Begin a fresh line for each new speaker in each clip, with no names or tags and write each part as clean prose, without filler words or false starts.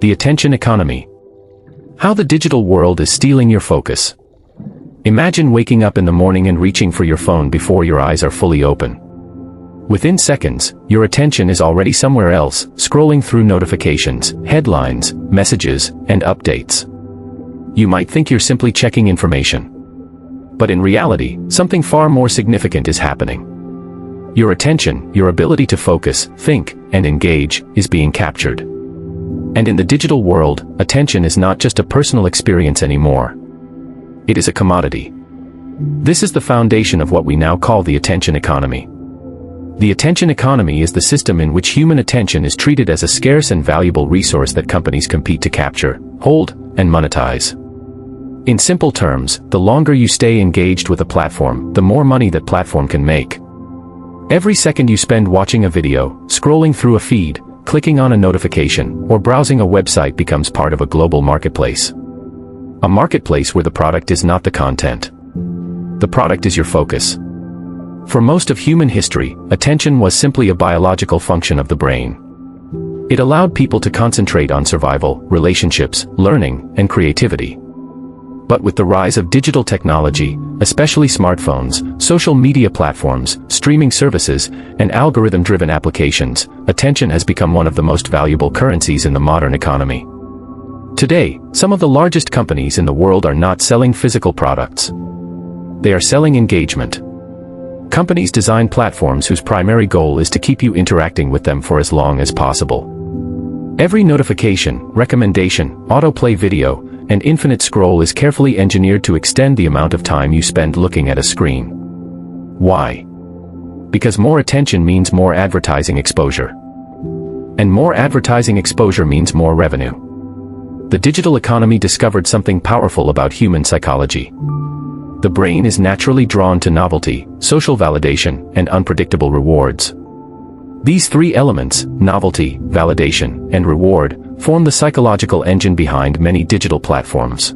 The attention economy. How the digital world is stealing your focus. Imagine waking up in the morning and reaching for your phone before your eyes are fully open. Within seconds, your attention is already somewhere else, scrolling through notifications, headlines, messages, and updates. You might think you're simply checking information. But in reality, something far more significant is happening. Your attention, your ability to focus, think, and engage, is being captured. And in the digital world, attention is not just a personal experience anymore. It is a commodity. This is the foundation of what we now call the attention economy. The attention economy is the system in which human attention is treated as a scarce and valuable resource that companies compete to capture, hold, and monetize. In simple terms, the longer you stay engaged with a platform, the more money that platform can make. Every second you spend watching a video, scrolling through a feed, clicking on a notification, or browsing a website becomes part of a global marketplace. A marketplace where the product is not the content. The product is your focus. For most of human history, attention was simply a biological function of the brain. It allowed people to concentrate on survival, relationships, learning, and creativity. But with the rise of digital technology, especially smartphones, social media platforms, streaming services, and algorithm-driven applications, attention has become one of the most valuable currencies in the modern economy. Today, some of the largest companies in the world are not selling physical products. They are selling engagement. Companies design platforms whose primary goal is to keep you interacting with them for as long as possible. Every notification, recommendation, autoplay video, and infinite scroll is carefully engineered to extend the amount of time you spend looking at a screen. Why? Because more attention means more advertising exposure. And more advertising exposure means more revenue. The digital economy discovered something powerful about human psychology. The brain is naturally drawn to novelty, social validation, and unpredictable rewards. These three elements, novelty, validation, and reward, form the psychological engine behind many digital platforms.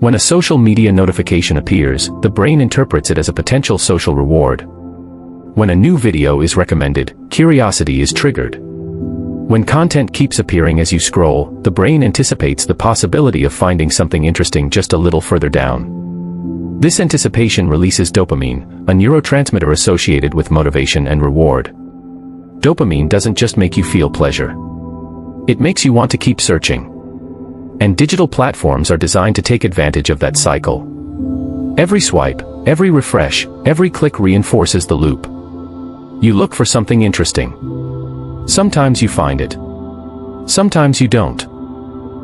When a social media notification appears, the brain interprets it as a potential social reward. When a new video is recommended, curiosity is triggered. When content keeps appearing as you scroll, the brain anticipates the possibility of finding something interesting just a little further down. This anticipation releases dopamine, a neurotransmitter associated with motivation and reward. Dopamine doesn't just make you feel pleasure. It makes you want to keep searching. And digital platforms are designed to take advantage of that cycle. Every swipe, every refresh, every click reinforces the loop. You look for something interesting. Sometimes you find it. Sometimes you don't.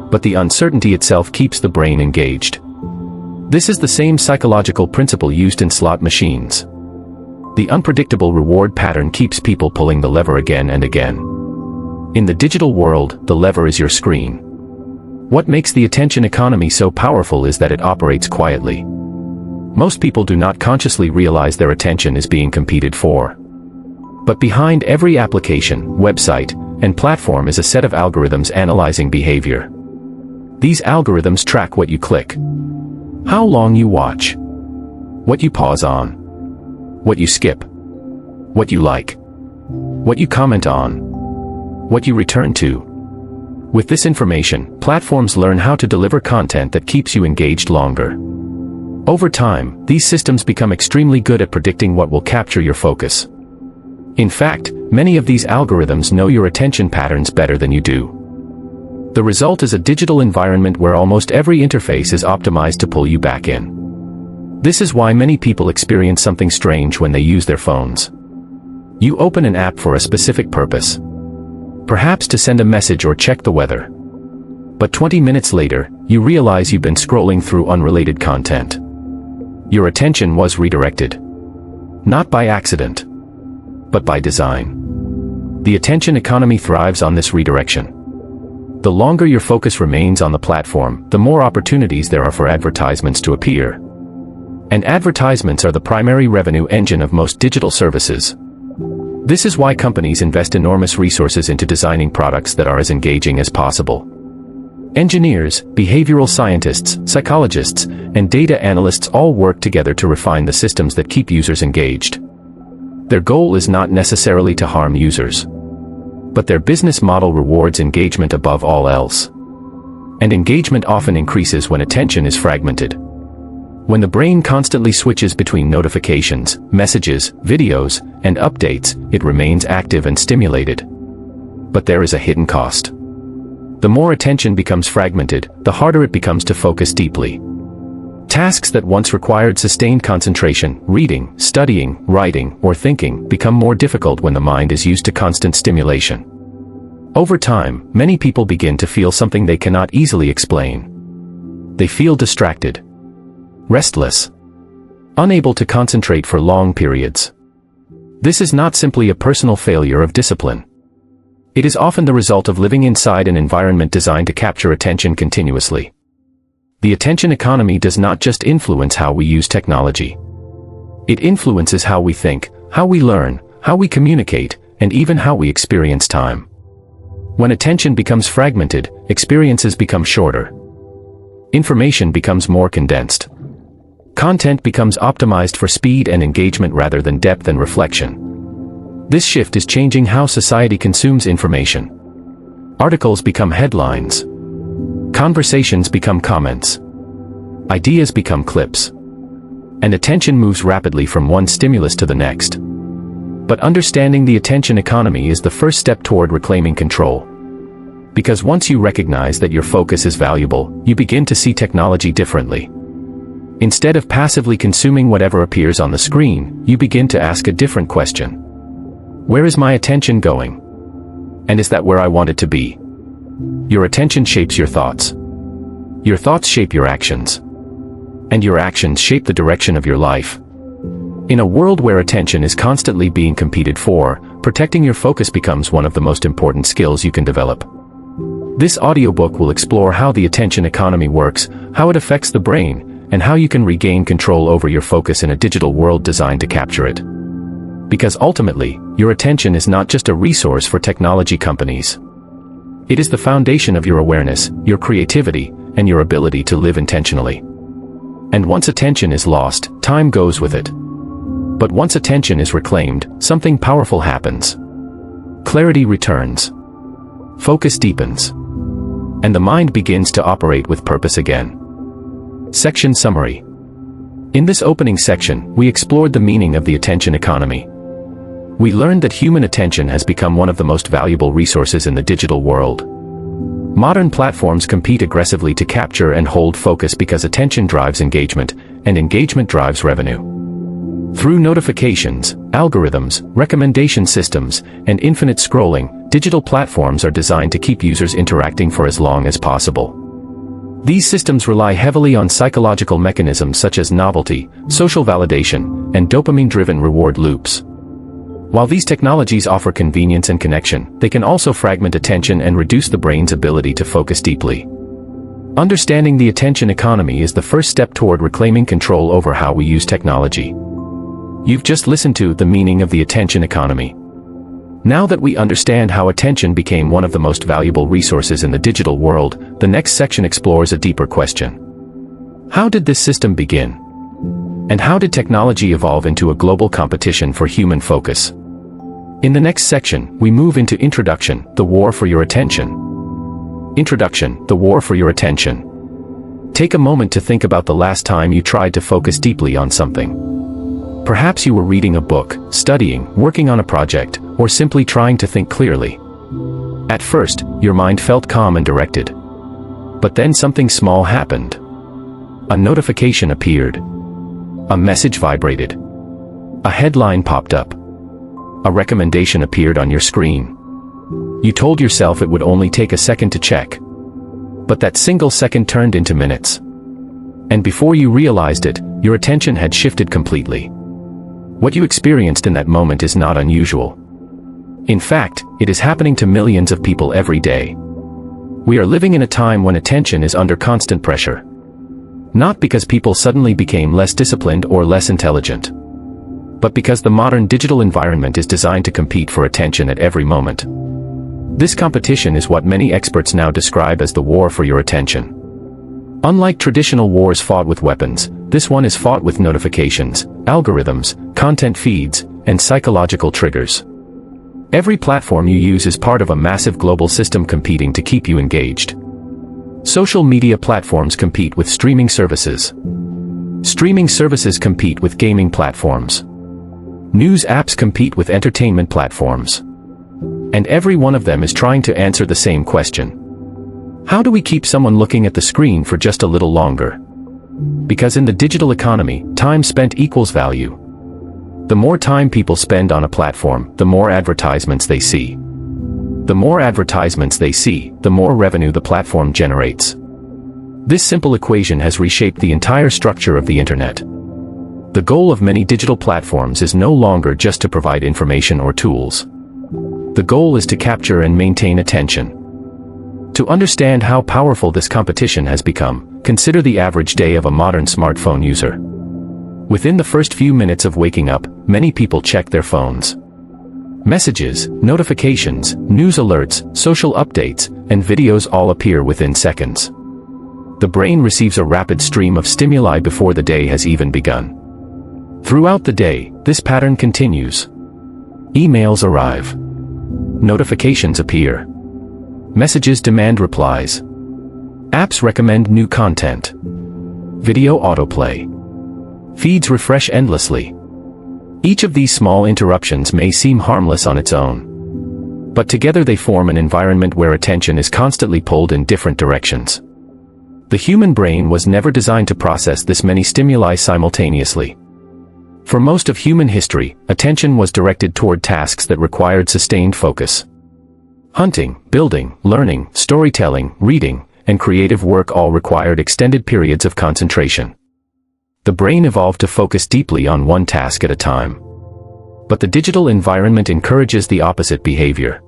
But the uncertainty itself keeps the brain engaged. This is the same psychological principle used in slot machines. The unpredictable reward pattern keeps people pulling the lever again and again. In the digital world, the lever is your screen. What makes the attention economy so powerful is that it operates quietly. Most people do not consciously realize their attention is being competed for. But behind every application, website, and platform is a set of algorithms analyzing behavior. These algorithms track what you click, how long you watch, what you pause on, what you skip, what you like, what you comment on, what you return to. With this information, platforms learn how to deliver content that keeps you engaged longer. Over time, these systems become extremely good at predicting what will capture your focus. In fact, many of these algorithms know your attention patterns better than you do. The result is a digital environment where almost every interface is optimized to pull you back in. This is why many people experience something strange when they use their phones. You open an app for a specific purpose. Perhaps to send a message or check the weather. But 20 minutes later, you realize you've been scrolling through unrelated content. Your attention was redirected. Not by accident, but by design. The attention economy thrives on this redirection. The longer your focus remains on the platform, the more opportunities there are for advertisements to appear. And advertisements are the primary revenue engine of most digital services. This is why companies invest enormous resources into designing products that are as engaging as possible. Engineers, behavioral scientists, psychologists, and data analysts all work together to refine the systems that keep users engaged. Their goal is not necessarily to harm users, but their business model rewards engagement above all else. And engagement often increases when attention is fragmented. When the brain constantly switches between notifications, messages, videos, and updates, it remains active and stimulated. But there is a hidden cost. The more attention becomes fragmented, the harder it becomes to focus deeply. Tasks that once required sustained concentration, reading, studying, writing, or thinking, become more difficult when the mind is used to constant stimulation. Over time, many people begin to feel something they cannot easily explain. They feel distracted, restless, unable to concentrate for long periods. This is not simply a personal failure of discipline. It is often the result of living inside an environment designed to capture attention continuously. The attention economy does not just influence how we use technology. It influences how we think, how we learn, how we communicate, and even how we experience time. When attention becomes fragmented, experiences become shorter. Information becomes more condensed. Content becomes optimized for speed and engagement rather than depth and reflection. This shift is changing how society consumes information. Articles become headlines. Conversations become comments. Ideas become clips. And attention moves rapidly from one stimulus to the next. But understanding the attention economy is the first step toward reclaiming control. Because once you recognize that your focus is valuable, you begin to see technology differently. Instead of passively consuming whatever appears on the screen, you begin to ask a different question. Where is my attention going? And is that where I want it to be? Your attention shapes your thoughts. Your thoughts shape your actions. And your actions shape the direction of your life. In a world where attention is constantly being competed for, protecting your focus becomes one of the most important skills you can develop. This audiobook will explore how the attention economy works, how it affects the brain, and how you can regain control over your focus in a digital world designed to capture it. Because ultimately, your attention is not just a resource for technology companies. It is the foundation of your awareness, your creativity, and your ability to live intentionally. And once attention is lost, time goes with it. But once attention is reclaimed, something powerful happens. Clarity returns. Focus deepens. And the mind begins to operate with purpose again. Section Summary. In this opening section, we explored the meaning of the attention economy. We learned that human attention has become one of the most valuable resources in the digital world. Modern platforms compete aggressively to capture and hold focus because attention drives engagement, and engagement drives revenue. Through notifications, algorithms, recommendation systems, and infinite scrolling, digital platforms are designed to keep users interacting for as long as possible. These systems rely heavily on psychological mechanisms such as novelty, social validation, and dopamine-driven reward loops. While these technologies offer convenience and connection, they can also fragment attention and reduce the brain's ability to focus deeply. Understanding the attention economy is the first step toward reclaiming control over how we use technology. You've just listened to the meaning of the attention economy. Now that we understand how attention became one of the most valuable resources in the digital world, the next section explores a deeper question. How did this system begin? And how did technology evolve into a global competition for human focus? In the next section, we move into Introduction, the War for Your Attention. Introduction, the War for Your Attention. Take a moment to think about the last time you tried to focus deeply on something. Perhaps you were reading a book, studying, working on a project, or simply trying to think clearly. At first, your mind felt calm and directed. But then something small happened. A notification appeared. A message vibrated. A headline popped up. A recommendation appeared on your screen. You told yourself it would only take a second to check. But that single second turned into minutes. And before you realized it, your attention had shifted completely. What you experienced in that moment is not unusual. In fact, it is happening to millions of people every day. We are living in a time when attention is under constant pressure. Not because people suddenly became less disciplined or less intelligent, but because the modern digital environment is designed to compete for attention at every moment. This competition is what many experts now describe as the war for your attention. Unlike traditional wars fought with weapons, this one is fought with notifications, algorithms, content feeds, and psychological triggers. Every platform you use is part of a massive global system competing to keep you engaged. Social media platforms compete with streaming services. Streaming services compete with gaming platforms. News apps compete with entertainment platforms. And every one of them is trying to answer the same question. How do we keep someone looking at the screen for just a little longer? Because in the digital economy, time spent equals value. The more time people spend on a platform, the more advertisements they see. The more advertisements they see, the more revenue the platform generates. This simple equation has reshaped the entire structure of the internet. The goal of many digital platforms is no longer just to provide information or tools. The goal is to capture and maintain attention. To understand how powerful this competition has become, consider the average day of a modern smartphone user. Within the first few minutes of waking up, many people check their phones. Messages, notifications, news alerts, social updates, and videos all appear within seconds. The brain receives a rapid stream of stimuli before the day has even begun. Throughout the day, this pattern continues. Emails arrive. Notifications appear. Messages demand replies. Apps recommend new content. Video autoplay. Feeds refresh endlessly. Each of these small interruptions may seem harmless on its own. But together they form an environment where attention is constantly pulled in different directions. The human brain was never designed to process this many stimuli simultaneously. For most of human history, attention was directed toward tasks that required sustained focus. Hunting, building, learning, storytelling, reading, and creative work all required extended periods of concentration. The brain evolved to focus deeply on one task at a time. But the digital environment encourages the opposite behavior.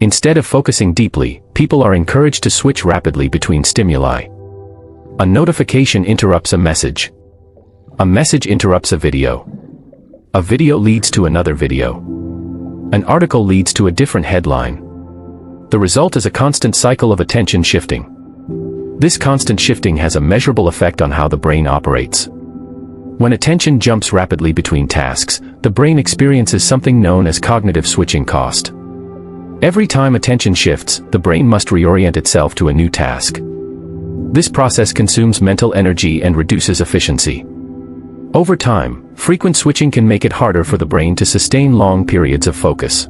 Instead of focusing deeply, people are encouraged to switch rapidly between stimuli. A notification interrupts a message. A message interrupts a video. A video leads to another video. An article leads to a different headline. The result is a constant cycle of attention shifting. This constant shifting has a measurable effect on how the brain operates. When attention jumps rapidly between tasks, the brain experiences something known as cognitive switching cost. Every time attention shifts, the brain must reorient itself to a new task. This process consumes mental energy and reduces efficiency. Over time, frequent switching can make it harder for the brain to sustain long periods of focus.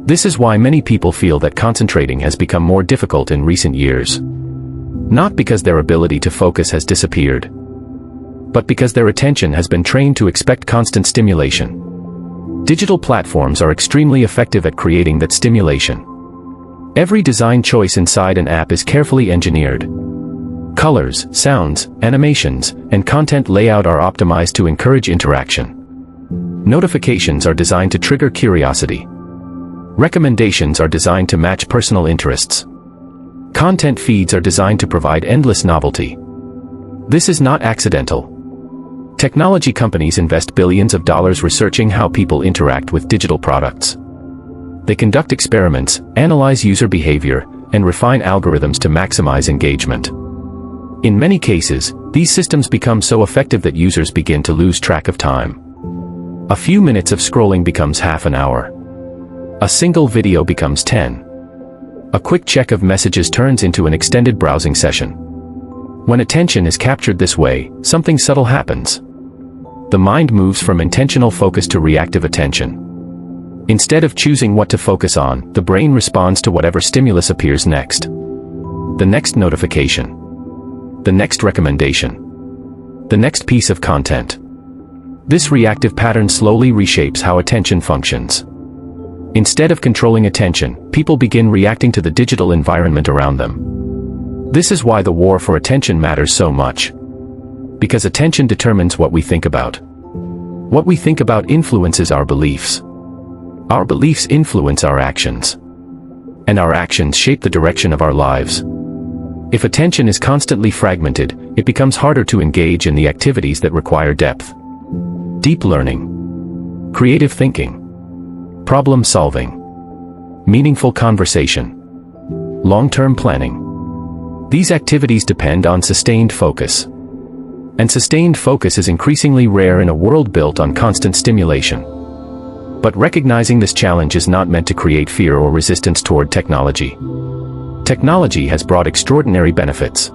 This is why many people feel that concentrating has become more difficult in recent years. Not because their ability to focus has disappeared, but because their attention has been trained to expect constant stimulation. Digital platforms are extremely effective at creating that stimulation. Every design choice inside an app is carefully engineered. Colors, sounds, animations, and content layout are optimized to encourage interaction. Notifications are designed to trigger curiosity. Recommendations are designed to match personal interests. Content feeds are designed to provide endless novelty. This is not accidental. Technology companies invest billions of dollars researching how people interact with digital products. They conduct experiments, analyze user behavior, and refine algorithms to maximize engagement. In many cases, these systems become so effective that users begin to lose track of time. A few minutes of scrolling becomes half an hour. A single video becomes 10. A quick check of messages turns into an extended browsing session. When attention is captured this way, something subtle happens. The mind moves from intentional focus to reactive attention. Instead of choosing what to focus on, the brain responds to whatever stimulus appears next. The next notification. The next recommendation. The next piece of content. This reactive pattern slowly reshapes how attention functions. Instead of controlling attention, people begin reacting to the digital environment around them. This is why the war for attention matters so much. Because attention determines what we think about. What we think about influences our beliefs. Our beliefs influence our actions. And our actions shape the direction of our lives. If attention is constantly fragmented, it becomes harder to engage in the activities that require depth. Deep learning. Creative thinking. Problem solving. Meaningful conversation. Long-term planning. These activities depend on sustained focus. And sustained focus is increasingly rare in a world built on constant stimulation. But recognizing this challenge is not meant to create fear or resistance toward technology. Technology has brought extraordinary benefits.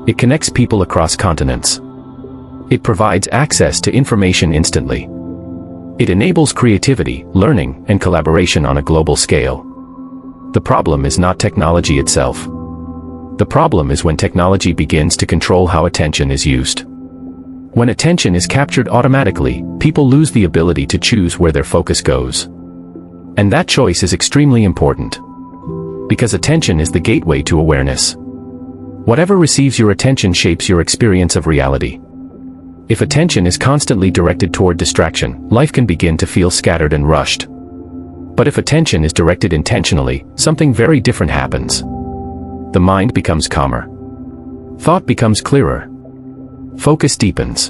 It connects people across continents. It provides access to information instantly. It enables creativity, learning, and collaboration on a global scale. The problem is not technology itself. The problem is when technology begins to control how attention is used. When attention is captured automatically, people lose the ability to choose where their focus goes. And that choice is extremely important. Because attention is the gateway to awareness. Whatever receives your attention shapes your experience of reality. If attention is constantly directed toward distraction, life can begin to feel scattered and rushed. But if attention is directed intentionally, something very different happens. The mind becomes calmer. Thought becomes clearer. Focus deepens.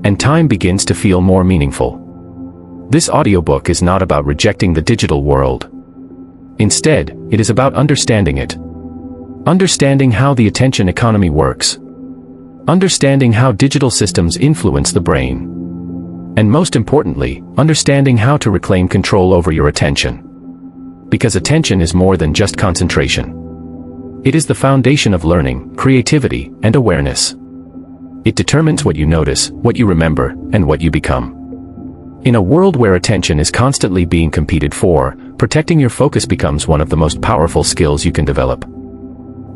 And time begins to feel more meaningful. This audiobook is not about rejecting the digital world. Instead, it is about understanding it. Understanding how the attention economy works. Understanding how digital systems influence the brain. And most importantly, understanding how to reclaim control over your attention. Because attention is more than just concentration. It is the foundation of learning, creativity, and awareness. It determines what you notice, what you remember, and what you become. In a world where attention is constantly being competed for, protecting your focus becomes one of the most powerful skills you can develop.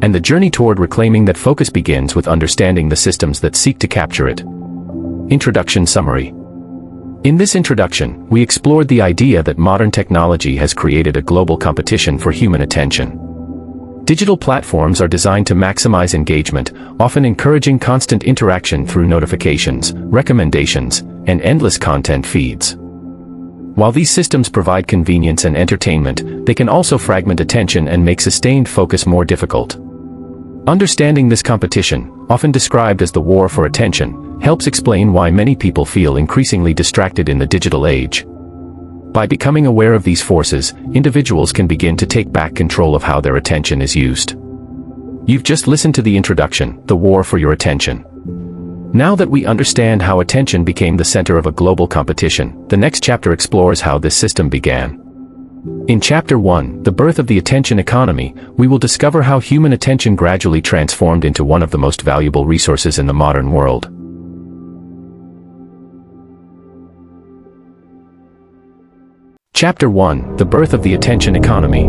And the journey toward reclaiming that focus begins with understanding the systems that seek to capture it. Introduction Summary. In this introduction, we explored the idea that modern technology has created a global competition for human attention. Digital platforms are designed to maximize engagement, often encouraging constant interaction through notifications, recommendations, and endless content feeds. While these systems provide convenience and entertainment, they can also fragment attention and make sustained focus more difficult. Understanding this competition, often described as the war for attention, helps explain why many people feel increasingly distracted in the digital age. By becoming aware of these forces, individuals can begin to take back control of how their attention is used. You've just listened to the introduction, The War for Your Attention. Now that we understand how attention became the center of a global competition, the next chapter explores how this system began. In Chapter 1, The Birth of the Attention Economy, we will discover how human attention gradually transformed into one of the most valuable resources in the modern world. Chapter 1, The Birth of the Attention Economy.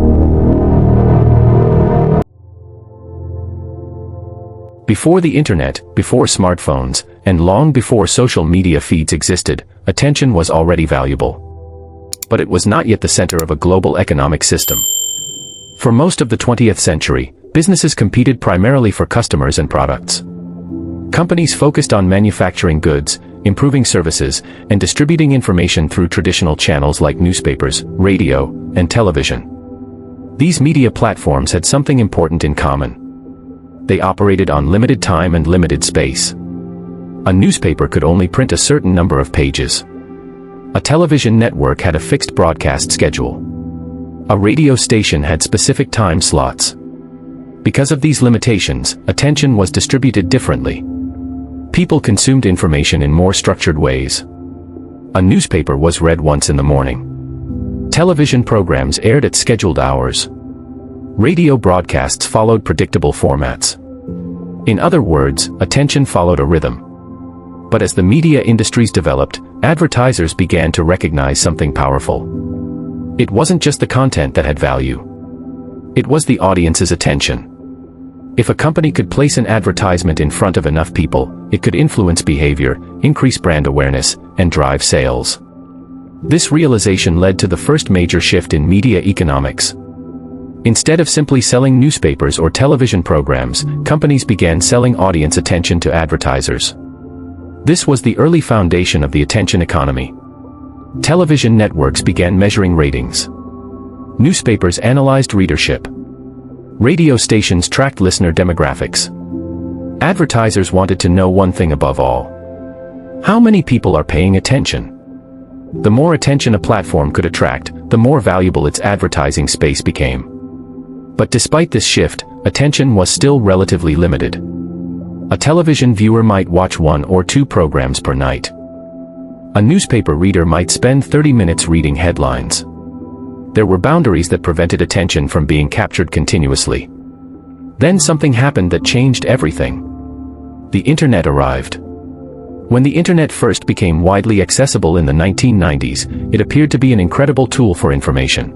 Before the internet, before smartphones, and long before social media feeds existed, attention was already valuable. But it was not yet the center of a global economic system. For most of the 20th century, businesses competed primarily for customers and products. Companies focused on manufacturing goods, improving services, and distributing information through traditional channels like newspapers, radio, and television. These media platforms had something important in common. They operated on limited time and limited space. A newspaper could only print a certain number of pages. A television network had a fixed broadcast schedule. A radio station had specific time slots. Because of these limitations, attention was distributed differently. People consumed information in more structured ways. A newspaper was read once in the morning. Television programs aired at scheduled hours. Radio broadcasts followed predictable formats. In other words, attention followed a rhythm. But as the media industries developed, advertisers began to recognize something powerful. It wasn't just the content that had value. It was the audience's attention. If a company could place an advertisement in front of enough people, it could influence behavior, increase brand awareness, and drive sales. This realization led to the first major shift in media economics. Instead of simply selling newspapers or television programs, companies began selling audience attention to advertisers. This was the early foundation of the attention economy. Television networks began measuring ratings. Newspapers analyzed readership. Radio stations tracked listener demographics. Advertisers wanted to know one thing above all. How many people are paying attention? The more attention a platform could attract, the more valuable its advertising space became. But despite this shift, attention was still relatively limited. A television viewer might watch 1 or 2 programs per night. A newspaper reader might spend 30 minutes reading headlines. There were boundaries that prevented attention from being captured continuously. Then something happened that changed everything. The internet arrived. When the internet first became widely accessible in the 1990s, it appeared to be an incredible tool for information.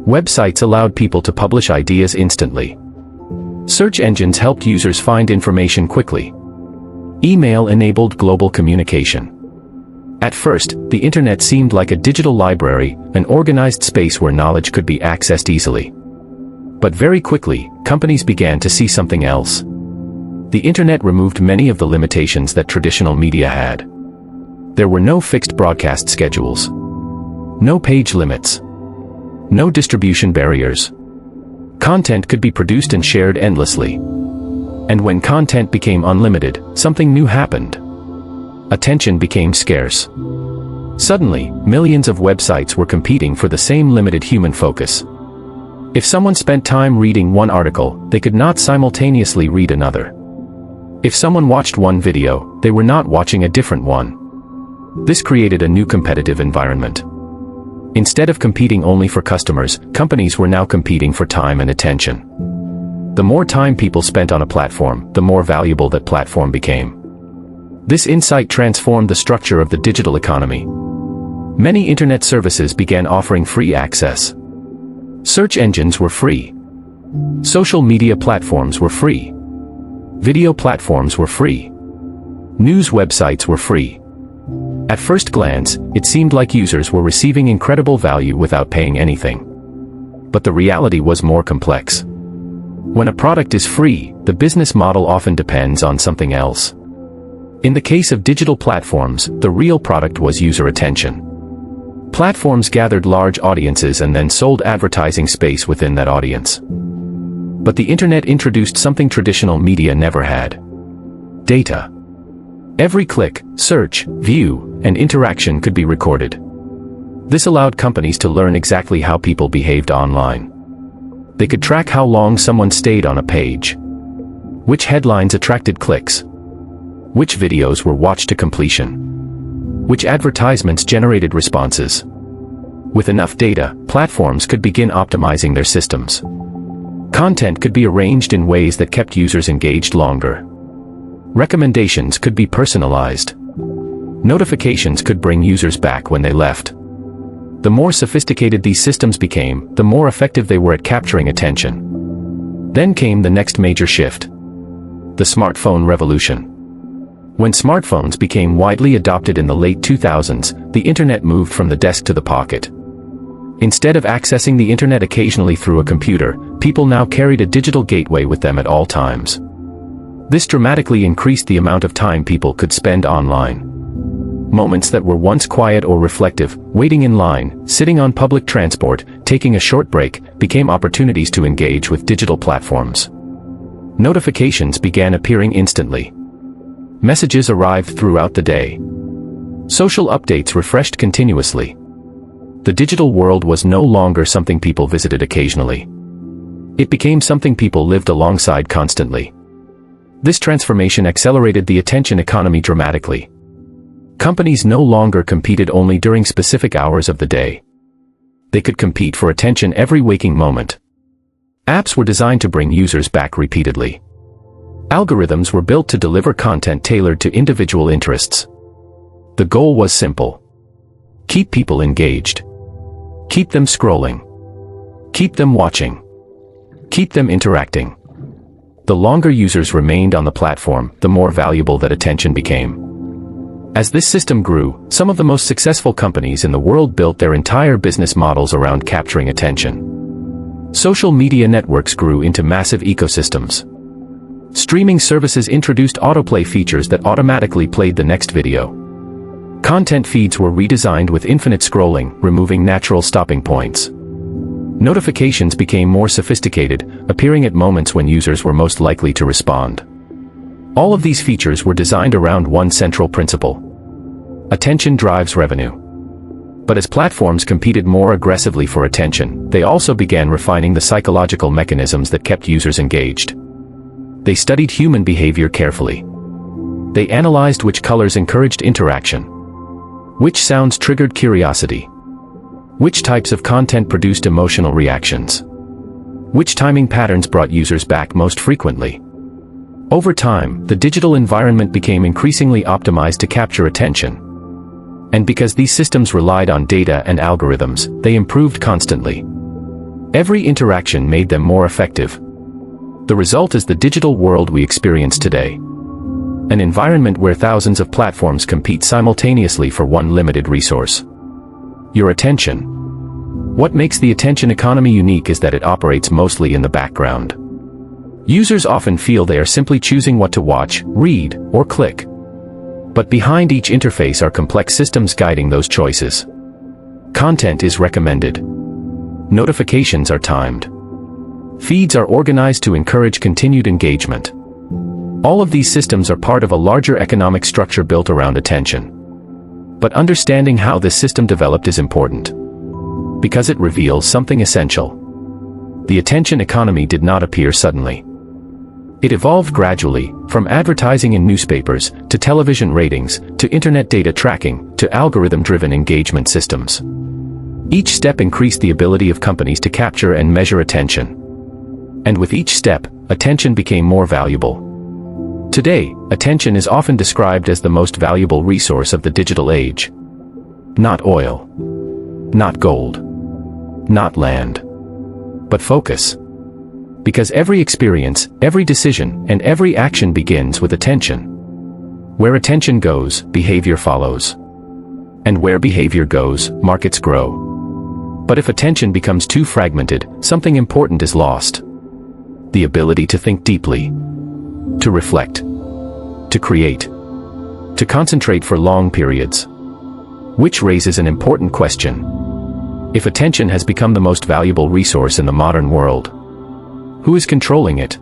Websites allowed people to publish ideas instantly. Search engines helped users find information quickly. Email enabled global communication. At first, the internet seemed like a digital library, an organized space where knowledge could be accessed easily. But very quickly, companies began to see something else. The internet removed many of the limitations that traditional media had. There were no fixed broadcast schedules. No page limits. No distribution barriers. Content could be produced and shared endlessly. And when content became unlimited, something new happened. Attention became scarce. Suddenly, millions of websites were competing for the same limited human focus. If someone spent time reading one article, they could not simultaneously read another. If someone watched one video, they were not watching a different one. This created a new competitive environment. Instead of competing only for customers, companies were now competing for time and attention. The more time people spent on a platform, the more valuable that platform became. This insight transformed the structure of the digital economy. Many internet services began offering free access. Search engines were free. Social media platforms were free. Video platforms were free. News websites were free. At first glance, it seemed like users were receiving incredible value without paying anything. But the reality was more complex. When a product is free, the business model often depends on something else. In the case of digital platforms, the real product was user attention. Platforms gathered large audiences and then sold advertising space within that audience. But the internet introduced something traditional media never had: data. Every click, search, view, and interaction could be recorded. This allowed companies to learn exactly how people behaved online. They could track how long someone stayed on a page, which headlines attracted clicks, which videos were watched to completion, which advertisements generated responses. With enough data, platforms could begin optimizing their systems. Content could be arranged in ways that kept users engaged longer. Recommendations could be personalized. Notifications could bring users back when they left. The more sophisticated these systems became, the more effective they were at capturing attention. Then came the next major shift: the smartphone revolution. When smartphones became widely adopted in the late 2000s, the internet moved from the desk to the pocket. Instead of accessing the internet occasionally through a computer, people now carried a digital gateway with them at all times. This dramatically increased the amount of time people could spend online. Moments that were once quiet or reflective, waiting in line, sitting on public transport, taking a short break, became opportunities to engage with digital platforms. Notifications began appearing instantly. Messages arrived throughout the day. Social updates refreshed continuously. The digital world was no longer something people visited occasionally. It became something people lived alongside constantly. This transformation accelerated the attention economy dramatically. Companies no longer competed only during specific hours of the day. They could compete for attention every waking moment. Apps were designed to bring users back repeatedly. Algorithms were built to deliver content tailored to individual interests. The goal was simple: keep people engaged. Keep them scrolling. Keep them watching. Keep them interacting. The longer users remained on the platform, the more valuable that attention became. As this system grew, some of the most successful companies in the world built their entire business models around capturing attention. Social media networks grew into massive ecosystems. Streaming services introduced autoplay features that automatically played the next video. Content feeds were redesigned with infinite scrolling, removing natural stopping points. Notifications became more sophisticated, appearing at moments when users were most likely to respond. All of these features were designed around one central principle: attention drives revenue. But as platforms competed more aggressively for attention, they also began refining the psychological mechanisms that kept users engaged. They studied human behavior carefully. They analyzed which colors encouraged interaction, Which sounds triggered curiosity? Which types of content produced emotional reactions? Which timing patterns brought users back most frequently? Over time, the digital environment became increasingly optimized to capture attention. And because these systems relied on data and algorithms, they improved constantly. Every interaction made them more effective. The result is the digital world we experience today. An environment where thousands of platforms compete simultaneously for one limited resource: your attention. What makes the attention economy unique is that it operates mostly in the background. Users often feel they are simply choosing what to watch, read, or click. But behind each interface are complex systems guiding those choices. Content is recommended. Notifications are timed. Feeds are organized to encourage continued engagement. All of these systems are part of a larger economic structure built around attention. But understanding how this system developed is important, because it reveals something essential. The attention economy did not appear suddenly. It evolved gradually, from advertising in newspapers, to television ratings, to internet data tracking, to algorithm-driven engagement systems. Each step increased the ability of companies to capture and measure attention. And with each step, attention became more valuable. Today, attention is often described as the most valuable resource of the digital age. Not oil. Not gold. Not land. But focus. Because every experience, every decision, and every action begins with attention. Where attention goes, behavior follows. And where behavior goes, markets grow. But if attention becomes too fragmented, something important is lost. The ability to think deeply. To reflect. To create. To concentrate for long periods. Which raises an important question. If attention has become the most valuable resource in the modern world, who is controlling it?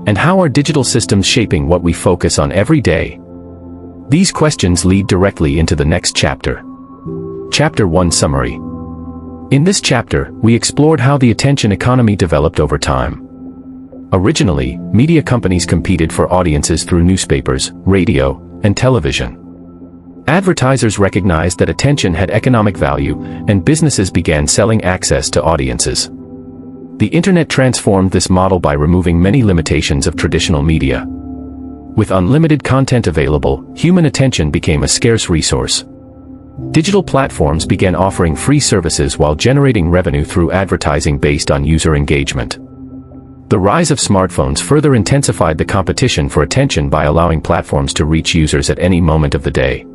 And how are digital systems shaping what we focus on every day? These questions lead directly into the next chapter. Chapter 1 Summary. In this chapter, we explored how the attention economy developed over time. Originally, media companies competed for audiences through newspapers, radio, and television. Advertisers recognized that attention had economic value, and businesses began selling access to audiences. The internet transformed this model by removing many limitations of traditional media. With unlimited content available, human attention became a scarce resource. Digital platforms began offering free services while generating revenue through advertising based on user engagement. The rise of smartphones further intensified the competition for attention by allowing platforms to reach users at any moment of the day.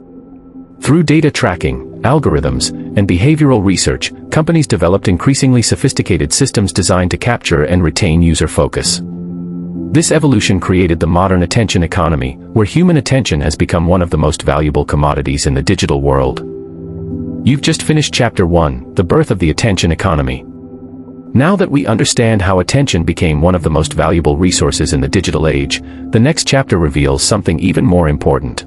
Through data tracking, algorithms, and behavioral research, companies developed increasingly sophisticated systems designed to capture and retain user focus. This evolution created the modern attention economy, where human attention has become one of the most valuable commodities in the digital world. You've just finished Chapter 1, The Birth of the Attention Economy. Now that we understand how attention became one of the most valuable resources in the digital age, the next chapter reveals something even more important.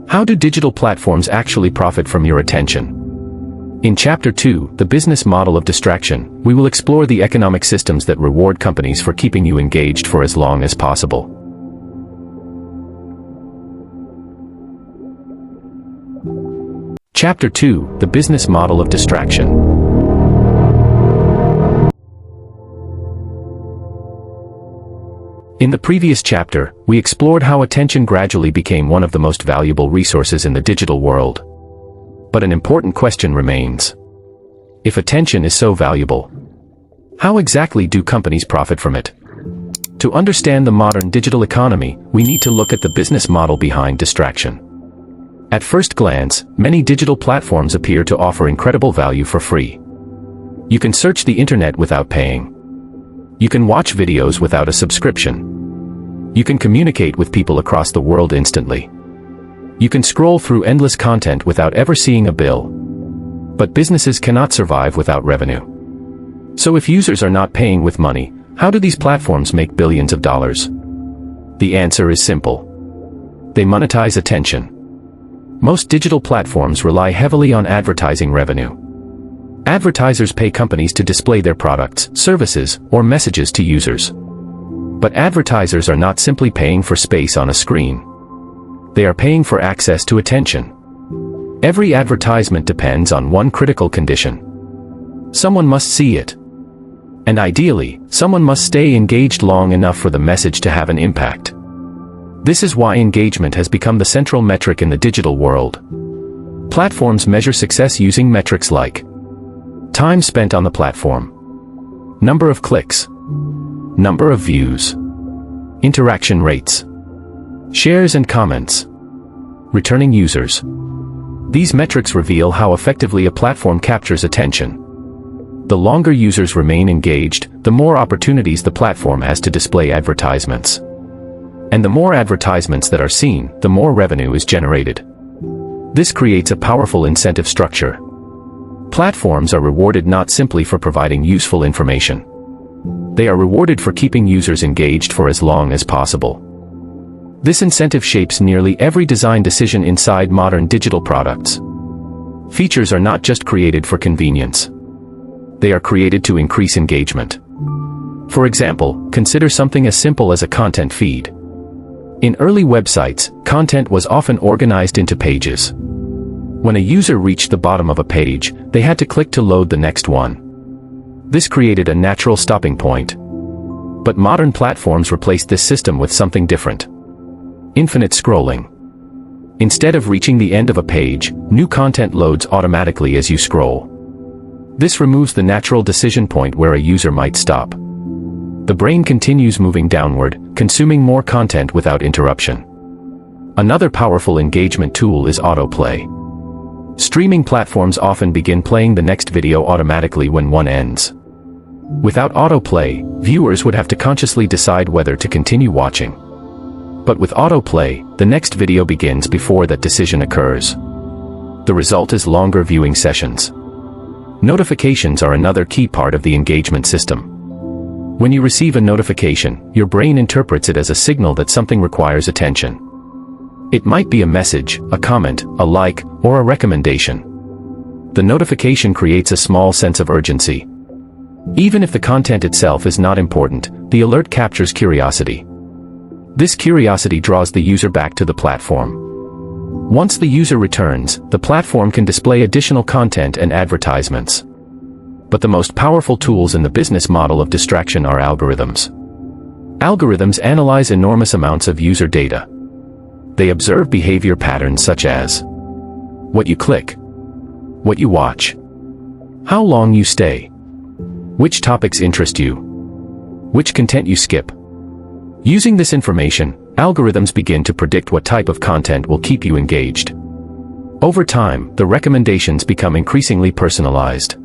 How do digital platforms actually profit from your attention? In Chapter 2, The Business Model of Distraction, we will explore the economic systems that reward companies for keeping you engaged for as long as possible. Chapter 2, The Business Model of Distraction. In the previous chapter, we explored how attention gradually became one of the most valuable resources in the digital world. But an important question remains. If attention is so valuable, how exactly do companies profit from it? To understand the modern digital economy, we need to look at the business model behind distraction. At first glance, many digital platforms appear to offer incredible value for free. You can search the internet without paying. You can watch videos without a subscription. You can communicate with people across the world instantly. You can scroll through endless content without ever seeing a bill. But businesses cannot survive without revenue. So if users are not paying with money, how do these platforms make billions of dollars? The answer is simple. They monetize attention. Most digital platforms rely heavily on advertising revenue. Advertisers pay companies to display their products, services, or messages to users. But advertisers are not simply paying for space on a screen. They are paying for access to attention. Every advertisement depends on one critical condition. Someone must see it. And ideally, someone must stay engaged long enough for the message to have an impact. This is why engagement has become the central metric in the digital world. Platforms measure success using metrics like time spent on the platform, number of clicks, number of views, interaction rates, shares and comments, returning users. These metrics reveal how effectively a platform captures attention. The longer users remain engaged, the more opportunities the platform has to display advertisements. And the more advertisements that are seen, the more revenue is generated. This creates a powerful incentive structure. Platforms are rewarded not simply for providing useful information. They are rewarded for keeping users engaged for as long as possible. This incentive shapes nearly every design decision inside modern digital products. Features are not just created for convenience. They are created to increase engagement. For example, consider something as simple as a content feed. In early websites, content was often organized into pages. When a user reached the bottom of a page, they had to click to load the next one. This created a natural stopping point. But modern platforms replaced this system with something different. Infinite scrolling. Instead of reaching the end of a page, new content loads automatically as you scroll. This removes the natural decision point where a user might stop. The brain continues moving downward, consuming more content without interruption. Another powerful engagement tool is autoplay. Streaming platforms often begin playing the next video automatically when one ends. Without autoplay, viewers would have to consciously decide whether to continue watching. But with autoplay, the next video begins before that decision occurs. The result is longer viewing sessions. Notifications are another key part of the engagement system. When you receive a notification, your brain interprets it as a signal that something requires attention. It might be a message, a comment, a like, or a recommendation. The notification creates a small sense of urgency. Even if the content itself is not important, the alert captures curiosity. This curiosity draws the user back to the platform. Once the user returns, the platform can display additional content and advertisements. But the most powerful tools in the business model of distraction are algorithms. Algorithms analyze enormous amounts of user data. They observe behavior patterns such as what you click, what you watch, how long you stay, which topics interest you, which content you skip. Using this information, algorithms begin to predict what type of content will keep you engaged. Over time, the recommendations become increasingly personalized.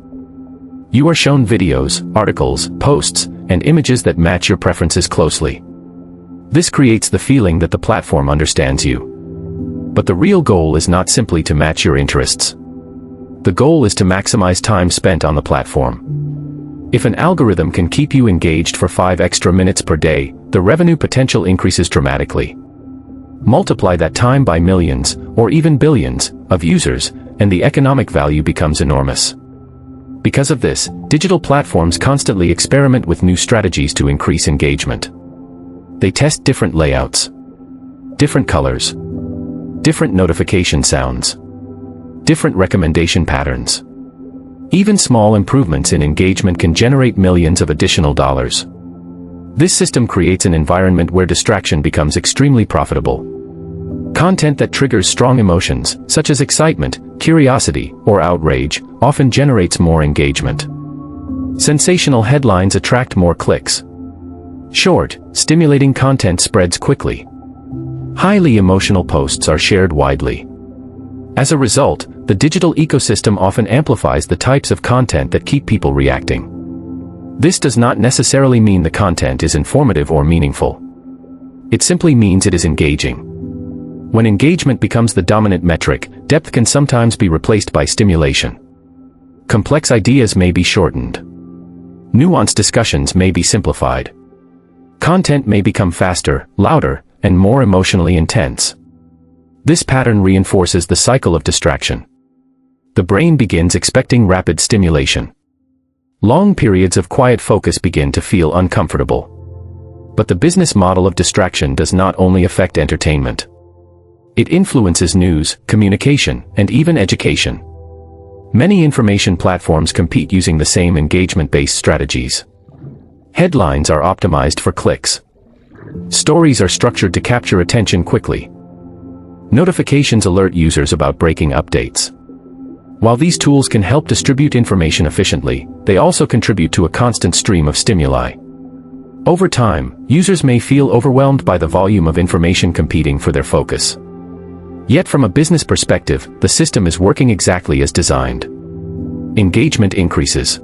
You are shown videos, articles, posts, and images that match your preferences closely. This creates the feeling that the platform understands you. But the real goal is not simply to match your interests. The goal is to maximize time spent on the platform. If an algorithm can keep you engaged for 5 extra minutes per day, the revenue potential increases dramatically. Multiply that time by millions, or even billions, of users, and the economic value becomes enormous. Because of this, digital platforms constantly experiment with new strategies to increase engagement. They test different layouts, different colors, different notification sounds, different recommendation patterns. Even small improvements in engagement can generate millions of additional dollars. This system creates an environment where distraction becomes extremely profitable. Content that triggers strong emotions, such as excitement, curiosity, or outrage, often generates more engagement. Sensational headlines attract more clicks. Short, stimulating content spreads quickly. Highly emotional posts are shared widely. As a result, the digital ecosystem often amplifies the types of content that keep people reacting. This does not necessarily mean the content is informative or meaningful. It simply means it is engaging. When engagement becomes the dominant metric, depth can sometimes be replaced by stimulation. Complex ideas may be shortened. Nuanced discussions may be simplified. Content may become faster, louder, and more emotionally intense. This pattern reinforces the cycle of distraction. The brain begins expecting rapid stimulation. Long periods of quiet focus begin to feel uncomfortable. But the business model of distraction does not only affect entertainment. It influences news, communication, and even education. Many information platforms compete using the same engagement-based strategies. Headlines are optimized for clicks. Stories are structured to capture attention quickly. Notifications alert users about breaking updates. While these tools can help distribute information efficiently, they also contribute to a constant stream of stimuli. Over time, users may feel overwhelmed by the volume of information competing for their focus. Yet from a business perspective, the system is working exactly as designed. Engagement increases.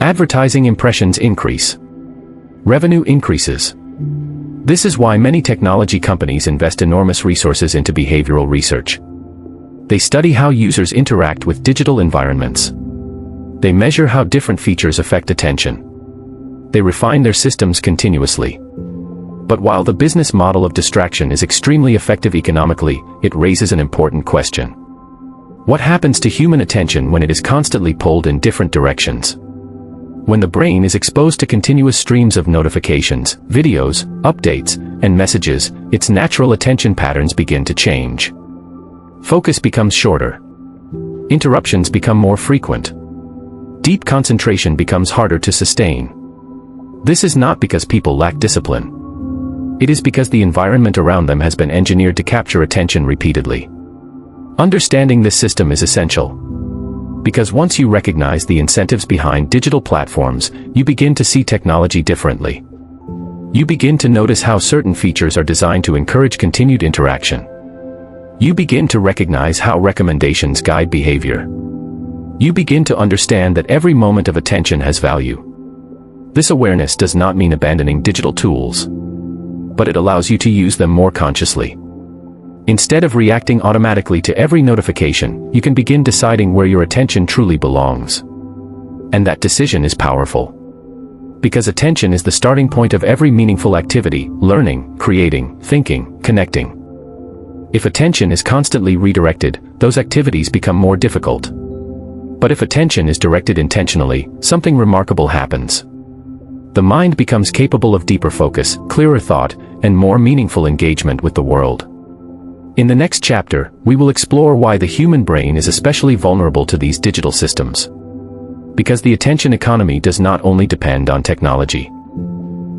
Advertising impressions increase. Revenue increases. This is why many technology companies invest enormous resources into behavioral research. They study how users interact with digital environments. They measure how different features affect attention. They refine their systems continuously. But while the business model of distraction is extremely effective economically, it raises an important question. What happens to human attention when it is constantly pulled in different directions? When the brain is exposed to continuous streams of notifications, videos, updates, and messages, its natural attention patterns begin to change. Focus becomes shorter. Interruptions become more frequent. Deep concentration becomes harder to sustain. This is not because people lack discipline. It is because the environment around them has been engineered to capture attention repeatedly. Understanding this system is essential. Because once you recognize the incentives behind digital platforms, you begin to see technology differently. You begin to notice how certain features are designed to encourage continued interaction. You begin to recognize how recommendations guide behavior. You begin to understand that every moment of attention has value. This awareness does not mean abandoning digital tools, but it allows you to use them more consciously. Instead of reacting automatically to every notification, you can begin deciding where your attention truly belongs. And that decision is powerful. Because attention is the starting point of every meaningful activity: learning, creating, thinking, connecting. If attention is constantly redirected, those activities become more difficult. But if attention is directed intentionally, something remarkable happens. The mind becomes capable of deeper focus, clearer thought, and more meaningful engagement with the world. In the next chapter, we will explore why the human brain is especially vulnerable to these digital systems. Because the attention economy does not only depend on technology.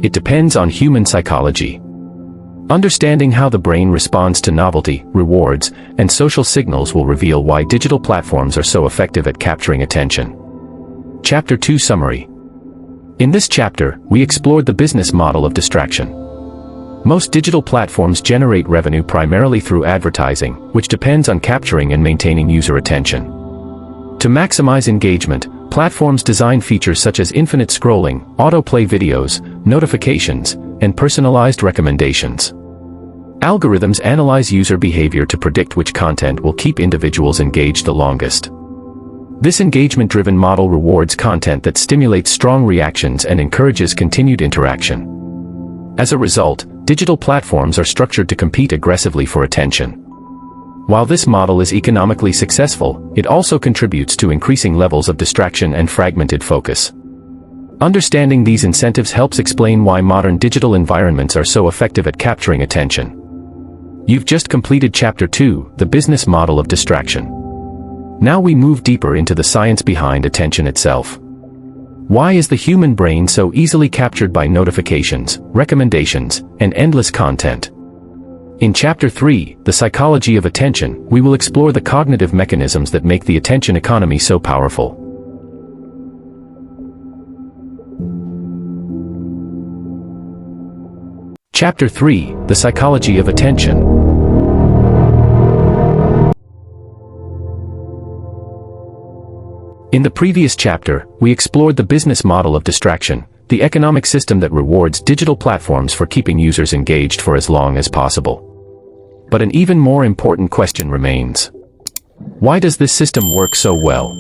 It depends on human psychology. Understanding how the brain responds to novelty, rewards, and social signals will reveal why digital platforms are so effective at capturing attention. Chapter 2 Summary. In this chapter, we explored the business model of distraction. Most digital platforms generate revenue primarily through advertising, which depends on capturing and maintaining user attention. To maximize engagement, platforms design features such as infinite scrolling, autoplay videos, notifications, and personalized recommendations. Algorithms analyze user behavior to predict which content will keep individuals engaged the longest. This engagement-driven model rewards content that stimulates strong reactions and encourages continued interaction. As a result, digital platforms are structured to compete aggressively for attention. While this model is economically successful, it also contributes to increasing levels of distraction and fragmented focus. Understanding these incentives helps explain why modern digital environments are so effective at capturing attention. You've just completed Chapter 2, The Business Model of Distraction. Now we move deeper into the science behind attention itself. Why is the human brain so easily captured by notifications, recommendations, and endless content? In Chapter 3, The Psychology of Attention, we will explore the cognitive mechanisms that make the attention economy so powerful. Chapter 3, The Psychology of Attention. In the previous chapter, we explored the business model of distraction, the economic system that rewards digital platforms for keeping users engaged for as long as possible. But an even more important question remains. Why does this system work so well?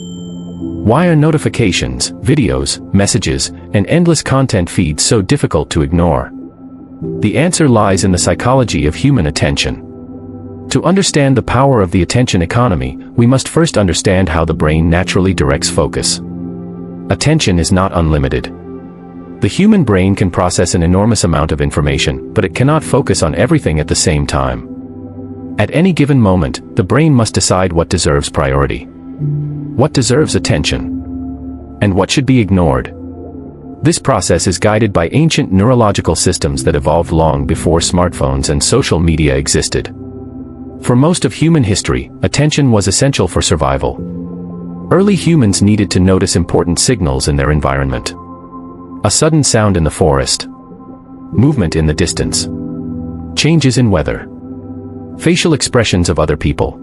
Why are notifications, videos, messages, and endless content feeds so difficult to ignore? The answer lies in the psychology of human attention. To understand the power of the attention economy, we must first understand how the brain naturally directs focus. Attention is not unlimited. The human brain can process an enormous amount of information, but it cannot focus on everything at the same time. At any given moment, the brain must decide what deserves priority, what deserves attention, and what should be ignored. This process is guided by ancient neurological systems that evolved long before smartphones and social media existed. For most of human history, attention was essential for survival. Early humans needed to notice important signals in their environment. A sudden sound in the forest, movement in the distance, changes in weather, facial expressions of other people.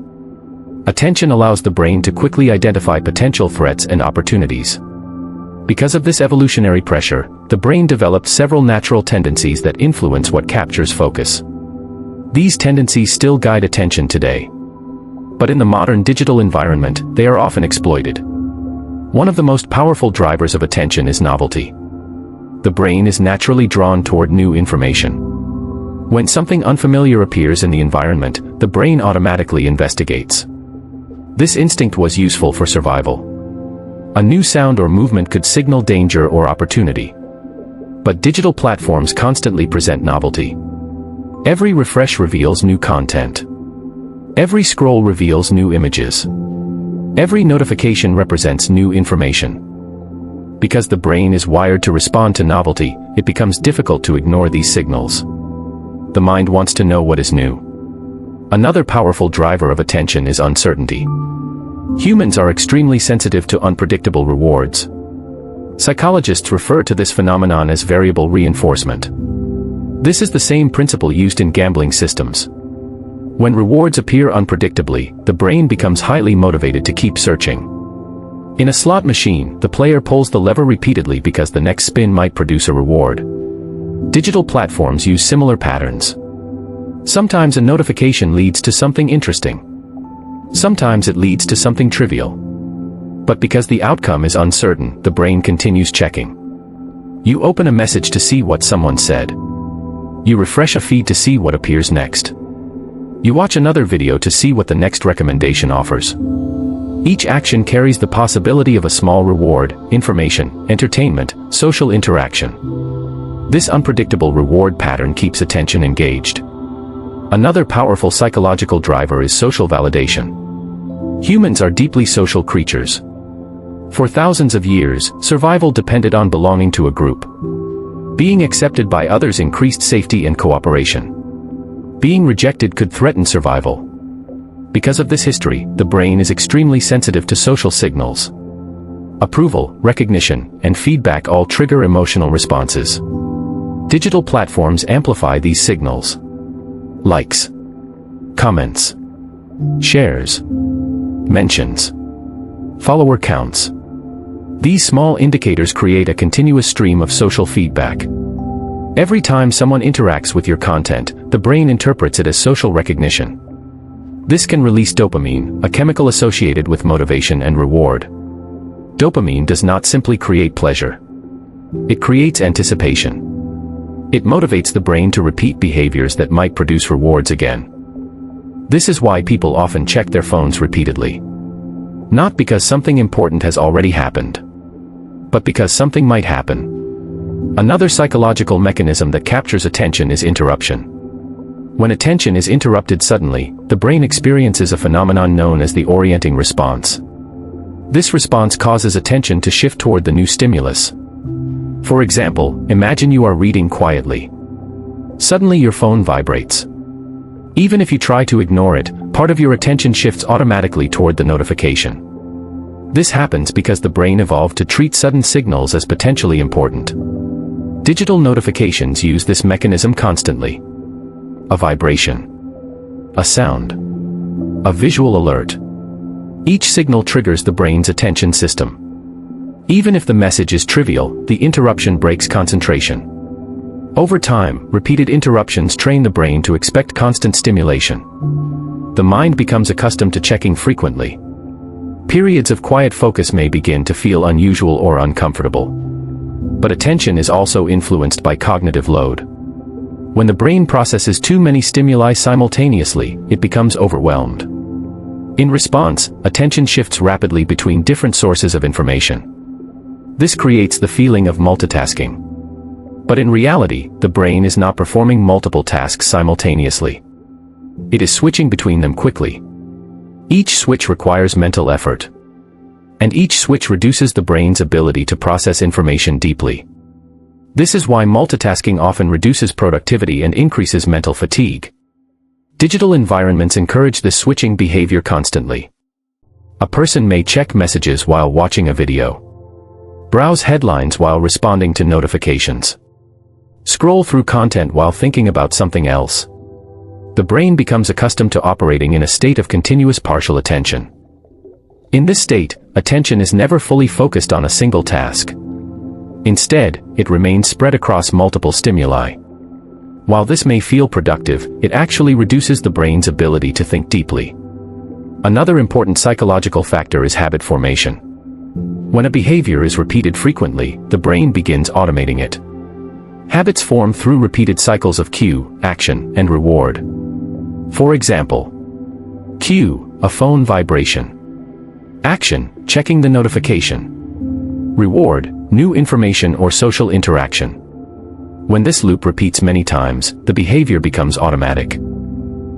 Attention allows the brain to quickly identify potential threats and opportunities. Because of this evolutionary pressure, the brain developed several natural tendencies that influence what captures focus. These tendencies still guide attention today. But in the modern digital environment, they are often exploited. One of the most powerful drivers of attention is novelty. The brain is naturally drawn toward new information. When something unfamiliar appears in the environment, the brain automatically investigates. This instinct was useful for survival. A new sound or movement could signal danger or opportunity. But digital platforms constantly present novelty. Every refresh reveals new content. Every scroll reveals new images. Every notification represents new information. Because the brain is wired to respond to novelty, it becomes difficult to ignore these signals. The mind wants to know what is new. Another powerful driver of attention is uncertainty. Humans are extremely sensitive to unpredictable rewards. Psychologists refer to this phenomenon as variable reinforcement. This is the same principle used in gambling systems. When rewards appear unpredictably, the brain becomes highly motivated to keep searching. In a slot machine, the player pulls the lever repeatedly because the next spin might produce a reward. Digital platforms use similar patterns. Sometimes a notification leads to something interesting. Sometimes it leads to something trivial. But because the outcome is uncertain, the brain continues checking. You open a message to see what someone said. You refresh a feed to see what appears next. You watch another video to see what the next recommendation offers. Each action carries the possibility of a small reward, information, entertainment, social interaction. This unpredictable reward pattern keeps attention engaged. Another powerful psychological driver is social validation. Humans are deeply social creatures. For thousands of years, survival depended on belonging to a group. Being accepted by others increased safety and cooperation. Being rejected could threaten survival. Because of this history, the brain is extremely sensitive to social signals. Approval, recognition, and feedback all trigger emotional responses. Digital platforms amplify these signals. Likes, comments, shares, mentions, follower counts. These small indicators create a continuous stream of social feedback. Every time someone interacts with your content, the brain interprets it as social recognition. This can release dopamine, a chemical associated with motivation and reward. Dopamine does not simply create pleasure. It creates anticipation. It motivates the brain to repeat behaviors that might produce rewards again. This is why people often check their phones repeatedly. Not because something important has already happened, but because something might happen. Another psychological mechanism that captures attention is interruption. When attention is interrupted suddenly, the brain experiences a phenomenon known as the orienting response. This response causes attention to shift toward the new stimulus. For example, imagine you are reading quietly. Suddenly your phone vibrates. Even if you try to ignore it, part of your attention shifts automatically toward the notification. This happens because the brain evolved to treat sudden signals as potentially important. Digital notifications use this mechanism constantly. A vibration, a sound, a visual alert. Each signal triggers the brain's attention system. Even if the message is trivial, the interruption breaks concentration. Over time, repeated interruptions train the brain to expect constant stimulation. The mind becomes accustomed to checking frequently. Periods of quiet focus may begin to feel unusual or uncomfortable. But attention is also influenced by cognitive load. When the brain processes too many stimuli simultaneously, it becomes overwhelmed. In response, attention shifts rapidly between different sources of information. This creates the feeling of multitasking. But in reality, the brain is not performing multiple tasks simultaneously. It is switching between them quickly. Each switch requires mental effort. And each switch reduces the brain's ability to process information deeply. This is why multitasking often reduces productivity and increases mental fatigue. Digital environments encourage this switching behavior constantly. A person may check messages while watching a video, browse headlines while responding to notifications, scroll through content while thinking about something else. The brain becomes accustomed to operating in a state of continuous partial attention. In this state, attention is never fully focused on a single task. Instead, it remains spread across multiple stimuli. While this may feel productive, it actually reduces the brain's ability to think deeply. Another important psychological factor is habit formation. When a behavior is repeated frequently, the brain begins automating it. Habits form through repeated cycles of cue, action, and reward. For example, cue, a phone vibration. Action, checking the notification. Reward, new information or social interaction. When this loop repeats many times, the behavior becomes automatic.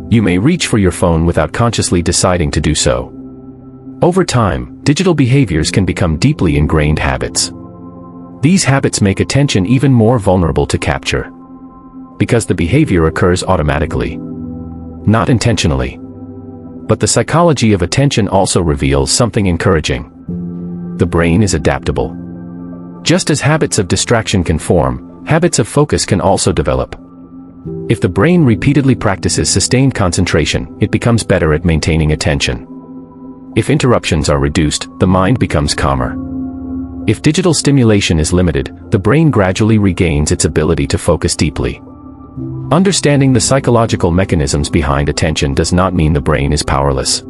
You may reach for your phone without consciously deciding to do so. Over time, digital behaviors can become deeply ingrained habits. These habits make attention even more vulnerable to capture, because the behavior occurs automatically, not intentionally. But the psychology of attention also reveals something encouraging. The brain is adaptable. Just as habits of distraction can form, habits of focus can also develop. If the brain repeatedly practices sustained concentration, it becomes better at maintaining attention. If interruptions are reduced, the mind becomes calmer. If digital stimulation is limited, the brain gradually regains its ability to focus deeply. Understanding the psychological mechanisms behind attention does not mean the brain is powerless.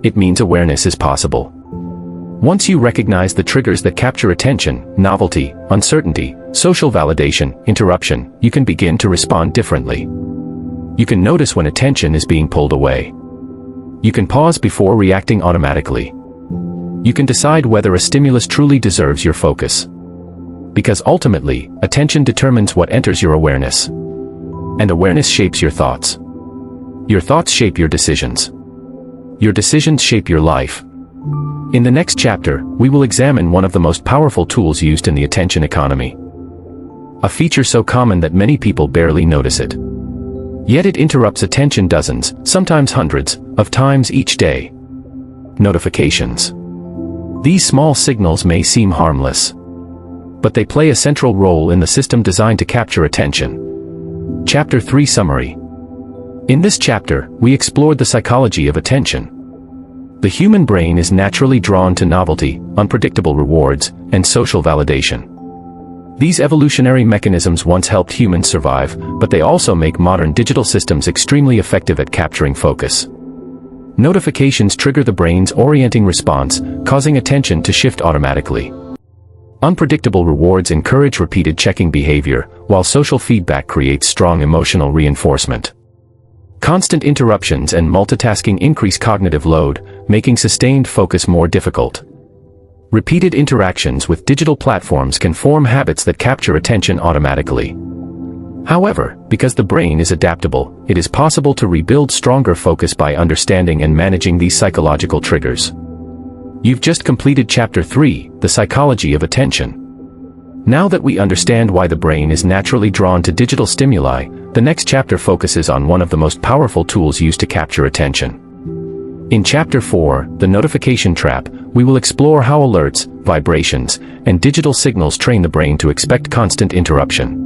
It means awareness is possible. Once you recognize the triggers that capture attention, novelty, uncertainty, social validation, interruption, you can begin to respond differently. You can notice when attention is being pulled away. You can pause before reacting automatically. You can decide whether a stimulus truly deserves your focus. Because ultimately, attention determines what enters your awareness. And awareness shapes your thoughts. Your thoughts shape your decisions. Your decisions shape your life. In the next chapter, we will examine one of the most powerful tools used in the attention economy. A feature so common that many people barely notice it. Yet it interrupts attention dozens, sometimes hundreds, of times each day. Notifications. These small signals may seem harmless, but they play a central role in the system designed to capture attention. Chapter 3 Summary. In this chapter, we explored the psychology of attention. The human brain is naturally drawn to novelty, unpredictable rewards, and social validation. These evolutionary mechanisms once helped humans survive, but they also make modern digital systems extremely effective at capturing focus. Notifications trigger the brain's orienting response, causing attention to shift automatically. Unpredictable rewards encourage repeated checking behavior, while social feedback creates strong emotional reinforcement. Constant interruptions and multitasking increase cognitive load, making sustained focus more difficult. Repeated interactions with digital platforms can form habits that capture attention automatically. However, because the brain is adaptable, it is possible to rebuild stronger focus by understanding and managing these psychological triggers. You've just completed Chapter 3, The Psychology of Attention. Now that we understand why the brain is naturally drawn to digital stimuli, the next chapter focuses on one of the most powerful tools used to capture attention. In Chapter 4, The Notification Trap, we will explore how alerts, vibrations, and digital signals train the brain to expect constant interruption.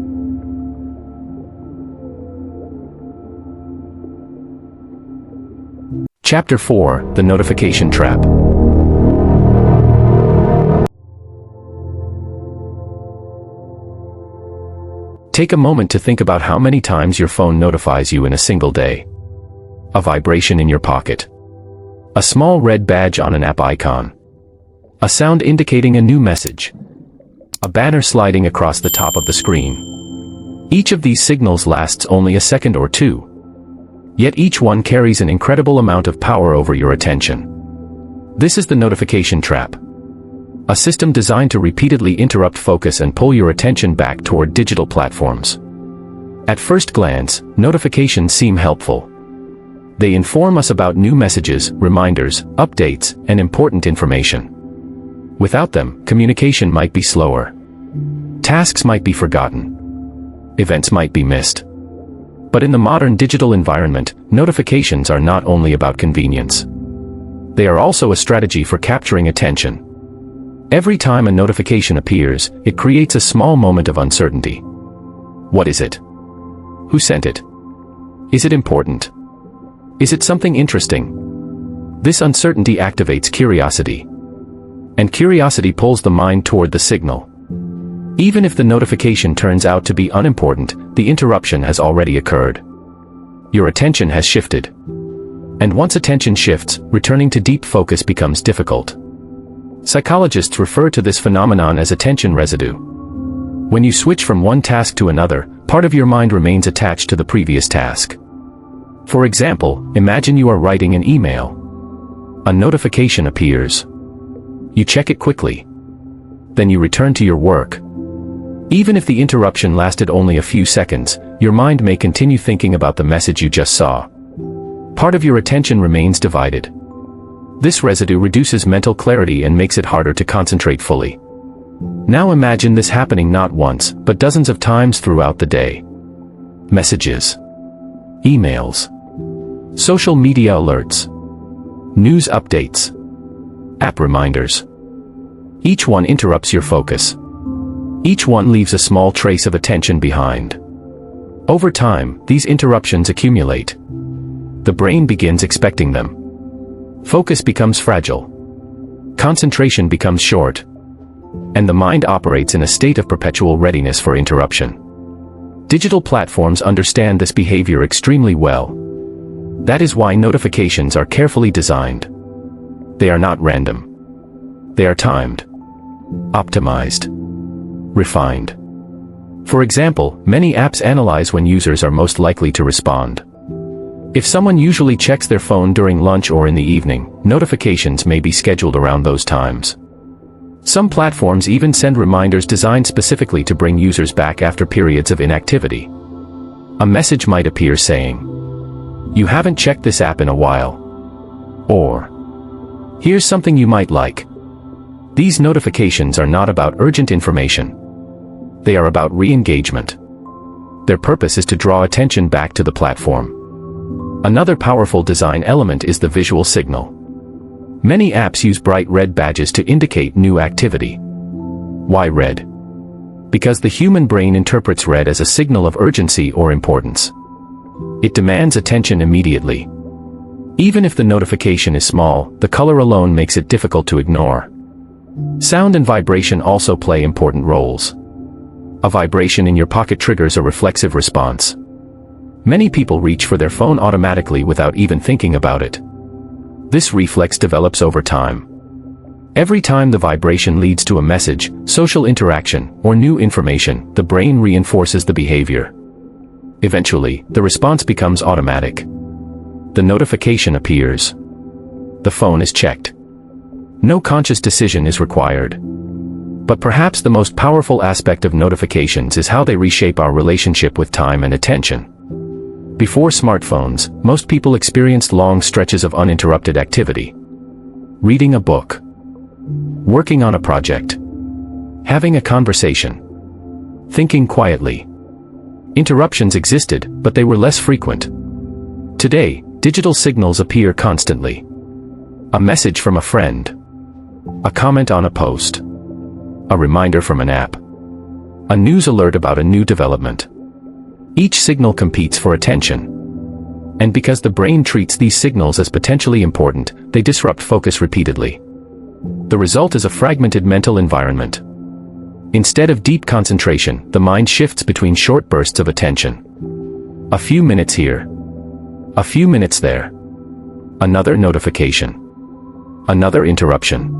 Chapter 4, The Notification Trap. Take a moment to think about how many times your phone notifies you in a single day. A vibration in your pocket. A small red badge on an app icon. A sound indicating a new message. A banner sliding across the top of the screen. Each of these signals lasts only a second or two. Yet each one carries an incredible amount of power over your attention. This is the notification trap. A system designed to repeatedly interrupt focus and pull your attention back toward digital platforms. At first glance, notifications seem helpful. They inform us about new messages, reminders, updates, and important information. Without them, communication might be slower. Tasks might be forgotten. Events might be missed. But in the modern digital environment, notifications are not only about convenience. They are also a strategy for capturing attention. Every time a notification appears, it creates a small moment of uncertainty. What is it? Who sent it? Is it important? Is it something interesting? This uncertainty activates curiosity. And curiosity pulls the mind toward the signal. Even if the notification turns out to be unimportant, the interruption has already occurred. Your attention has shifted. And once attention shifts, returning to deep focus becomes difficult. Psychologists refer to this phenomenon as attention residue. When you switch from one task to another, part of your mind remains attached to the previous task. For example, imagine you are writing an email. A notification appears. You check it quickly. Then you return to your work. Even if the interruption lasted only a few seconds, your mind may continue thinking about the message you just saw. Part of your attention remains divided. This residue reduces mental clarity and makes it harder to concentrate fully. Now imagine this happening not once, but dozens of times throughout the day. Messages, emails, social media alerts, news updates, app reminders. Each one interrupts your focus. Each one leaves a small trace of attention behind. Over time, these interruptions accumulate. The brain begins expecting them. Focus becomes fragile. Concentration becomes short. And the mind operates in a state of perpetual readiness for interruption. Digital platforms understand this behavior extremely well. That is why notifications are carefully designed. They are not random. They are timed, optimized, refined. For example, many apps analyze when users are most likely to respond. If someone usually checks their phone during lunch or in the evening, notifications may be scheduled around those times. Some platforms even send reminders designed specifically to bring users back after periods of inactivity. A message might appear saying, "You haven't checked this app in a while." Or, "Here's something you might like." These notifications are not about urgent information. They are about re-engagement. Their purpose is to draw attention back to the platform. Another powerful design element is the visual signal. Many apps use bright red badges to indicate new activity. Why red? Because the human brain interprets red as a signal of urgency or importance. It demands attention immediately. Even if the notification is small, the color alone makes it difficult to ignore. Sound and vibration also play important roles. A vibration in your pocket triggers a reflexive response. Many people reach for their phone automatically without even thinking about it. This reflex develops over time. Every time the vibration leads to a message, social interaction, or new information, the brain reinforces the behavior. Eventually, the response becomes automatic. The notification appears. The phone is checked. No conscious decision is required. But perhaps the most powerful aspect of notifications is how they reshape our relationship with time and attention. Before smartphones, most people experienced long stretches of uninterrupted activity. Reading a book. Working on a project. Having a conversation. Thinking quietly. Interruptions existed, but they were less frequent. Today, digital signals appear constantly. A message from a friend. A comment on a post. A reminder from an app. A news alert about a new development. Each signal competes for attention. And because the brain treats these signals as potentially important, they disrupt focus repeatedly. The result is a fragmented mental environment. Instead of deep concentration, the mind shifts between short bursts of attention. A few minutes here. A few minutes there. Another notification. Another interruption.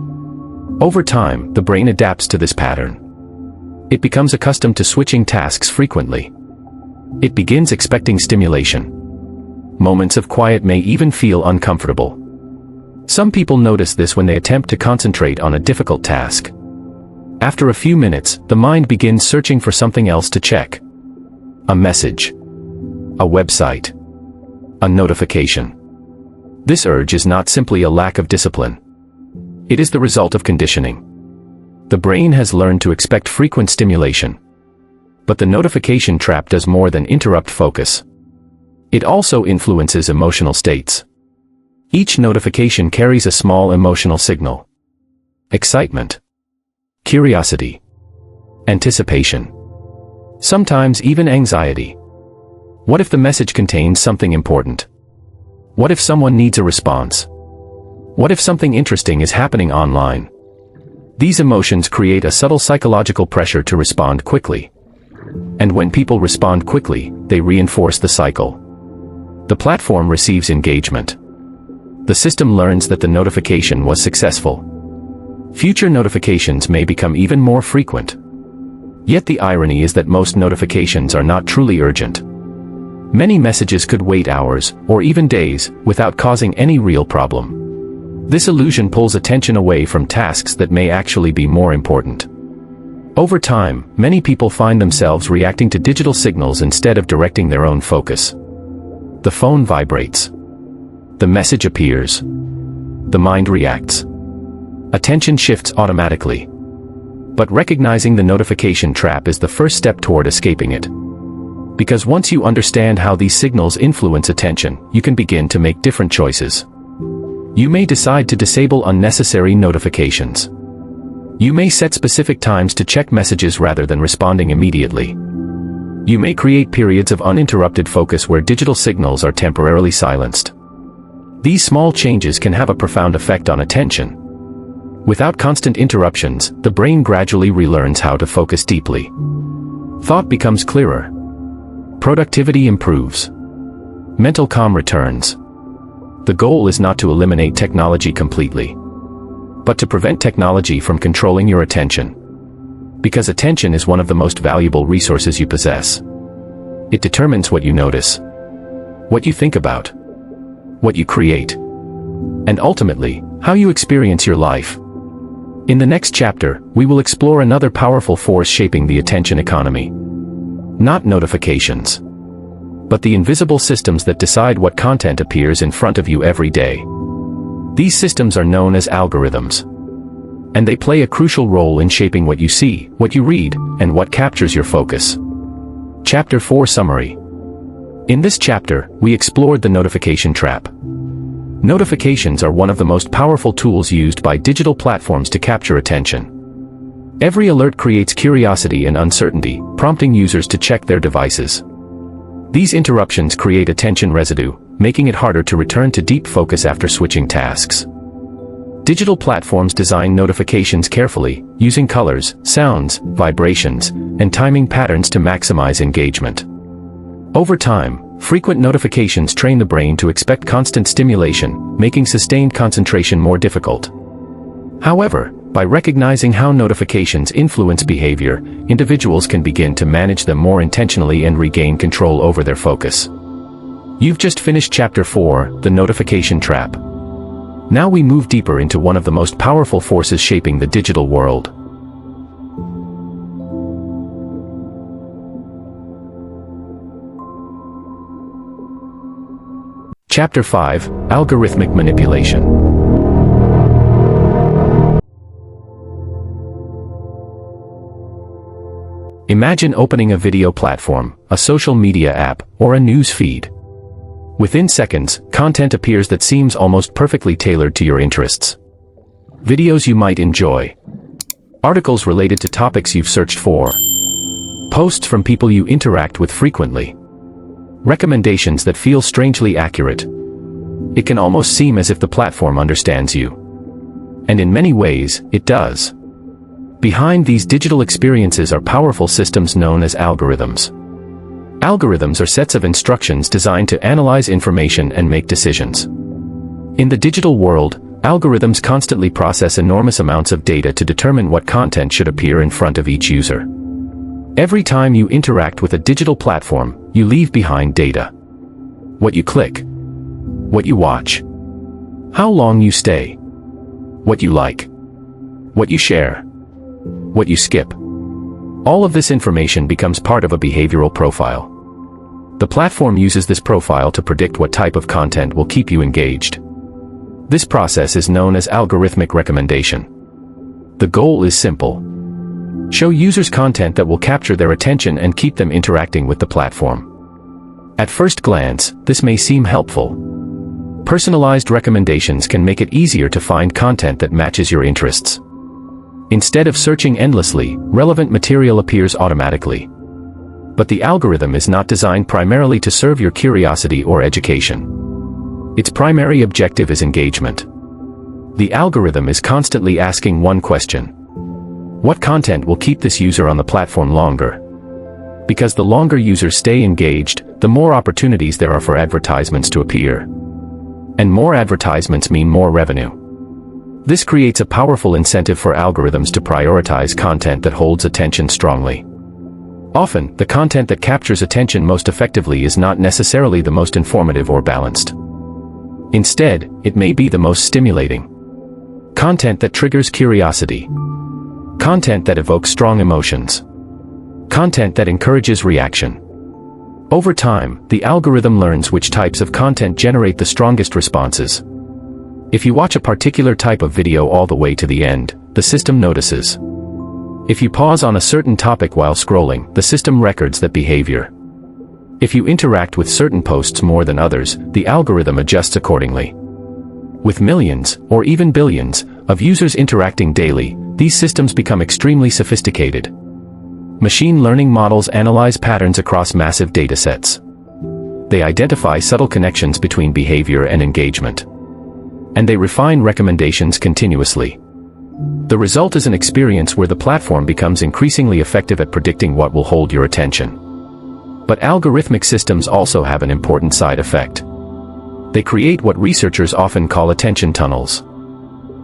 Over time, the brain adapts to this pattern. It becomes accustomed to switching tasks frequently. It begins expecting stimulation. Moments of quiet may even feel uncomfortable. Some people notice this when they attempt to concentrate on a difficult task. After a few minutes, the mind begins searching for something else to check. A message. A website. A notification. This urge is not simply a lack of discipline. It is the result of conditioning. The brain has learned to expect frequent stimulation. But the notification trap does more than interrupt focus. It also influences emotional states. Each notification carries a small emotional signal. Excitement, curiosity, anticipation, sometimes even anxiety. What if the message contains something important? What if someone needs a response? What if something interesting is happening online? These emotions create a subtle psychological pressure to respond quickly. And when people respond quickly, they reinforce the cycle. The platform receives engagement. The system learns that the notification was successful. Future notifications may become even more frequent. Yet the irony is that most notifications are not truly urgent. Many messages could wait hours, or even days, without causing any real problem. This illusion pulls attention away from tasks that may actually be more important. Over time, many people find themselves reacting to digital signals instead of directing their own focus. The phone vibrates. The message appears. The mind reacts. Attention shifts automatically. But recognizing the notification trap is the first step toward escaping it. Because once you understand how these signals influence attention, you can begin to make different choices. You may decide to disable unnecessary notifications. You may set specific times to check messages rather than responding immediately. You may create periods of uninterrupted focus where digital signals are temporarily silenced. These small changes can have a profound effect on attention. Without constant interruptions, the brain gradually relearns how to focus deeply. Thought becomes clearer. Productivity improves. Mental calm returns. The goal is not to eliminate technology completely, but to prevent technology from controlling your attention. Because attention is one of the most valuable resources you possess. It determines what you notice, what you think about, what you create, and ultimately, how you experience your life. In the next chapter, we will explore another powerful force shaping the attention economy. Not notifications, but the invisible systems that decide what content appears in front of you every day. These systems are known as algorithms. And they play a crucial role in shaping what you see, what you read, and what captures your focus. Chapter 4 Summary. In this chapter, we explored the notification trap. Notifications are one of the most powerful tools used by digital platforms to capture attention. Every alert creates curiosity and uncertainty, prompting users to check their devices. These interruptions create attention residue, making it harder to return to deep focus after switching tasks. Digital platforms design notifications carefully, using colors, sounds, vibrations, and timing patterns to maximize engagement. Over time, frequent notifications train the brain to expect constant stimulation, making sustained concentration more difficult. However, by recognizing how notifications influence behavior, individuals can begin to manage them more intentionally and regain control over their focus. You've just finished Chapter 4, The Notification Trap. Now we move deeper into one of the most powerful forces shaping the digital world. Chapter 5, Algorithmic Manipulation. Imagine opening a video platform, a social media app, or a news feed. Within seconds, content appears that seems almost perfectly tailored to your interests. Videos you might enjoy. Articles related to topics you've searched for. Posts from people you interact with frequently. Recommendations that feel strangely accurate. It can almost seem as if the platform understands you. And in many ways, it does. Behind these digital experiences are powerful systems known as algorithms. Algorithms are sets of instructions designed to analyze information and make decisions. In the digital world, algorithms constantly process enormous amounts of data to determine what content should appear in front of each user. Every time you interact with a digital platform, you leave behind data. What you click. What you watch. How long you stay. What you like. What you share. What you skip. All of this information becomes part of a behavioral profile. The platform uses this profile to predict what type of content will keep you engaged. This process is known as algorithmic recommendation. The goal is simple. Show users content that will capture their attention and keep them interacting with the platform. At first glance, this may seem helpful. Personalized recommendations can make it easier to find content that matches your interests. Instead of searching endlessly, relevant material appears automatically. But the algorithm is not designed primarily to serve your curiosity or education. Its primary objective is engagement. The algorithm is constantly asking one question: what content will keep this user on the platform longer? Because the longer users stay engaged, the more opportunities there are for advertisements to appear. And more advertisements mean more revenue. This creates a powerful incentive for algorithms to prioritize content that holds attention strongly. Often, the content that captures attention most effectively is not necessarily the most informative or balanced. Instead, it may be the most stimulating. Content that triggers curiosity. Content that evokes strong emotions. Content that encourages reaction. Over time, the algorithm learns which types of content generate the strongest responses. If you watch a particular type of video all the way to the end, the system notices. If you pause on a certain topic while scrolling, the system records that behavior. If you interact with certain posts more than others, the algorithm adjusts accordingly. With millions, or even billions, of users interacting daily, these systems become extremely sophisticated. Machine learning models analyze patterns across massive datasets. They identify subtle connections between behavior and engagement. And they refine recommendations continuously. The result is an experience where the platform becomes increasingly effective at predicting what will hold your attention. But algorithmic systems also have an important side effect. They create what researchers often call attention tunnels.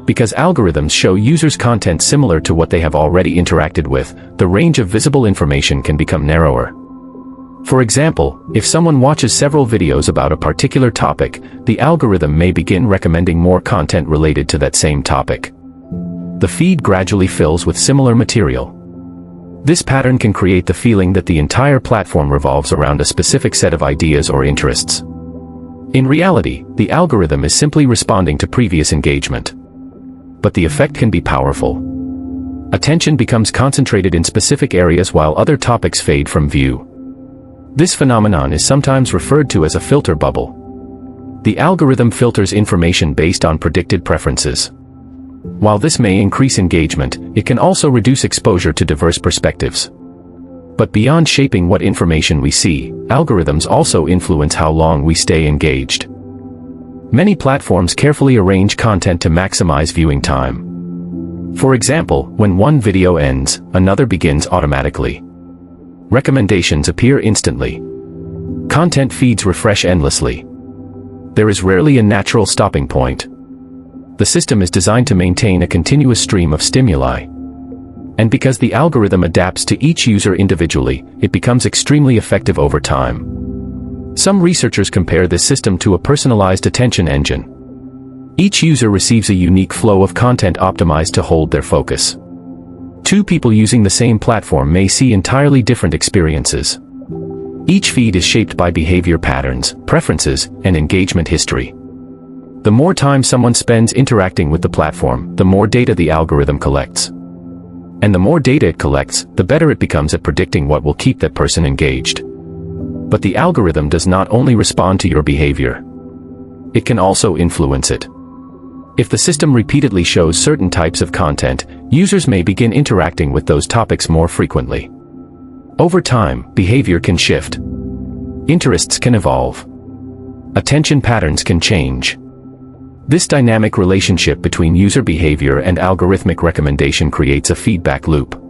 Because algorithms show users content similar to what they have already interacted with, the range of visible information can become narrower. For example, if someone watches several videos about a particular topic, the algorithm may begin recommending more content related to that same topic. The feed gradually fills with similar material. This pattern can create the feeling that the entire platform revolves around a specific set of ideas or interests. In reality, the algorithm is simply responding to previous engagement. But the effect can be powerful. Attention becomes concentrated in specific areas while other topics fade from view. This phenomenon is sometimes referred to as a filter bubble. The algorithm filters information based on predicted preferences. While this may increase engagement, it can also reduce exposure to diverse perspectives. But beyond shaping what information we see, algorithms also influence how long we stay engaged. Many platforms carefully arrange content to maximize viewing time. For example, when one video ends, another begins automatically. Recommendations appear instantly. Content feeds refresh endlessly. There is rarely a natural stopping point. The system is designed to maintain a continuous stream of stimuli. And because the algorithm adapts to each user individually, it becomes extremely effective over time. Some researchers compare this system to a personalized attention engine. Each user receives a unique flow of content optimized to hold their focus. Two people using the same platform may see entirely different experiences. Each feed is shaped by behavior patterns, preferences, and engagement history. The more time someone spends interacting with the platform, the more data the algorithm collects. And the more data it collects, the better it becomes at predicting what will keep that person engaged. But the algorithm does not only respond to your behavior. It can also influence it. If the system repeatedly shows certain types of content, users may begin interacting with those topics more frequently. Over time, behavior can shift. Interests can evolve. Attention patterns can change. This dynamic relationship between user behavior and algorithmic recommendation creates a feedback loop.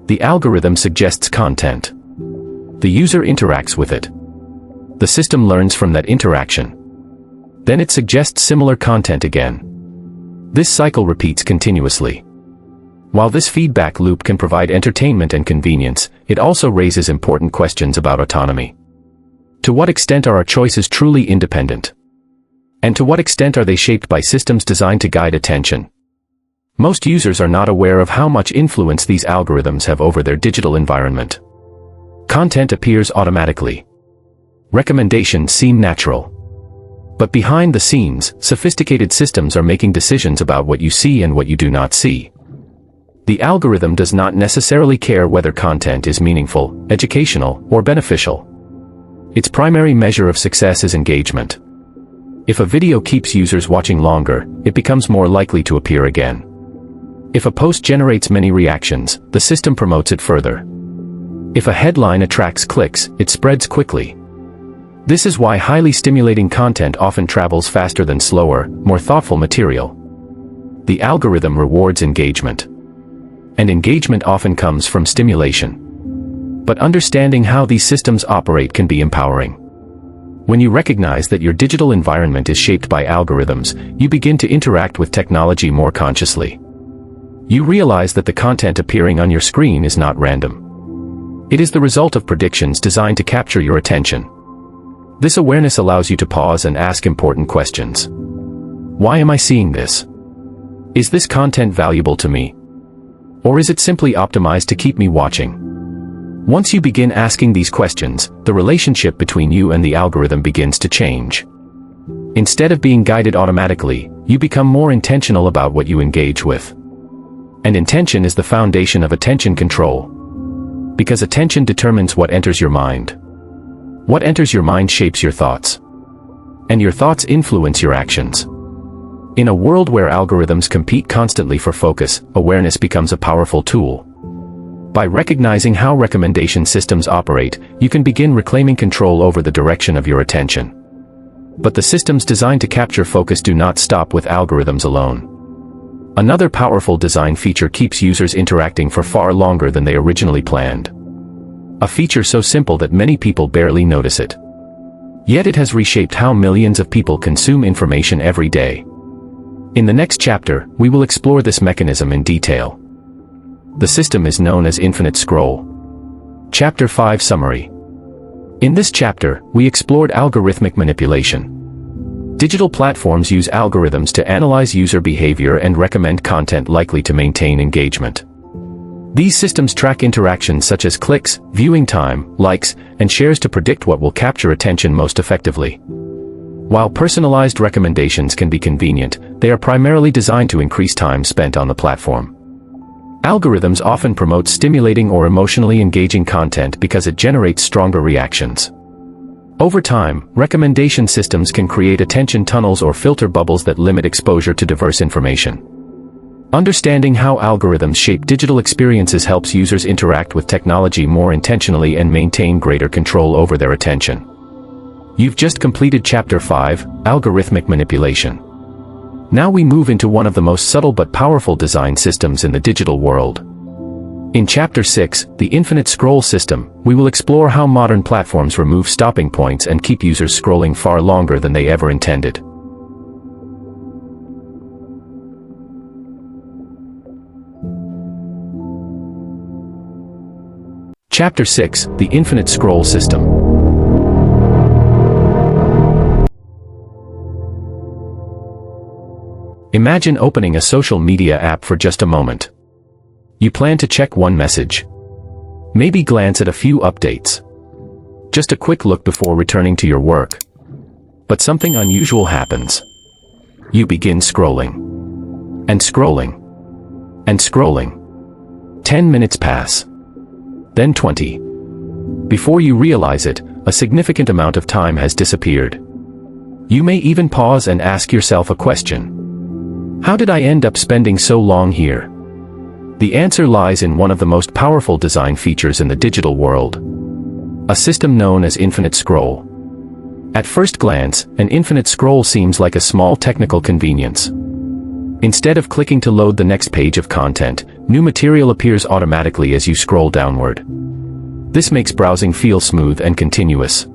The algorithm suggests content. The user interacts with it. The system learns from that interaction. Then it suggests similar content again. This cycle repeats continuously. While this feedback loop can provide entertainment and convenience, it also raises important questions about autonomy. To what extent are our choices truly independent? And to what extent are they shaped by systems designed to guide attention? Most users are not aware of how much influence these algorithms have over their digital environment. Content appears automatically. Recommendations seem natural. But behind the scenes, sophisticated systems are making decisions about what you see and what you do not see. The algorithm does not necessarily care whether content is meaningful, educational, or beneficial. Its primary measure of success is engagement. If a video keeps users watching longer, it becomes more likely to appear again. If a post generates many reactions, the system promotes it further. If a headline attracts clicks, it spreads quickly. This is why highly stimulating content often travels faster than slower, more thoughtful material. The algorithm rewards engagement. And engagement often comes from stimulation. But understanding how these systems operate can be empowering. When you recognize that your digital environment is shaped by algorithms, you begin to interact with technology more consciously. You realize that the content appearing on your screen is not random. It is the result of predictions designed to capture your attention. This awareness allows you to pause and ask important questions. Why am I seeing this? Is this content valuable to me? Or is it simply optimized to keep me watching? Once you begin asking these questions, the relationship between you and the algorithm begins to change. Instead of being guided automatically, you become more intentional about what you engage with. And intention is the foundation of attention control. Because attention determines what enters your mind. What enters your mind shapes your thoughts. And your thoughts influence your actions. In a world where algorithms compete constantly for focus, awareness becomes a powerful tool. By recognizing how recommendation systems operate, you can begin reclaiming control over the direction of your attention. But the systems designed to capture focus do not stop with algorithms alone. Another powerful design feature keeps users interacting for far longer than they originally planned. A feature so simple that many people barely notice it. Yet it has reshaped how millions of people consume information every day. In the next chapter, we will explore this mechanism in detail. The system is known as infinite scroll. Chapter 5 Summary. In this chapter, we explored algorithmic manipulation. Digital platforms use algorithms to analyze user behavior and recommend content likely to maintain engagement. These systems track interactions such as clicks, viewing time, likes, and shares to predict what will capture attention most effectively. While personalized recommendations can be convenient, they are primarily designed to increase time spent on the platform. Algorithms often promote stimulating or emotionally engaging content because it generates stronger reactions. Over time, recommendation systems can create attention tunnels or filter bubbles that limit exposure to diverse information. Understanding how algorithms shape digital experiences helps users interact with technology more intentionally and maintain greater control over their attention. You've just completed Chapter 5, Algorithmic Manipulation. Now we move into one of the most subtle but powerful design systems in the digital world. In Chapter 6, the Infinite Scroll System, we will explore how modern platforms remove stopping points and keep users scrolling far longer than they ever intended. Chapter 6, the Infinite Scroll System. Imagine opening a social media app for just a moment. You plan to check one message. Maybe glance at a few updates. Just a quick look before returning to your work. But something unusual happens. You begin scrolling. And scrolling. And scrolling. 10 minutes pass. Then 20. Before you realize it, a significant amount of time has disappeared. You may even pause and ask yourself a question. How did I end up spending so long here? The answer lies in one of the most powerful design features in the digital world. A system known as infinite scroll. At first glance, an infinite scroll seems like a small technical convenience. Instead of clicking to load the next page of content, new material appears automatically as you scroll downward. This makes browsing feel smooth and continuous.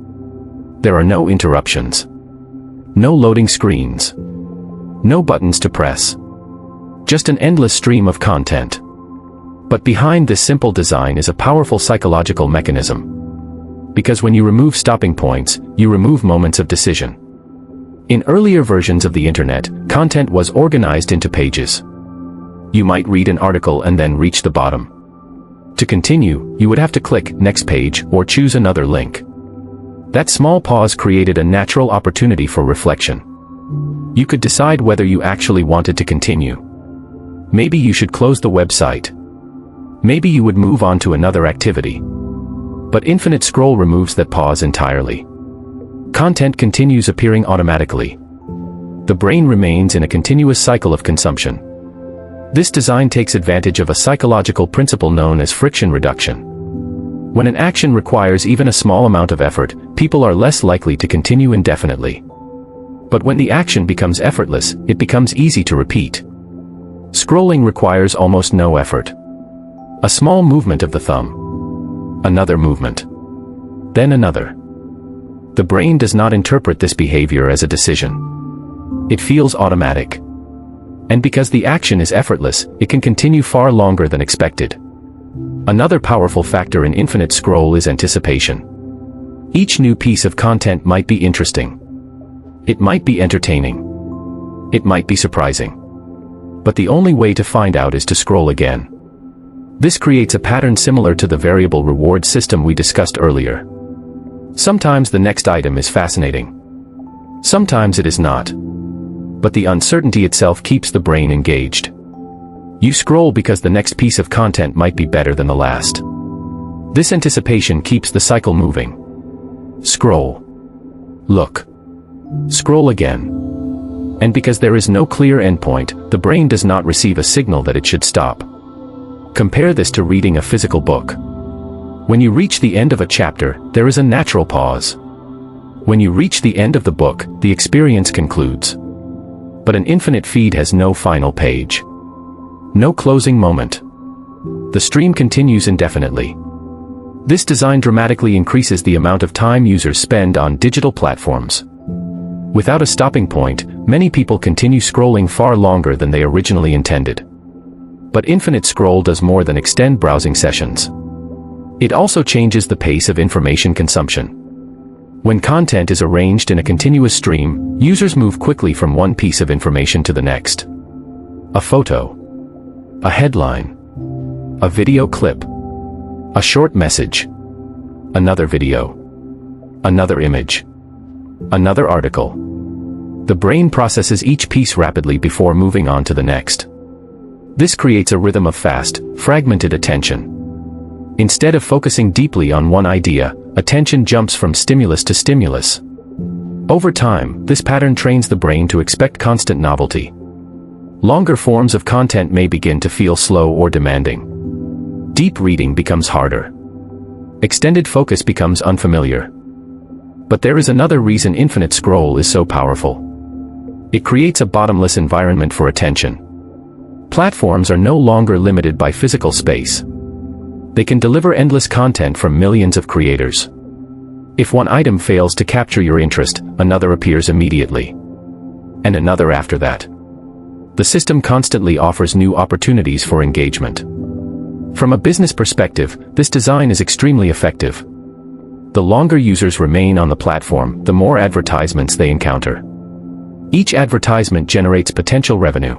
There are no interruptions. No loading screens. No buttons to press. Just an endless stream of content. But behind this simple design is a powerful psychological mechanism. Because when you remove stopping points, you remove moments of decision. In earlier versions of the internet, content was organized into pages. You might read an article and then reach the bottom. To continue, you would have to click Next Page or choose another link. That small pause created a natural opportunity for reflection. You could decide whether you actually wanted to continue. Maybe you should close the website. Maybe you would move on to another activity. But infinite scroll removes that pause entirely. Content continues appearing automatically. The brain remains in a continuous cycle of consumption. This design takes advantage of a psychological principle known as friction reduction. When an action requires even a small amount of effort, people are less likely to continue indefinitely. But when the action becomes effortless, it becomes easy to repeat. Scrolling requires almost no effort. A small movement of the thumb. Another movement. Then another. The brain does not interpret this behavior as a decision. It feels automatic. And because the action is effortless, it can continue far longer than expected. Another powerful factor in infinite scroll is anticipation. Each new piece of content might be interesting. It might be entertaining. It might be surprising. But the only way to find out is to scroll again. This creates a pattern similar to the variable reward system we discussed earlier. Sometimes the next item is fascinating. Sometimes it is not. But the uncertainty itself keeps the brain engaged. You scroll because the next piece of content might be better than the last. This anticipation keeps the cycle moving. Scroll. Look. Scroll again. And because there is no clear endpoint, the brain does not receive a signal that it should stop. Compare this to reading a physical book. When you reach the end of a chapter, there is a natural pause. When you reach the end of the book, the experience concludes. But an infinite feed has no final page. No closing moment. The stream continues indefinitely. This design dramatically increases the amount of time users spend on digital platforms. Without a stopping point, many people continue scrolling far longer than they originally intended. But infinite scroll does more than extend browsing sessions. It also changes the pace of information consumption. When content is arranged in a continuous stream, users move quickly from one piece of information to the next. A photo. A headline. A video clip. A short message. Another video. Another image. Another article. The brain processes each piece rapidly before moving on to the next. This creates a rhythm of fast, fragmented attention. Instead of focusing deeply on one idea, attention jumps from stimulus to stimulus. Over time, this pattern trains the brain to expect constant novelty. Longer forms of content may begin to feel slow or demanding. Deep reading becomes harder. Extended focus becomes unfamiliar. But there is another reason infinite scroll is so powerful. It creates a bottomless environment for attention. Platforms are no longer limited by physical space. They can deliver endless content from millions of creators. If one item fails to capture your interest, another appears immediately. And another after that. The system constantly offers new opportunities for engagement. From a business perspective, this design is extremely effective. The longer users remain on the platform, the more advertisements they encounter. Each advertisement generates potential revenue.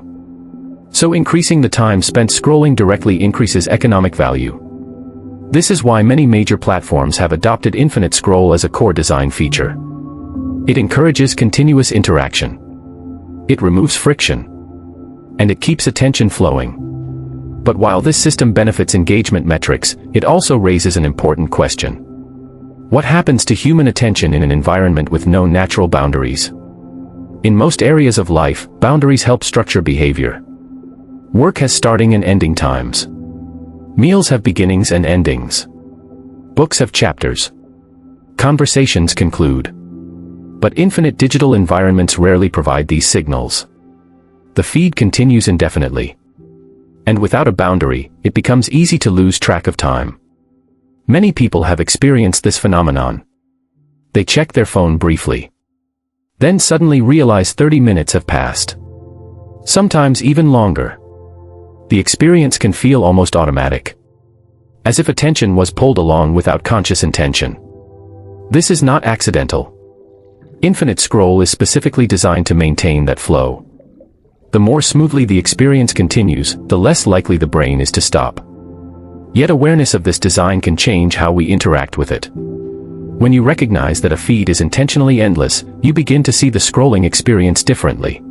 So increasing the time spent scrolling directly increases economic value. This is why many major platforms have adopted infinite scroll as a core design feature. It encourages continuous interaction. It removes friction. And it keeps attention flowing. But while this system benefits engagement metrics, it also raises an important question. What happens to human attention in an environment with no natural boundaries? In most areas of life, boundaries help structure behavior. Work has starting and ending times. Meals have beginnings and endings. Books have chapters. Conversations conclude. But infinite digital environments rarely provide these signals. The feed continues indefinitely. And without a boundary, it becomes easy to lose track of time. Many people have experienced this phenomenon. They check their phone briefly. Then suddenly realize 30 minutes have passed. Sometimes even longer. The experience can feel almost automatic. As if attention was pulled along without conscious intention. This is not accidental. Infinite scroll is specifically designed to maintain that flow. The more smoothly the experience continues, the less likely the brain is to stop. Yet awareness of this design can change how we interact with it. When you recognize that a feed is intentionally endless, you begin to see the scrolling experience differently.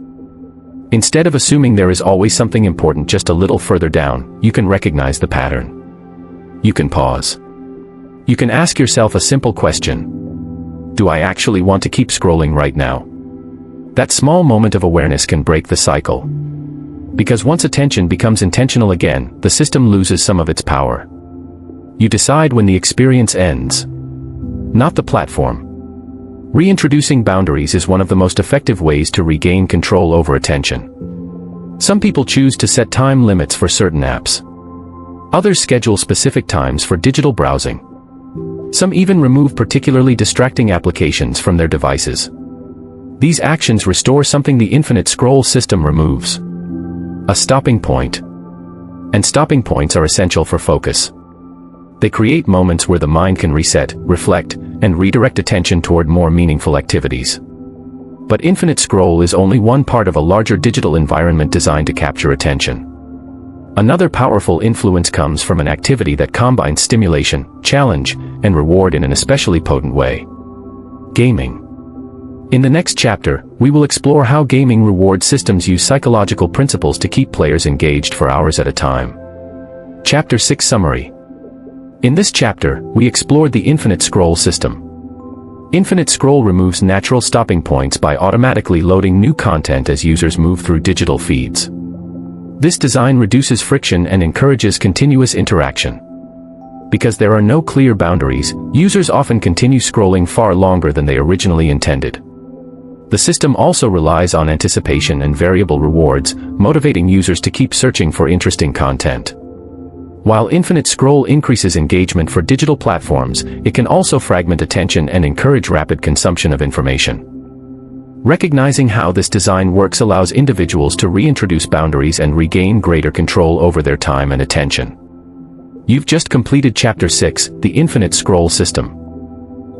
Instead of assuming there is always something important just a little further down, you can recognize the pattern. You can pause. You can ask yourself a simple question. Do I actually want to keep scrolling right now? That small moment of awareness can break the cycle. Because once attention becomes intentional again, the system loses some of its power. You decide when the experience ends, not the platform. Reintroducing boundaries is one of the most effective ways to regain control over attention. Some people choose to set time limits for certain apps. Others schedule specific times for digital browsing. Some even remove particularly distracting applications from their devices. These actions restore something the infinite scroll system removes: a stopping point. And stopping points are essential for focus. They create moments where the mind can reset, reflect, and redirect attention toward more meaningful activities. But infinite scroll is only one part of a larger digital environment designed to capture attention. Another powerful influence comes from an activity that combines stimulation, challenge, and reward in an especially potent way: gaming. In the next chapter, we will explore how gaming reward systems use psychological principles to keep players engaged for hours at a time. Chapter 6 Summary. In this chapter, we explored the infinite scroll system. Infinite scroll removes natural stopping points by automatically loading new content as users move through digital feeds. This design reduces friction and encourages continuous interaction. Because there are no clear boundaries, users often continue scrolling far longer than they originally intended. The system also relies on anticipation and variable rewards, motivating users to keep searching for interesting content. While infinite scroll increases engagement for digital platforms, it can also fragment attention and encourage rapid consumption of information. Recognizing how this design works allows individuals to reintroduce boundaries and regain greater control over their time and attention. You've just completed Chapter 6, the infinite scroll system.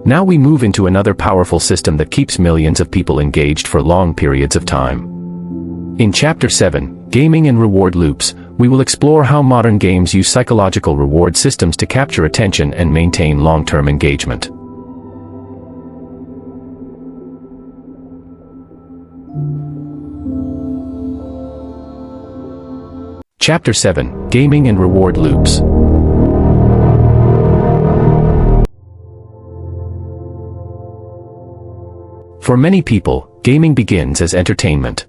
Now we move into another powerful system that keeps millions of people engaged for long periods of time. In Chapter 7, Gaming and Reward Loops, we will explore how modern games use psychological reward systems to capture attention and maintain long-term engagement. Chapter 7, Gaming and Reward Loops. For many people, gaming begins as entertainment.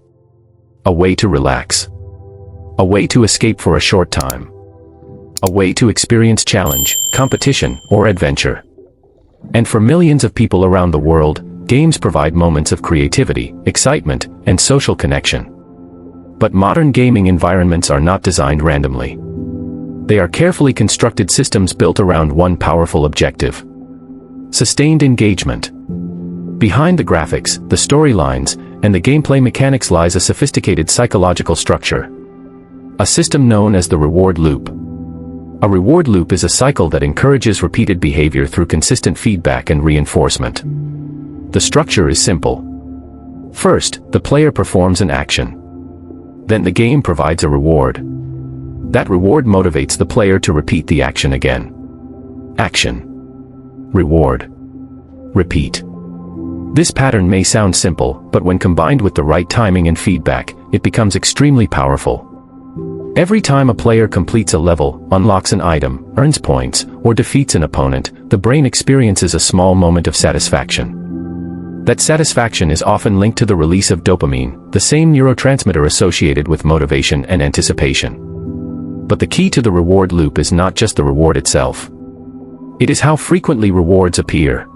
A way to relax. A way to escape for a short time. A way to experience challenge, competition, or adventure. And for millions of people around the world, games provide moments of creativity, excitement, and social connection. But modern gaming environments are not designed randomly. They are carefully constructed systems built around one powerful objective: sustained engagement. Behind the graphics, the storylines, and the gameplay mechanics lies a sophisticated psychological structure. A system known as the reward loop. A reward loop is a cycle that encourages repeated behavior through consistent feedback and reinforcement. The structure is simple. First, the player performs an action. Then the game provides a reward. That reward motivates the player to repeat the action again. Action. Reward. Repeat. This pattern may sound simple, but when combined with the right timing and feedback, it becomes extremely powerful. Every time a player completes a level, unlocks an item, earns points, or defeats an opponent, the brain experiences a small moment of satisfaction. That satisfaction is often linked to the release of dopamine, the same neurotransmitter associated with motivation and anticipation. But the key to the reward loop is not just the reward itself. It is how frequently rewards appear.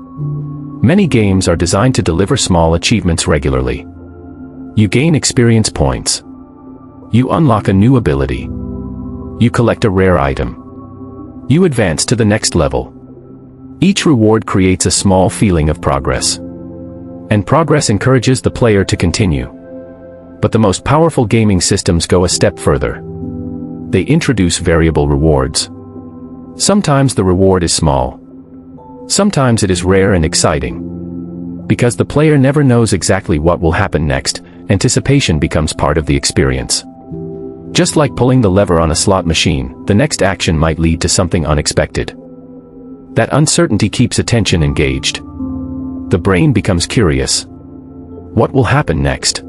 Many games are designed to deliver small achievements regularly. You gain experience points. You unlock a new ability. You collect a rare item. You advance to the next level. Each reward creates a small feeling of progress. And progress encourages the player to continue. But the most powerful gaming systems go a step further. They introduce variable rewards. Sometimes the reward is small. Sometimes it is rare and exciting. Because the player never knows exactly what will happen next, anticipation becomes part of the experience. Just like pulling the lever on a slot machine, the next action might lead to something unexpected. That uncertainty keeps attention engaged. The brain becomes curious. What will happen next?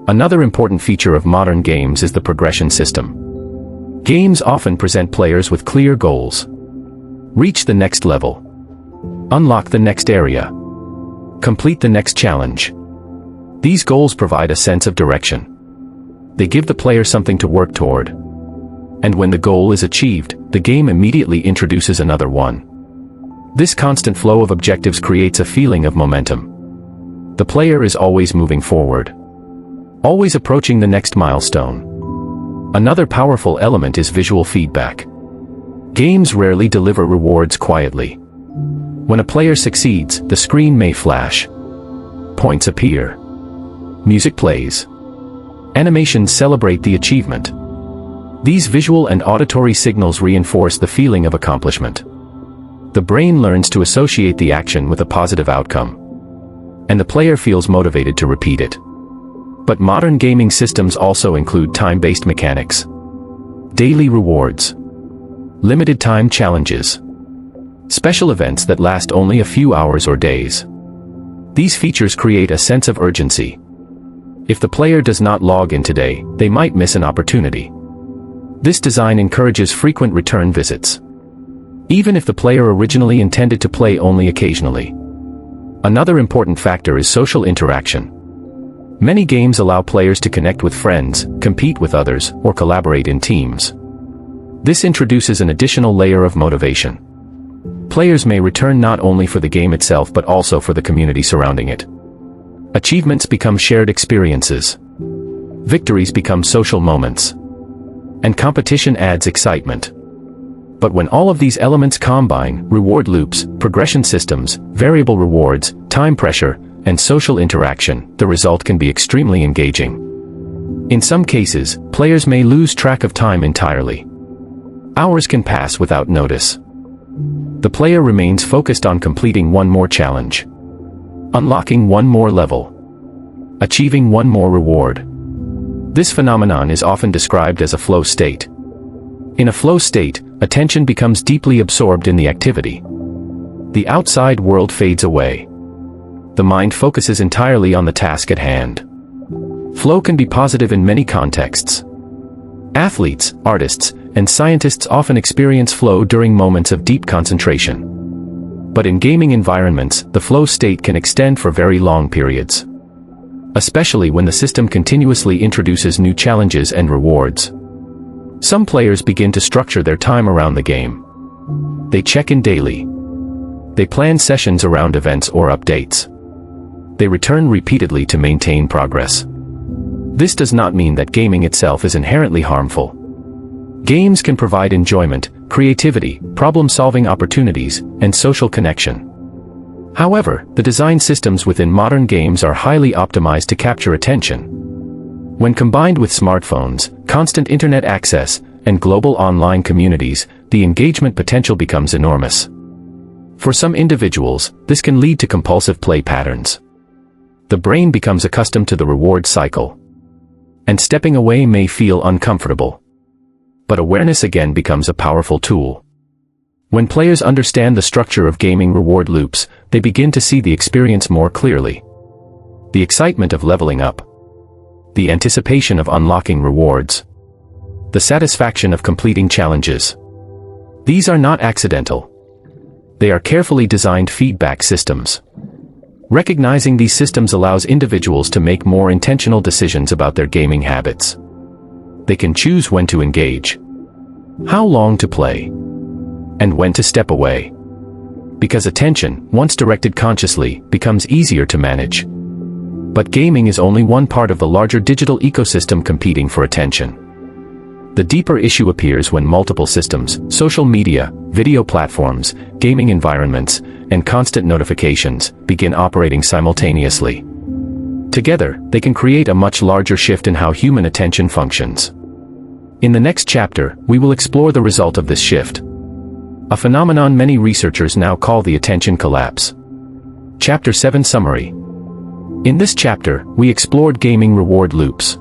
Another important feature of modern games is the progression system. Games often present players with clear goals. Reach the next level. Unlock the next area. Complete the next challenge. These goals provide a sense of direction. They give the player something to work toward. And when the goal is achieved, the game immediately introduces another one. This constant flow of objectives creates a feeling of momentum. The player is always moving forward, always approaching the next milestone. Another powerful element is visual feedback. Games rarely deliver rewards quietly. When a player succeeds, the screen may flash. Points appear. Music plays. Animations celebrate the achievement. These visual and auditory signals reinforce the feeling of accomplishment. The brain learns to associate the action with a positive outcome, and the player feels motivated to repeat it. But modern gaming systems also include time-based mechanics, daily rewards, limited time challenges, special events that last only a few hours or days. These features create a sense of urgency. If the player does not log in today, they might miss an opportunity. This design encourages frequent return visits, even if the player originally intended to play only occasionally. Another important factor is social interaction. Many games allow players to connect with friends, compete with others, or collaborate in teams. This introduces an additional layer of motivation. Players may return not only for the game itself but also for the community surrounding it. Achievements become shared experiences. Victories become social moments. And competition adds excitement. But when all of these elements combine, reward loops, progression systems, variable rewards, time pressure, and social interaction, the result can be extremely engaging. In some cases, players may lose track of time entirely. Hours can pass without notice. The player remains focused on completing one more challenge, unlocking one more level, achieving one more reward. This phenomenon is often described as a flow state. In a flow state, attention becomes deeply absorbed in the activity. The outside world fades away. The mind focuses entirely on the task at hand. Flow can be positive in many contexts. Athletes, artists, and scientists often experience flow during moments of deep concentration. But in gaming environments, the flow state can extend for very long periods, especially when the system continuously introduces new challenges and rewards. Some players begin to structure their time around the game. They check in daily. They plan sessions around events or updates. They return repeatedly to maintain progress. This does not mean that gaming itself is inherently harmful. Games can provide enjoyment, creativity, problem-solving opportunities, and social connection. However, the design systems within modern games are highly optimized to capture attention. When combined with smartphones, constant internet access, and global online communities, the engagement potential becomes enormous. For some individuals, this can lead to compulsive play patterns. The brain becomes accustomed to the reward cycle, and stepping away may feel uncomfortable. But awareness again becomes a powerful tool. When players understand the structure of gaming reward loops, they begin to see the experience more clearly. The excitement of leveling up, the anticipation of unlocking rewards, the satisfaction of completing challenges. These are not accidental. They are carefully designed feedback systems. Recognizing these systems allows individuals to make more intentional decisions about their gaming habits. They can choose when to engage, how long to play, and when to step away. Because attention, once directed consciously, becomes easier to manage. But gaming is only one part of the larger digital ecosystem competing for attention. The deeper issue appears when multiple systems, social media, video platforms, gaming environments, and constant notifications begin operating simultaneously. Together, they can create a much larger shift in how human attention functions. In the next chapter, we will explore the result of this shift, a phenomenon many researchers now call the attention collapse. Chapter 7 Summary. In this chapter, we explored gaming reward loops.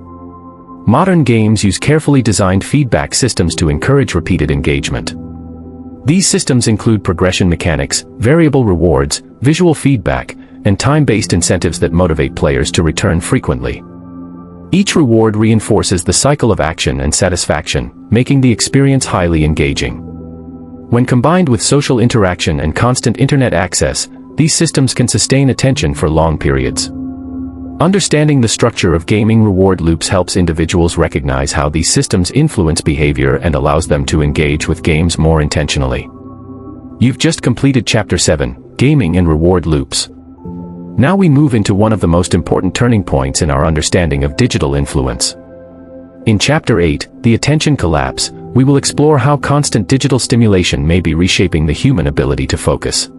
Modern games use carefully designed feedback systems to encourage repeated engagement. These systems include progression mechanics, variable rewards, visual feedback, and time-based incentives that motivate players to return frequently. Each reward reinforces the cycle of action and satisfaction, making the experience highly engaging. When combined with social interaction and constant internet access, these systems can sustain attention for long periods. Understanding the structure of gaming reward loops helps individuals recognize how these systems influence behavior and allows them to engage with games more intentionally. You've just completed Chapter 7, Gaming and Reward Loops. Now we move into one of the most important turning points in our understanding of digital influence. In Chapter 8, The Attention Collapse, we will explore how constant digital stimulation may be reshaping the human ability to focus.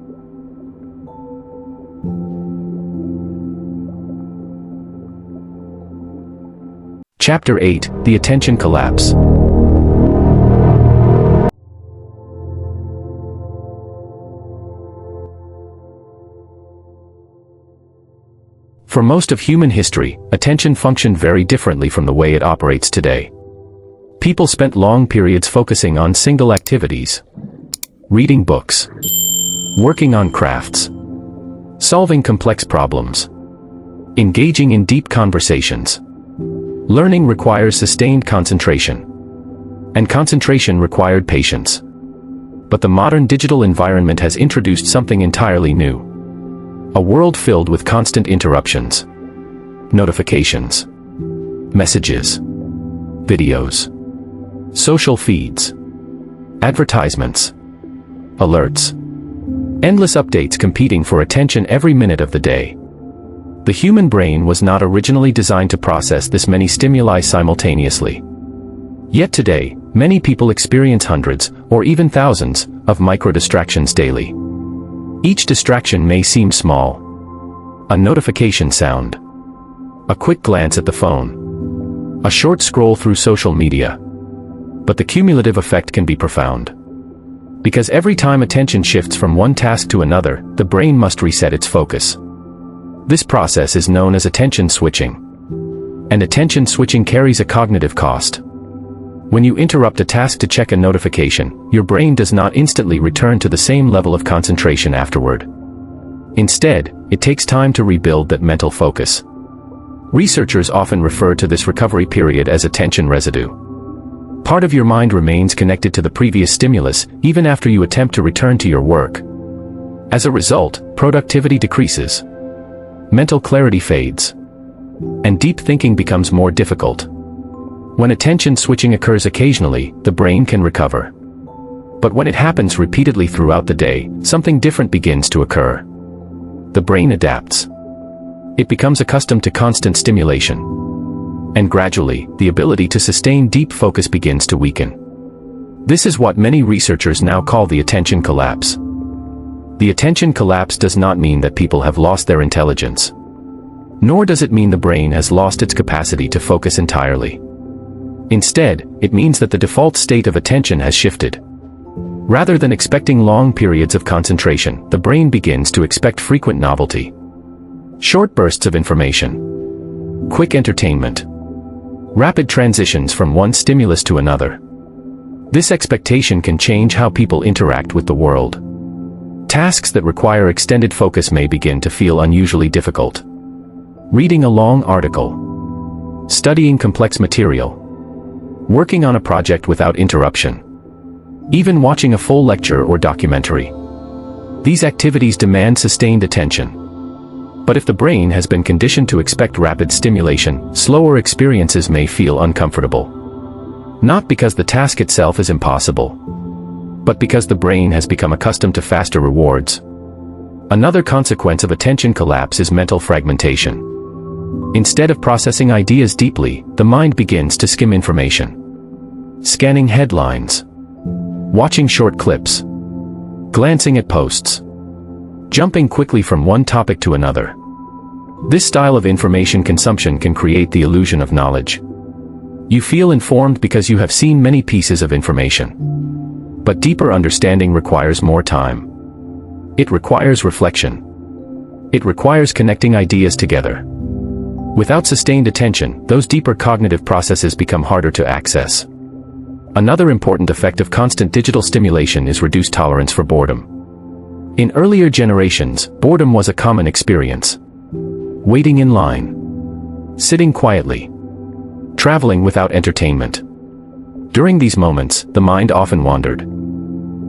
Chapter 8, The Attention Collapse. For most of human history, attention functioned very differently from the way it operates today. People spent long periods focusing on single activities. Reading books. Working on crafts. Solving complex problems. Engaging in deep conversations. Learning requires sustained concentration. And concentration required patience. But the modern digital environment has introduced something entirely new. A world filled with constant interruptions. Notifications. Messages. Videos. Social feeds. Advertisements. Alerts. Endless updates competing for attention every minute of the day. The human brain was not originally designed to process this many stimuli simultaneously. Yet today, many people experience hundreds, or even thousands, of micro-distractions daily. Each distraction may seem small. A notification sound. A quick glance at the phone. A short scroll through social media. But the cumulative effect can be profound. Because every time attention shifts from one task to another, the brain must reset its focus. This process is known as attention switching. And attention switching carries a cognitive cost. When you interrupt a task to check a notification, your brain does not instantly return to the same level of concentration afterward. Instead, it takes time to rebuild that mental focus. Researchers often refer to this recovery period as attention residue. Part of your mind remains connected to the previous stimulus, even after you attempt to return to your work. As a result, productivity decreases. Mental clarity fades. And deep thinking becomes more difficult. When attention switching occurs occasionally, the brain can recover. But when it happens repeatedly throughout the day, something different begins to occur. The brain adapts. It becomes accustomed to constant stimulation. And gradually, the ability to sustain deep focus begins to weaken. This is what many researchers now call the attention collapse. The attention collapse does not mean that people have lost their intelligence. Nor does it mean the brain has lost its capacity to focus entirely. Instead, it means that the default state of attention has shifted. Rather than expecting long periods of concentration, the brain begins to expect frequent novelty. Short bursts of information. Quick entertainment. Rapid transitions from one stimulus to another. This expectation can change how people interact with the world. Tasks that require extended focus may begin to feel unusually difficult. Reading a long article. Studying complex material. Working on a project without interruption. Even watching a full lecture or documentary. These activities demand sustained attention. But if the brain has been conditioned to expect rapid stimulation, slower experiences may feel uncomfortable. Not because the task itself is impossible, but because the brain has become accustomed to faster rewards. Another consequence of attention collapse is mental fragmentation. Instead of processing ideas deeply, the mind begins to skim information. Scanning headlines. Watching short clips. Glancing at posts. Jumping quickly from one topic to another. This style of information consumption can create the illusion of knowledge. You feel informed because you have seen many pieces of information. But deeper understanding requires more time. It requires reflection. It requires connecting ideas together. Without sustained attention, those deeper cognitive processes become harder to access. Another important effect of constant digital stimulation is reduced tolerance for boredom. In earlier generations, boredom was a common experience. Waiting in line, sitting quietly, traveling without entertainment. During these moments, the mind often wandered.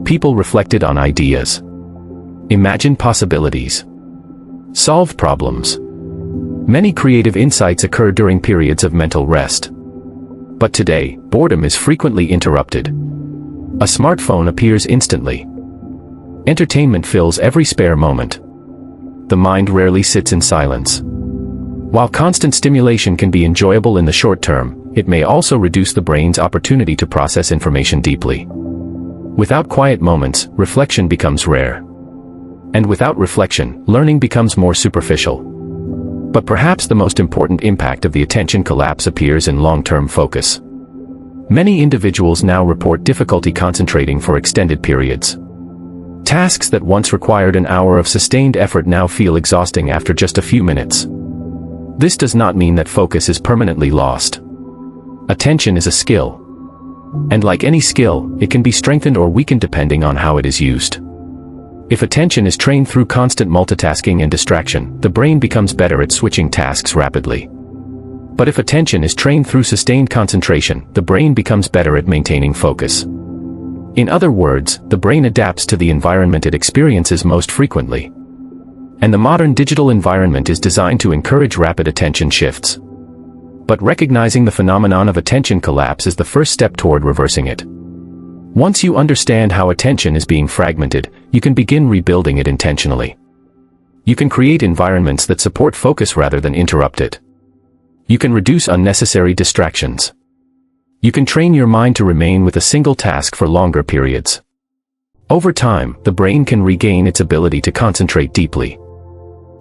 People reflected on ideas, imagined possibilities, solved problems. Many creative insights occur during periods of mental rest. But today, boredom is frequently interrupted. A smartphone appears instantly. Entertainment fills every spare moment. The mind rarely sits in silence. While constant stimulation can be enjoyable in the short term, it may also reduce the brain's opportunity to process information deeply. Without quiet moments, reflection becomes rare. And without reflection, learning becomes more superficial. But perhaps the most important impact of the attention collapse appears in long-term focus. Many individuals now report difficulty concentrating for extended periods. Tasks that once required an hour of sustained effort now feel exhausting after just a few minutes. This does not mean that focus is permanently lost. Attention is a skill. And like any skill, it can be strengthened or weakened depending on how it is used. If attention is trained through constant multitasking and distraction, the brain becomes better at switching tasks rapidly. But if attention is trained through sustained concentration, the brain becomes better at maintaining focus. In other words, the brain adapts to the environment it experiences most frequently. And the modern digital environment is designed to encourage rapid attention shifts. But recognizing the phenomenon of attention collapse is the first step toward reversing it. Once you understand how attention is being fragmented, you can begin rebuilding it intentionally. You can create environments that support focus rather than interrupt it. You can reduce unnecessary distractions. You can train your mind to remain with a single task for longer periods. Over time, the brain can regain its ability to concentrate deeply.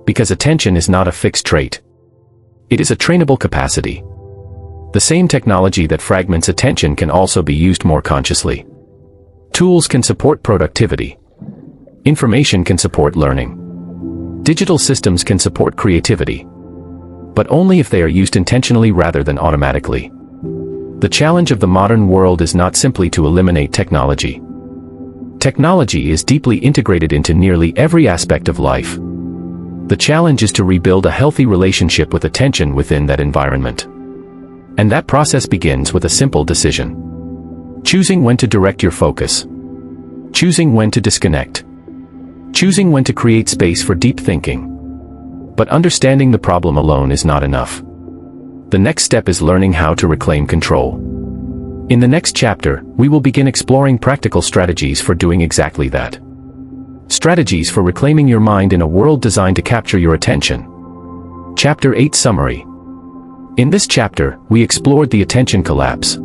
Because attention is not a fixed trait. It is a trainable capacity. The same technology that fragments attention can also be used more consciously. Tools can support productivity. Information can support learning. Digital systems can support creativity. But only if they are used intentionally rather than automatically. The challenge of the modern world is not simply to eliminate technology. Technology is deeply integrated into nearly every aspect of life. The challenge is to rebuild a healthy relationship with attention within that environment. And that process begins with a simple decision. Choosing when to direct your focus. Choosing when to disconnect. Choosing when to create space for deep thinking. But understanding the problem alone is not enough. The next step is learning how to reclaim control. In the next chapter, we will begin exploring practical strategies for doing exactly that. Strategies for reclaiming your mind in a world designed to capture your attention. Chapter 8 Summary. In this chapter, we explored the attention collapse.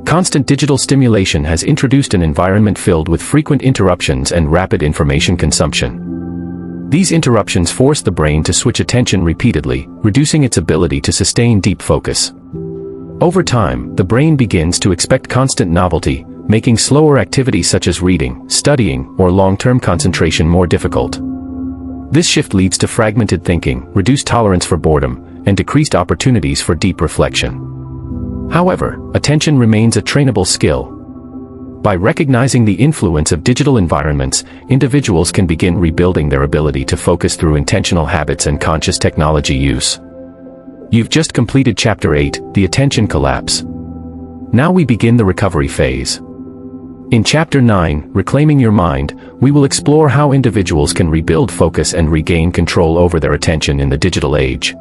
Constant digital stimulation has introduced an environment filled with frequent interruptions and rapid information consumption. These interruptions force the brain to switch attention repeatedly, reducing its ability to sustain deep focus. Over time, the brain begins to expect constant novelty, making slower activities such as reading, studying, or long-term concentration more difficult. This shift leads to fragmented thinking, reduced tolerance for boredom, and decreased opportunities for deep reflection. However, attention remains a trainable skill. By recognizing the influence of digital environments, individuals can begin rebuilding their ability to focus through intentional habits and conscious technology use. You've just completed Chapter 8, The Attention Collapse. Now we begin the recovery phase. In Chapter 9, Reclaiming Your Mind, we will explore how individuals can rebuild focus and regain control over their attention in the digital age.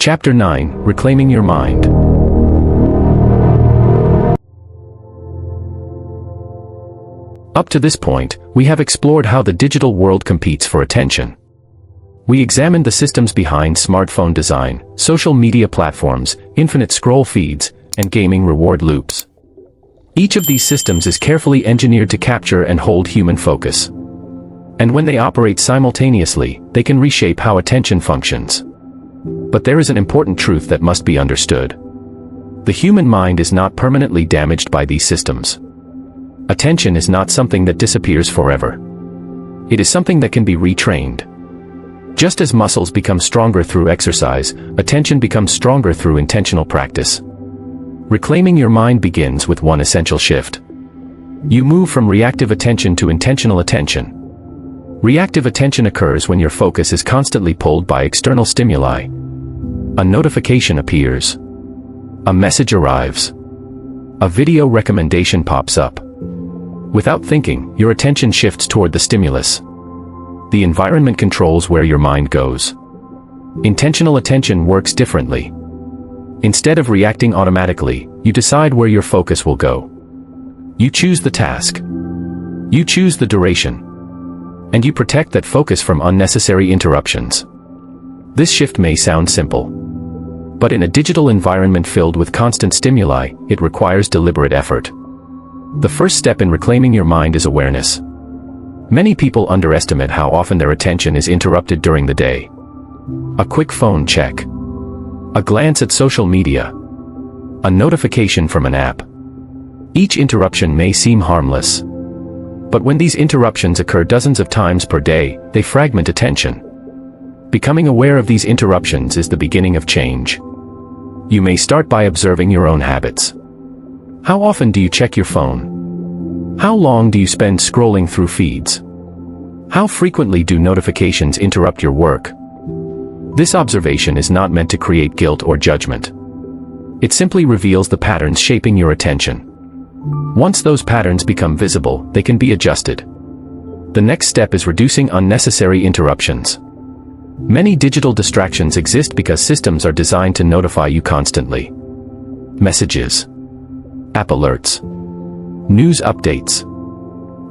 Chapter 9, Reclaiming Your Mind. Up to this point, we have explored how the digital world competes for attention. We examined the systems behind smartphone design, social media platforms, infinite scroll feeds, and gaming reward loops. Each of these systems is carefully engineered to capture and hold human focus. And when they operate simultaneously, they can reshape how attention functions. But there is an important truth that must be understood. The human mind is not permanently damaged by these systems. Attention is not something that disappears forever. It is something that can be retrained. Just as muscles become stronger through exercise, attention becomes stronger through intentional practice. Reclaiming your mind begins with one essential shift. You move from reactive attention to intentional attention. Reactive attention occurs when your focus is constantly pulled by external stimuli. A notification appears. A message arrives. A video recommendation pops up. Without thinking, your attention shifts toward the stimulus. The environment controls where your mind goes. Intentional attention works differently. Instead of reacting automatically, you decide where your focus will go. You choose the task. You choose the duration. And you protect that focus from unnecessary interruptions. This shift may sound simple. But in a digital environment filled with constant stimuli, it requires deliberate effort. The first step in reclaiming your mind is awareness. Many people underestimate how often their attention is interrupted during the day. A quick phone check. A glance at social media. A notification from an app. Each interruption may seem harmless. But when these interruptions occur dozens of times per day, they fragment attention. Becoming aware of these interruptions is the beginning of change. You may start by observing your own habits. How often do you check your phone? How long do you spend scrolling through feeds? How frequently do notifications interrupt your work? This observation is not meant to create guilt or judgment. It simply reveals the patterns shaping your attention. Once those patterns become visible, they can be adjusted. The next step is reducing unnecessary interruptions. Many digital distractions exist because systems are designed to notify you constantly. Messages, app alerts, news updates,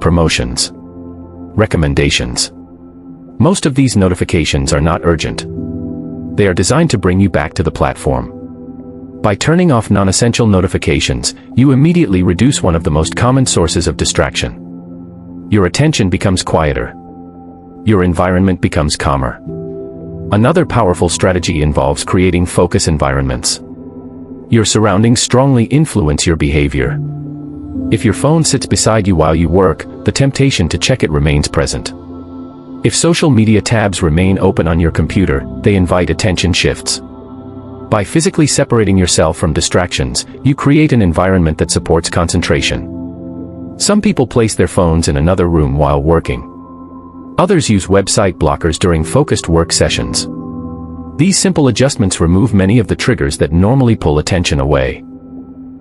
promotions, recommendations. Most of these notifications are not urgent. They are designed to bring you back to the platform. By turning off non-essential notifications, you immediately reduce one of the most common sources of distraction. Your attention becomes quieter. Your environment becomes calmer. Another powerful strategy involves creating focus environments. Your surroundings strongly influence your behavior. If your phone sits beside you while you work, the temptation to check it remains present. If social media tabs remain open on your computer, they invite attention shifts. By physically separating yourself from distractions, you create an environment that supports concentration. Some people place their phones in another room while working. Others use website blockers during focused work sessions. These simple adjustments remove many of the triggers that normally pull attention away.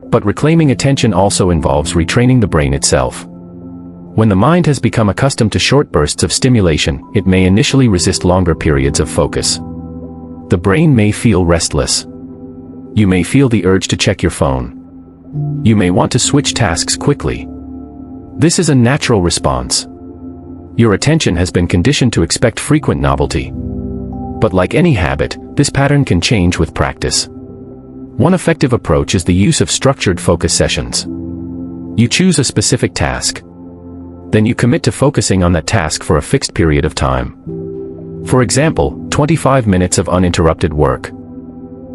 But reclaiming attention also involves retraining the brain itself. When the mind has become accustomed to short bursts of stimulation, it may initially resist longer periods of focus. The brain may feel restless. You may feel the urge to check your phone. You may want to switch tasks quickly. This is a natural response. Your attention has been conditioned to expect frequent novelty. But like any habit, this pattern can change with practice. One effective approach is the use of structured focus sessions. You choose a specific task. Then you commit to focusing on that task for a fixed period of time. For example, 25 minutes of uninterrupted work.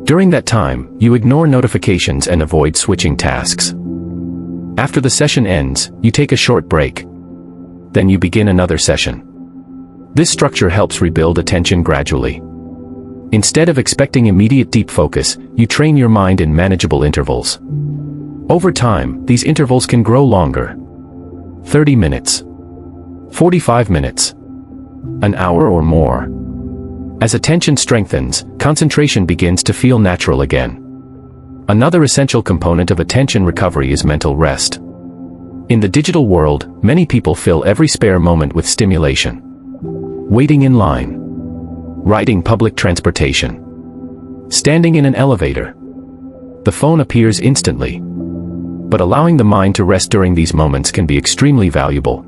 During that time, you ignore notifications and avoid switching tasks. After the session ends, you take a short break. Then you begin another session. This structure helps rebuild attention gradually. Instead of expecting immediate deep focus, you train your mind in manageable intervals. Over time, these intervals can grow longer. 30 minutes. 45 minutes. An hour or more. As attention strengthens, concentration begins to feel natural again. Another essential component of attention recovery is mental rest. In the digital world, many people fill every spare moment with stimulation. Waiting in line. Riding public transportation. Standing in an elevator. The phone appears instantly. But allowing the mind to rest during these moments can be extremely valuable.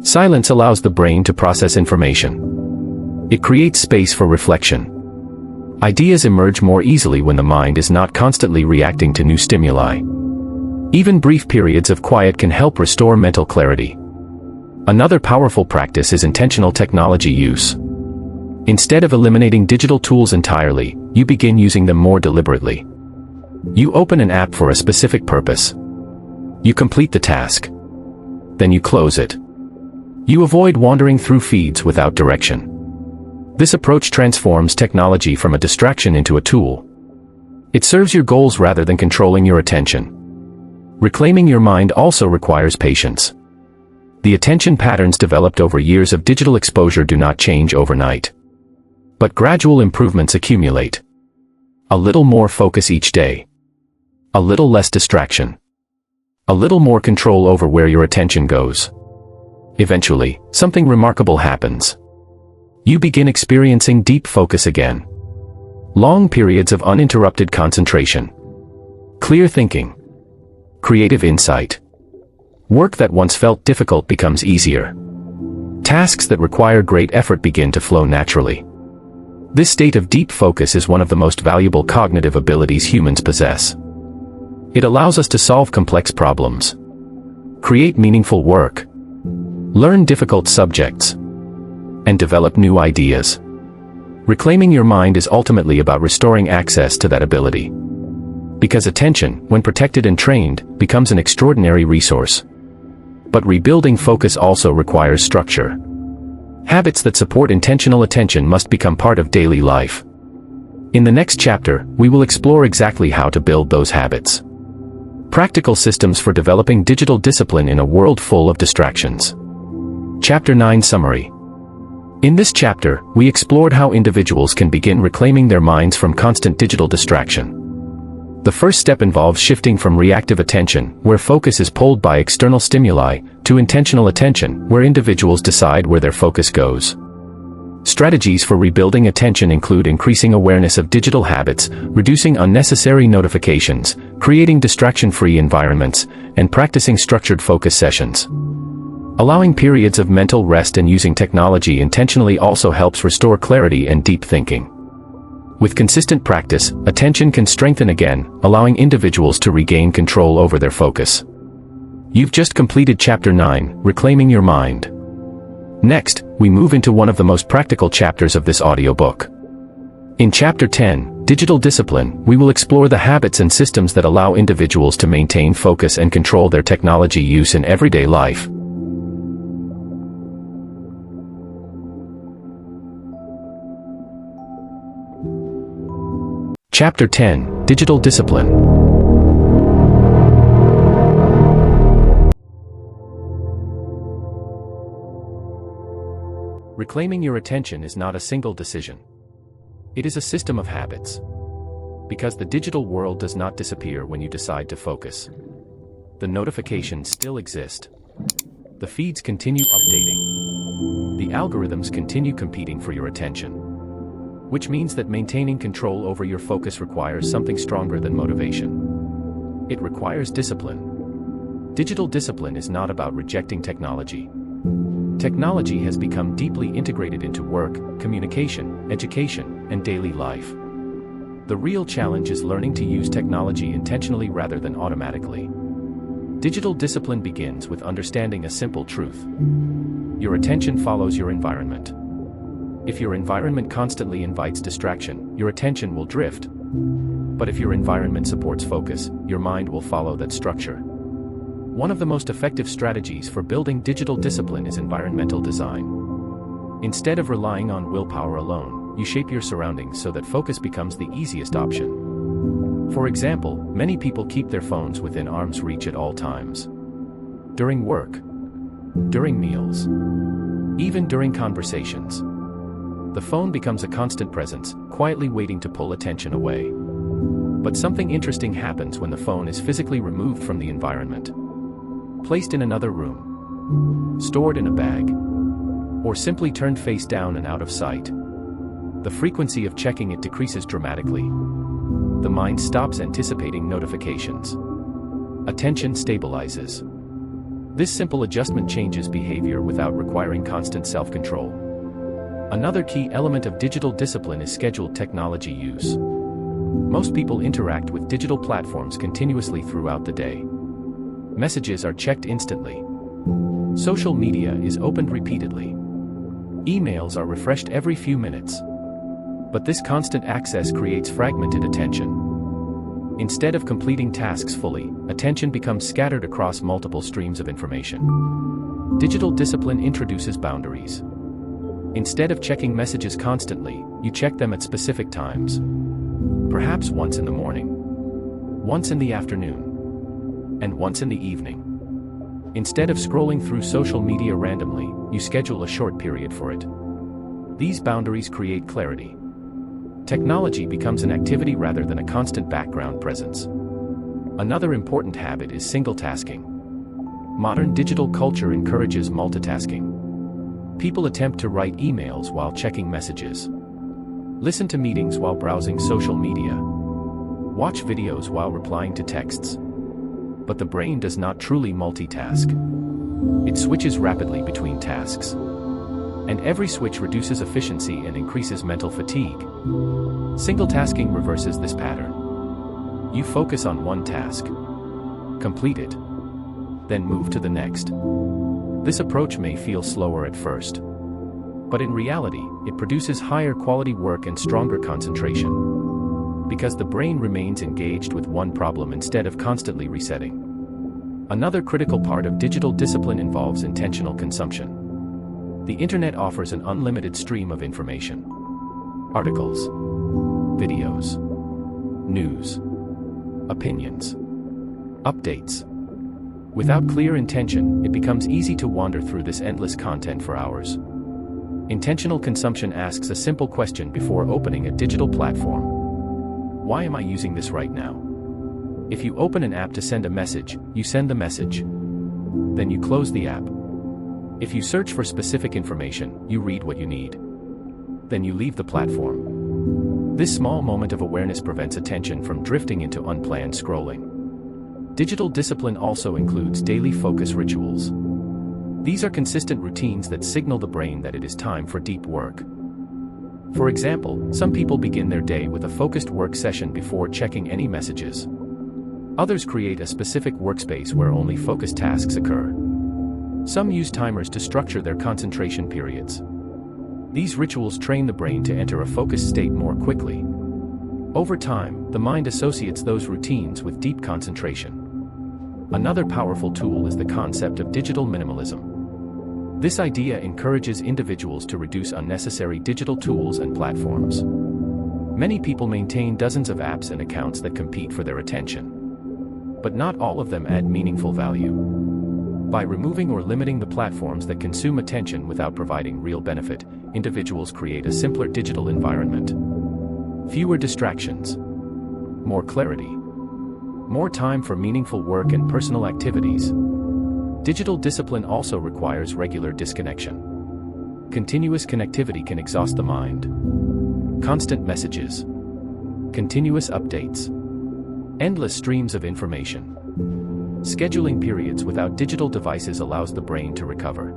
Silence allows the brain to process information. It creates space for reflection. Ideas emerge more easily when the mind is not constantly reacting to new stimuli. Even brief periods of quiet can help restore mental clarity. Another powerful practice is intentional technology use. Instead of eliminating digital tools entirely, you begin using them more deliberately. You open an app for a specific purpose. You complete the task. Then you close it. You avoid wandering through feeds without direction. This approach transforms technology from a distraction into a tool. It serves your goals rather than controlling your attention. Reclaiming your mind also requires patience. The attention patterns developed over years of digital exposure do not change overnight. But gradual improvements accumulate. A little more focus each day. A little less distraction. A little more control over where your attention goes. Eventually, something remarkable happens. You begin experiencing deep focus again. Long periods of uninterrupted concentration. Clear thinking. Creative insight. Work that once felt difficult becomes easier. Tasks that require great effort begin to flow naturally. This state of deep focus is one of the most valuable cognitive abilities humans possess. It allows us to solve complex problems, create meaningful work, learn difficult subjects, and develop new ideas. Reclaiming your mind is ultimately about restoring access to that ability. Because attention, when protected and trained, becomes an extraordinary resource. But rebuilding focus also requires structure. Habits that support intentional attention must become part of daily life. In the next chapter, we will explore exactly how to build those habits. Practical systems for developing digital discipline in a world full of distractions. Chapter 9 Summary. In this chapter, we explored how individuals can begin reclaiming their minds from constant digital distraction. The first step involves shifting from reactive attention, where focus is pulled by external stimuli, to intentional attention, where individuals decide where their focus goes. Strategies for rebuilding attention include increasing awareness of digital habits, reducing unnecessary notifications, creating distraction-free environments, and practicing structured focus sessions. Allowing periods of mental rest and using technology intentionally also helps restore clarity and deep thinking. With consistent practice, attention can strengthen again, allowing individuals to regain control over their focus. You've just completed Chapter 9, Reclaiming Your Mind. Next, we move into one of the most practical chapters of this audiobook. In Chapter 10, Digital Discipline, we will explore the habits and systems that allow individuals to maintain focus and control their technology use in everyday life. Chapter 10, Digital Discipline. Reclaiming your attention is not a single decision. It is a system of habits. Because the digital world does not disappear when you decide to focus. The notifications still exist. The feeds continue updating. The algorithms continue competing for your attention. Which means that maintaining control over your focus requires something stronger than motivation. It requires discipline. Digital discipline is not about rejecting technology. Technology has become deeply integrated into work, communication, education, and daily life. The real challenge is learning to use technology intentionally rather than automatically. Digital discipline begins with understanding a simple truth. Your attention follows your environment. If your environment constantly invites distraction, your attention will drift. But if your environment supports focus, your mind will follow that structure. One of the most effective strategies for building digital discipline is environmental design. Instead of relying on willpower alone, you shape your surroundings so that focus becomes the easiest option. For example, many people keep their phones within arm's reach at all times. During work, during meals, even during conversations. The phone becomes a constant presence, quietly waiting to pull attention away. But something interesting happens when the phone is physically removed from the environment. Placed in another room, stored in a bag, or simply turned face down and out of sight. The frequency of checking it decreases dramatically. The mind stops anticipating notifications. Attention stabilizes. This simple adjustment changes behavior without requiring constant self-control. Another key element of digital discipline is scheduled technology use. Most people interact with digital platforms continuously throughout the day. Messages are checked instantly. Social media is opened repeatedly. Emails are refreshed every few minutes. But this constant access creates fragmented attention. Instead of completing tasks fully, attention becomes scattered across multiple streams of information. Digital discipline introduces boundaries. Instead of checking messages constantly, you check them at specific times. Perhaps once in the morning, once in the afternoon, and once in the evening. Instead of scrolling through social media randomly, you schedule a short period for it. These boundaries create clarity. Technology becomes an activity rather than a constant background presence. Another important habit is single tasking. Modern digital culture encourages multitasking. People attempt to write emails while checking messages, listen to meetings while browsing social media, watch videos while replying to texts. But the brain does not truly multitask. It switches rapidly between tasks. And every switch reduces efficiency and increases mental fatigue. Single tasking reverses this pattern. You focus on one task, complete it, then move to the next. This approach may feel slower at first, but in reality, it produces higher quality work and stronger concentration, because the brain remains engaged with one problem instead of constantly resetting. Another critical part of digital discipline involves intentional consumption. The internet offers an unlimited stream of information. Articles, videos, news, opinions, updates. Without clear intention, it becomes easy to wander through this endless content for hours. Intentional consumption asks a simple question before opening a digital platform. Why am I using this right now? If you open an app to send a message, you send the message. Then you close the app. If you search for specific information, you read what you need. Then you leave the platform. This small moment of awareness prevents attention from drifting into unplanned scrolling. Digital discipline also includes daily focus rituals. These are consistent routines that signal the brain that it is time for deep work. For example, some people begin their day with a focused work session before checking any messages. Others create a specific workspace where only focused tasks occur. Some use timers to structure their concentration periods. These rituals train the brain to enter a focused state more quickly. Over time, the mind associates those routines with deep concentration. Another powerful tool is the concept of digital minimalism. This idea encourages individuals to reduce unnecessary digital tools and platforms. Many people maintain dozens of apps and accounts that compete for their attention. But not all of them add meaningful value. By removing or limiting the platforms that consume attention without providing real benefit, individuals create a simpler digital environment. Fewer distractions, more clarity, more time for meaningful work and personal activities. Digital discipline also requires regular disconnection. Continuous connectivity can exhaust the mind. Constant messages, continuous updates, endless streams of information. Scheduling periods without digital devices allows the brain to recover.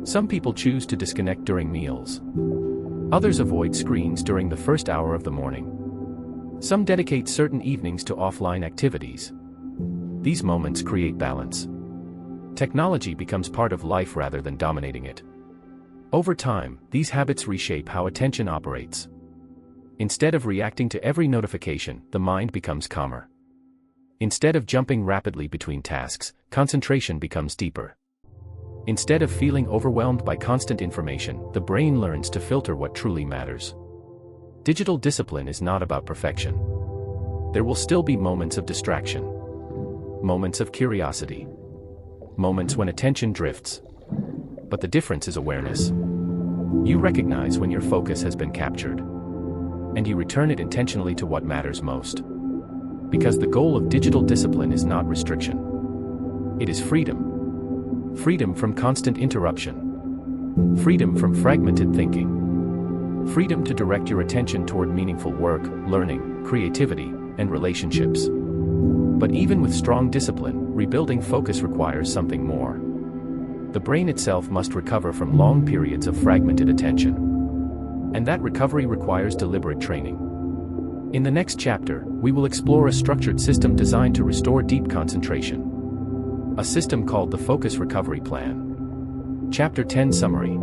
Some people choose to disconnect during meals. Others avoid screens during the first hour of the morning. Some dedicate certain evenings to offline activities. These moments create balance. Technology becomes part of life rather than dominating it. Over time, these habits reshape how attention operates. Instead of reacting to every notification, the mind becomes calmer. Instead of jumping rapidly between tasks, concentration becomes deeper. Instead of feeling overwhelmed by constant information, the brain learns to filter what truly matters. Digital discipline is not about perfection. There will still be moments of distraction, moments of curiosity, moments when attention drifts. But the difference is awareness. You recognize when your focus has been captured, and you return it intentionally to what matters most. Because the goal of digital discipline is not restriction. It is freedom. Freedom from constant interruption. Freedom from fragmented thinking. Freedom to direct your attention toward meaningful work, learning, creativity, and relationships. But even with strong discipline, rebuilding focus requires something more. The brain itself must recover from long periods of fragmented attention. And that recovery requires deliberate training. In the next chapter, we will explore a structured system designed to restore deep concentration. A system called the Focus Recovery Plan. Chapter 10 Summary.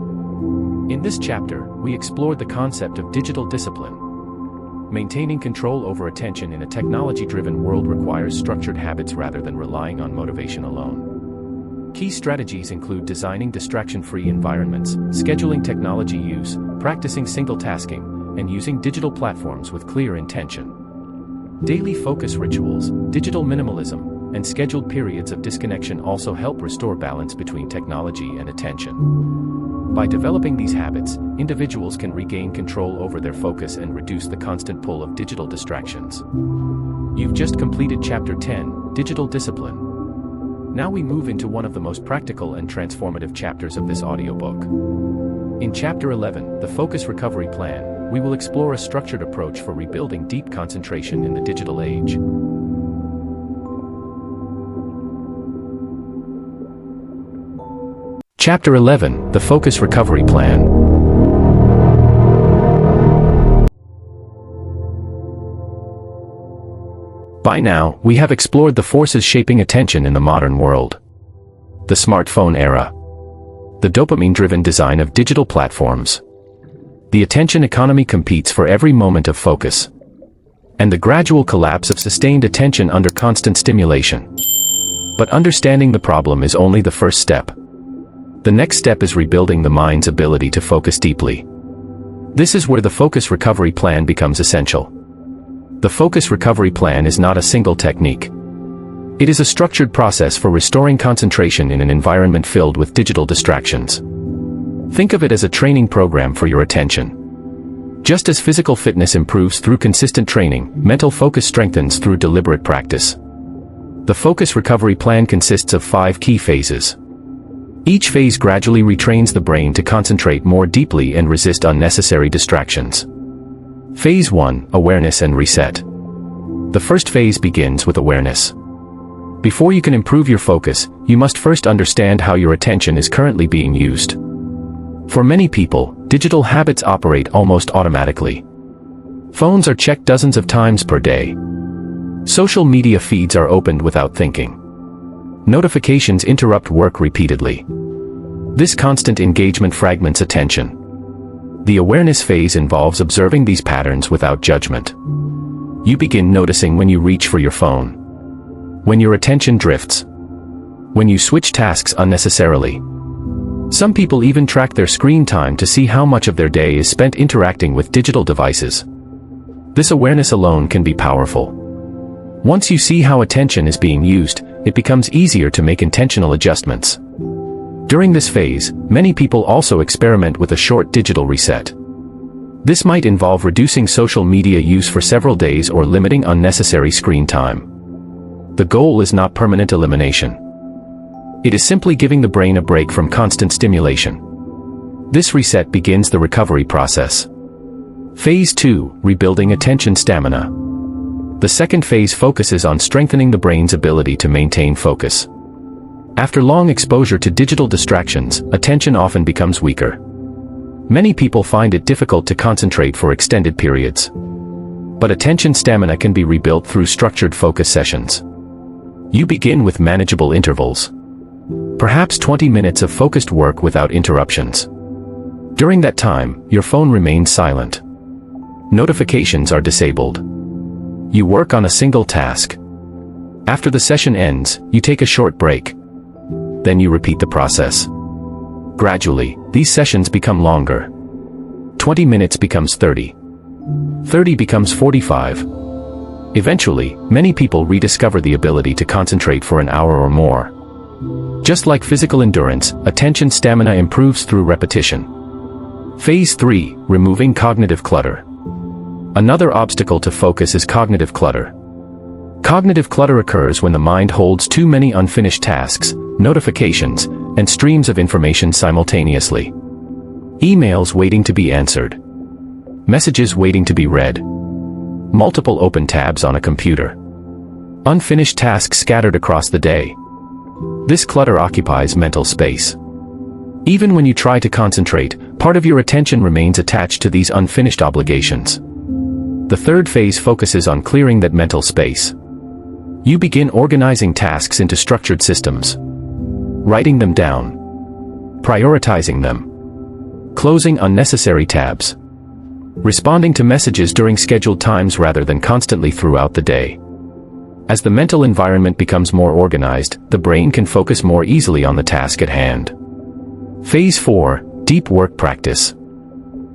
In this chapter, we explored the concept of digital discipline. Maintaining control over attention in a technology-driven world requires structured habits rather than relying on motivation alone. Key strategies include designing distraction-free environments, scheduling technology use, practicing single tasking, and using digital platforms with clear intention. Daily focus rituals, digital minimalism, and scheduled periods of disconnection also help restore balance between technology and attention. By developing these habits, individuals can regain control over their focus and reduce the constant pull of digital distractions. You've just completed Chapter 10, Digital Discipline. Now we move into one of the most practical and transformative chapters of this audiobook. In Chapter 11, The Focus Recovery Plan, we will explore a structured approach for rebuilding deep concentration in the digital age. Chapter 11, The Focus Recovery Plan. By now, we have explored the forces shaping attention in the modern world. The smartphone era. The dopamine-driven design of digital platforms. The attention economy competes for every moment of focus. And the gradual collapse of sustained attention under constant stimulation. But understanding the problem is only the first step. The next step is rebuilding the mind's ability to focus deeply. This is where the focus recovery plan becomes essential. The focus recovery plan is not a single technique. It is a structured process for restoring concentration in an environment filled with digital distractions. Think of it as a training program for your attention. Just as physical fitness improves through consistent training, mental focus strengthens through deliberate practice. The focus recovery plan consists of 5 key phases. Each phase gradually retrains the brain to concentrate more deeply and resist unnecessary distractions. Phase 1, Awareness and Reset. The first phase begins with awareness. Before you can improve your focus, you must first understand how your attention is currently being used. For many people, digital habits operate almost automatically. Phones are checked dozens of times per day. Social media feeds are opened without thinking. Notifications interrupt work repeatedly. This constant engagement fragments attention. The awareness phase involves observing these patterns without judgment. You begin noticing when you reach for your phone. When your attention drifts. When you switch tasks unnecessarily. Some people even track their screen time to see how much of their day is spent interacting with digital devices. This awareness alone can be powerful. Once you see how attention is being used, it becomes easier to make intentional adjustments. During this phase, many people also experiment with a short digital reset. This might involve reducing social media use for several days or limiting unnecessary screen time. The goal is not permanent elimination. It is simply giving the brain a break from constant stimulation. This reset begins the recovery process. Phase 2, Rebuilding attention stamina. The second phase focuses on strengthening the brain's ability to maintain focus. After long exposure to digital distractions, attention often becomes weaker. Many people find it difficult to concentrate for extended periods. But attention stamina can be rebuilt through structured focus sessions. You begin with manageable intervals. Perhaps 20 minutes of focused work without interruptions. During that time, your phone remains silent. Notifications are disabled. You work on a single task. After the session ends, you take a short break. Then you repeat the process. Gradually, these sessions become longer. 20 minutes becomes 30. 30 becomes 45. Eventually, many people rediscover the ability to concentrate for an hour or more. Just like physical endurance, attention stamina improves through repetition. Phase 3, Removing cognitive clutter. Another obstacle to focus is cognitive clutter. Cognitive clutter occurs when the mind holds too many unfinished tasks, notifications, and streams of information simultaneously. Emails waiting to be answered. Messages waiting to be read. Multiple open tabs on a computer. Unfinished tasks scattered across the day. This clutter occupies mental space. Even when you try to concentrate, part of your attention remains attached to these unfinished obligations. The third phase focuses on clearing that mental space. You begin organizing tasks into structured systems. Writing them down. Prioritizing them. Closing unnecessary tabs. Responding to messages during scheduled times rather than constantly throughout the day. As the mental environment becomes more organized, the brain can focus more easily on the task at hand. Phase 4. Deep work practice.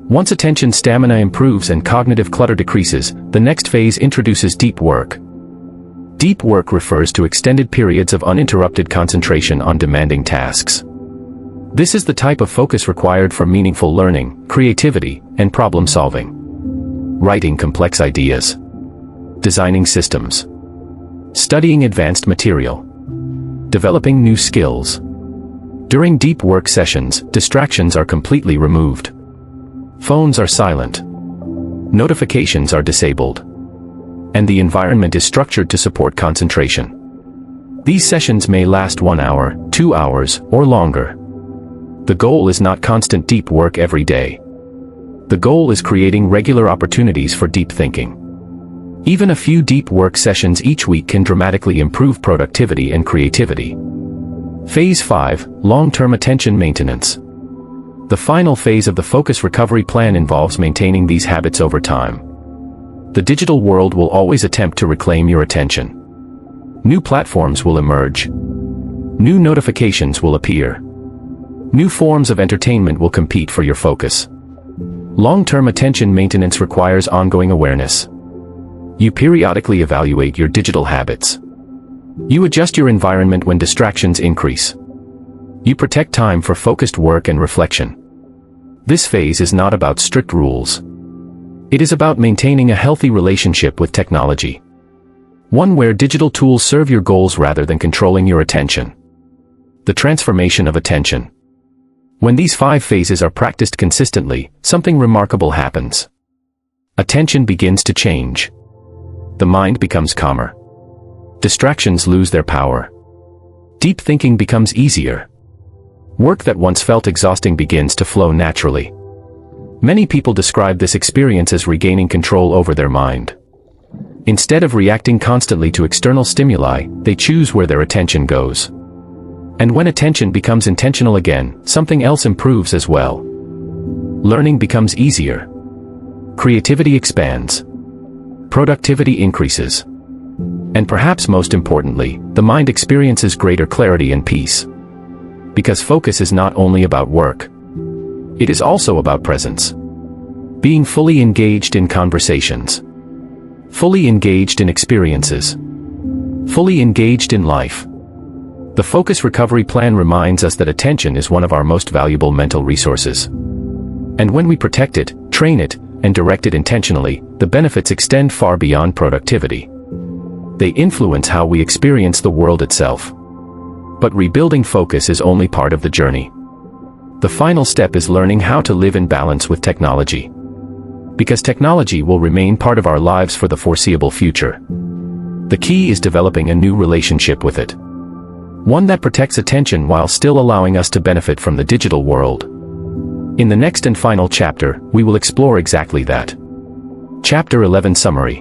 Once attention stamina improves and cognitive clutter decreases, the next phase introduces deep work. Deep work refers to extended periods of uninterrupted concentration on demanding tasks. This is the type of focus required for meaningful learning, creativity, and problem solving. Writing complex ideas. Designing systems. Studying advanced material. Developing new skills. During deep work sessions, distractions are completely removed. Phones are silent. Notifications are disabled. And the environment is structured to support concentration. These sessions may last 1 hour, 2 hours, or longer. The goal is not constant deep work every day. The goal is creating regular opportunities for deep thinking. Even a few deep work sessions each week can dramatically improve productivity and creativity. Phase 5. Long-term attention maintenance. The final phase of the focus recovery plan involves maintaining these habits over time. The digital world will always attempt to reclaim your attention. New platforms will emerge. New notifications will appear. New forms of entertainment will compete for your focus. Long-term attention maintenance requires ongoing awareness. You periodically evaluate your digital habits. You adjust your environment when distractions increase. You protect time for focused work and reflection. This phase is not about strict rules. It is about maintaining a healthy relationship with technology. One where digital tools serve your goals rather than controlling your attention. The transformation of attention. When these 5 phases are practiced consistently, something remarkable happens. Attention begins to change. The mind becomes calmer. Distractions lose their power. Deep thinking becomes easier. Work that once felt exhausting begins to flow naturally. Many people describe this experience as regaining control over their mind. Instead of reacting constantly to external stimuli, they choose where their attention goes. And when attention becomes intentional again, something else improves as well. Learning becomes easier. Creativity expands. Productivity increases. And perhaps most importantly, the mind experiences greater clarity and peace. Because focus is not only about work. It is also about presence. Being fully engaged in conversations. Fully engaged in experiences. Fully engaged in life. The Focus Recovery Plan reminds us that attention is one of our most valuable mental resources. And when we protect it, train it, and direct it intentionally, the benefits extend far beyond productivity. They influence how we experience the world itself. But rebuilding focus is only part of the journey. The final step is learning how to live in balance with technology. Because technology will remain part of our lives for the foreseeable future. The key is developing a new relationship with it. One that protects attention while still allowing us to benefit from the digital world. In the next and final chapter, we will explore exactly that. Chapter 11 Summary.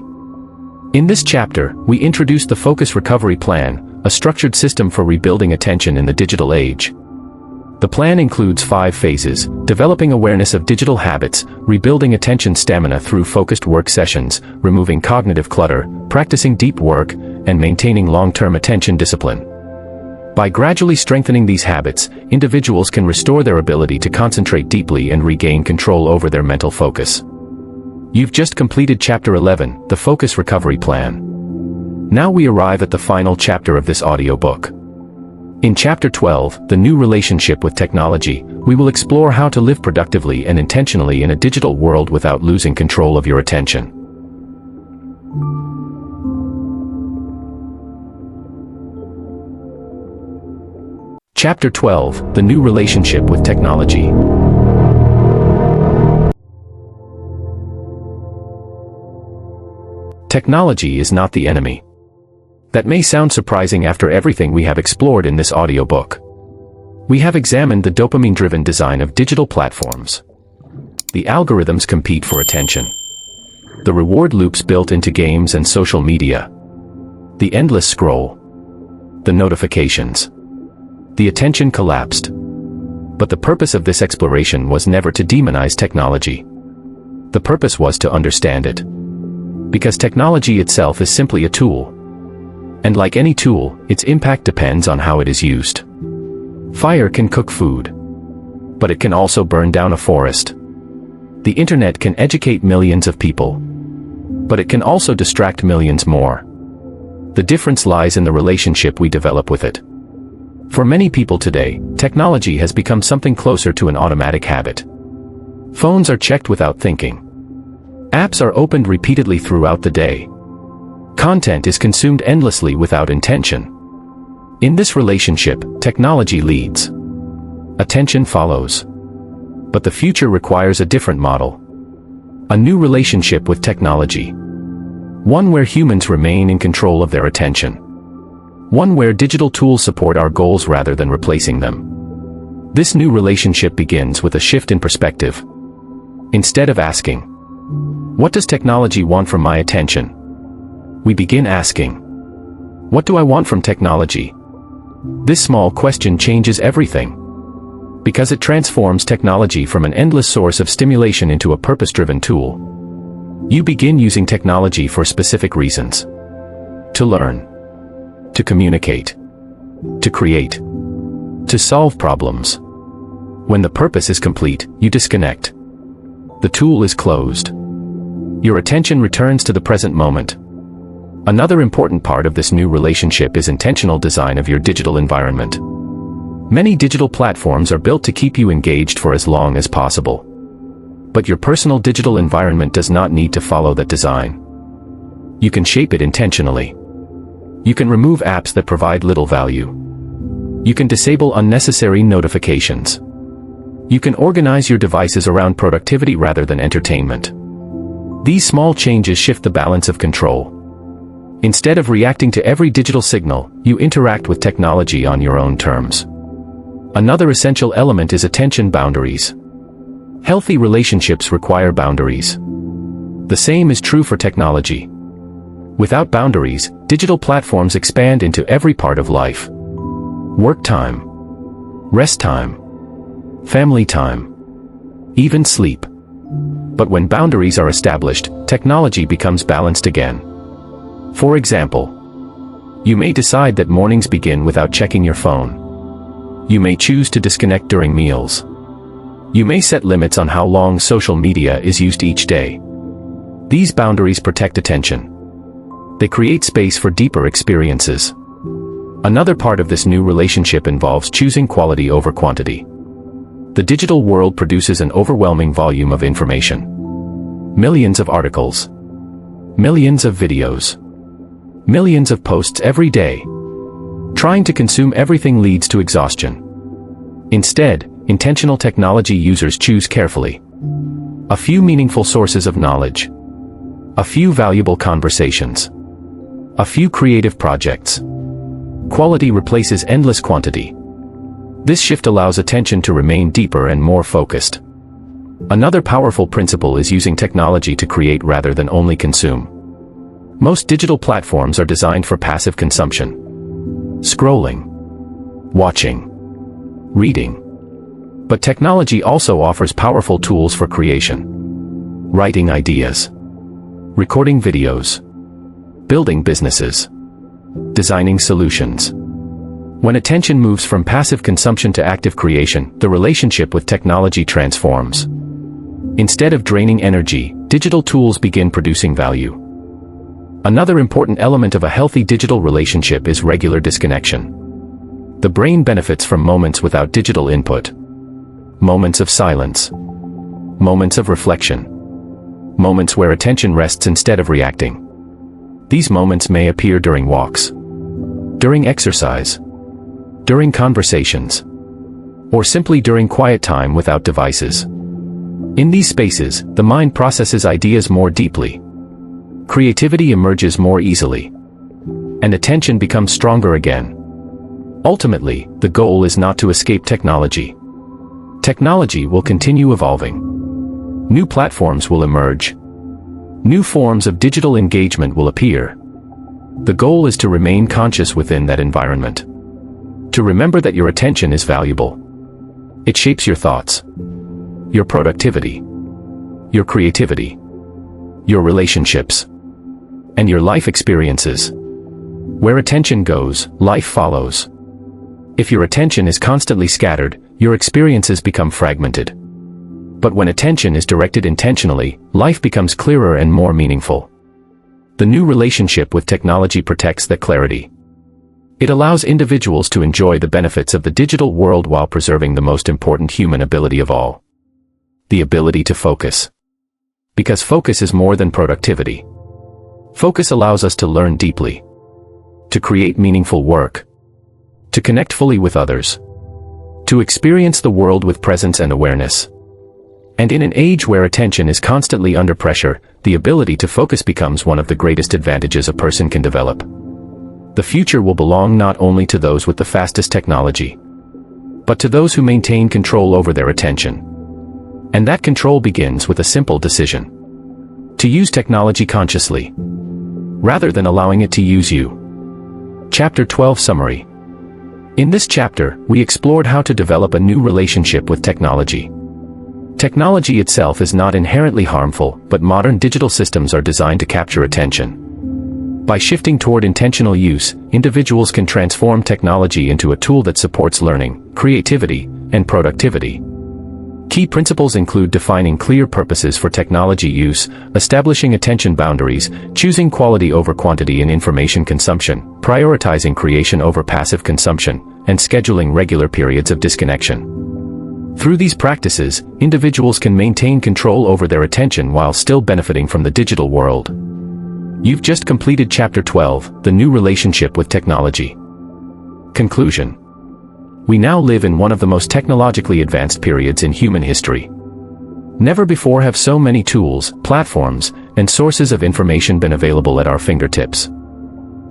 In this chapter, we introduce the Focus Recovery Plan, a structured system for rebuilding attention in the digital age. The plan includes 5 phases: developing awareness of digital habits, rebuilding attention stamina through focused work sessions, removing cognitive clutter, practicing deep work, and maintaining long-term attention discipline. By gradually strengthening these habits, individuals can restore their ability to concentrate deeply and regain control over their mental focus. You've just completed Chapter 11, the Focus Recovery Plan. Now we arrive at the final chapter of this audiobook. In Chapter 12, The New Relationship with Technology, we will explore how to live productively and intentionally in a digital world without losing control of your attention. Chapter 12, The New Relationship with Technology. Technology is not the enemy. That may sound surprising after everything we have explored in this audiobook. We have examined the dopamine-driven design of digital platforms. The algorithms compete for attention. The reward loops built into games and social media. The endless scroll. The notifications. The attention collapsed. But the purpose of this exploration was never to demonize technology. The purpose was to understand it. Because technology itself is simply a tool. And like any tool, its impact depends on how it is used. Fire can cook food, but it can also burn down a forest. The internet can educate millions of people, but it can also distract millions more. The difference lies in the relationship we develop with it. For many people today, technology has become something closer to an automatic habit. Phones are checked without thinking. Apps are opened repeatedly throughout the day. Content is consumed endlessly without intention. In this relationship, technology leads. Attention follows. But the future requires a different model. A new relationship with technology. One where humans remain in control of their attention. One where digital tools support our goals rather than replacing them. This new relationship begins with a shift in perspective. Instead of asking, "What does technology want from my attention?" we begin asking, "What do I want from technology?" This small question changes everything. Because it transforms technology from an endless source of stimulation into a purpose-driven tool. You begin using technology for specific reasons. To learn. To communicate. To create. To solve problems. When the purpose is complete, you disconnect. The tool is closed. Your attention returns to the present moment. Another important part of this new relationship is intentional design of your digital environment. Many digital platforms are built to keep you engaged for as long as possible. But your personal digital environment does not need to follow that design. You can shape it intentionally. You can remove apps that provide little value. You can disable unnecessary notifications. You can organize your devices around productivity rather than entertainment. These small changes shift the balance of control. Instead of reacting to every digital signal, you interact with technology on your own terms. Another essential element is attention boundaries. Healthy relationships require boundaries. The same is true for technology. Without boundaries, digital platforms expand into every part of life. Work time, rest time, family time, even sleep. But when boundaries are established, technology becomes balanced again. For example, you may decide that mornings begin without checking your phone. You may choose to disconnect during meals. You may set limits on how long social media is used each day. These boundaries protect attention. They create space for deeper experiences. Another part of this new relationship involves choosing quality over quantity. The digital world produces an overwhelming volume of information. Millions of articles. Millions of videos. Millions of posts every day. Trying to consume everything leads to exhaustion. Instead, intentional technology users choose carefully. A few meaningful sources of knowledge. A few valuable conversations. A few creative projects. Quality replaces endless quantity. This shift allows attention to remain deeper and more focused. Another powerful principle is using technology to create rather than only consume. Most digital platforms are designed for passive consumption. Scrolling. Watching. Reading. But technology also offers powerful tools for creation. Writing ideas. Recording videos. Building businesses. Designing solutions. When attention moves from passive consumption to active creation, the relationship with technology transforms. Instead of draining energy, digital tools begin producing value. Another important element of a healthy digital relationship is regular disconnection. The brain benefits from moments without digital input. Moments of silence. Moments of reflection. Moments where attention rests instead of reacting. These moments may appear during walks, during exercise, during conversations, or simply during quiet time without devices. In these spaces, the mind processes ideas more deeply. Creativity emerges more easily. And attention becomes stronger again. Ultimately, the goal is not to escape technology. Technology will continue evolving. New platforms will emerge. New forms of digital engagement will appear. The goal is to remain conscious within that environment. To remember that your attention is valuable. It shapes your thoughts, your productivity, your creativity, your relationships, and your life experiences. Where attention goes, life follows. If your attention is constantly scattered, your experiences become fragmented. But when attention is directed intentionally, life becomes clearer and more meaningful. The new relationship with technology protects that clarity. It allows individuals to enjoy the benefits of the digital world while preserving the most important human ability of all: the ability to focus. Because focus is more than productivity. Focus allows us to learn deeply, to create meaningful work, to connect fully with others, to experience the world with presence and awareness. And in an age where attention is constantly under pressure, the ability to focus becomes one of the greatest advantages a person can develop. The future will belong not only to those with the fastest technology, but to those who maintain control over their attention. And that control begins with a simple decision: to use technology consciously, rather than allowing it to use you. Chapter 12 Summary. In this chapter, we explored how to develop a new relationship with technology. Technology itself is not inherently harmful, but modern digital systems are designed to capture attention. By shifting toward intentional use, individuals can transform technology into a tool that supports learning, creativity, and productivity. Key principles include defining clear purposes for technology use, establishing attention boundaries, choosing quality over quantity in information consumption, prioritizing creation over passive consumption, and scheduling regular periods of disconnection. Through these practices, individuals can maintain control over their attention while still benefiting from the digital world. You've just completed Chapter 12, The New Relationship with Technology. Conclusion. We now live in one of the most technologically advanced periods in human history. Never before have so many tools, platforms, and sources of information been available at our fingertips.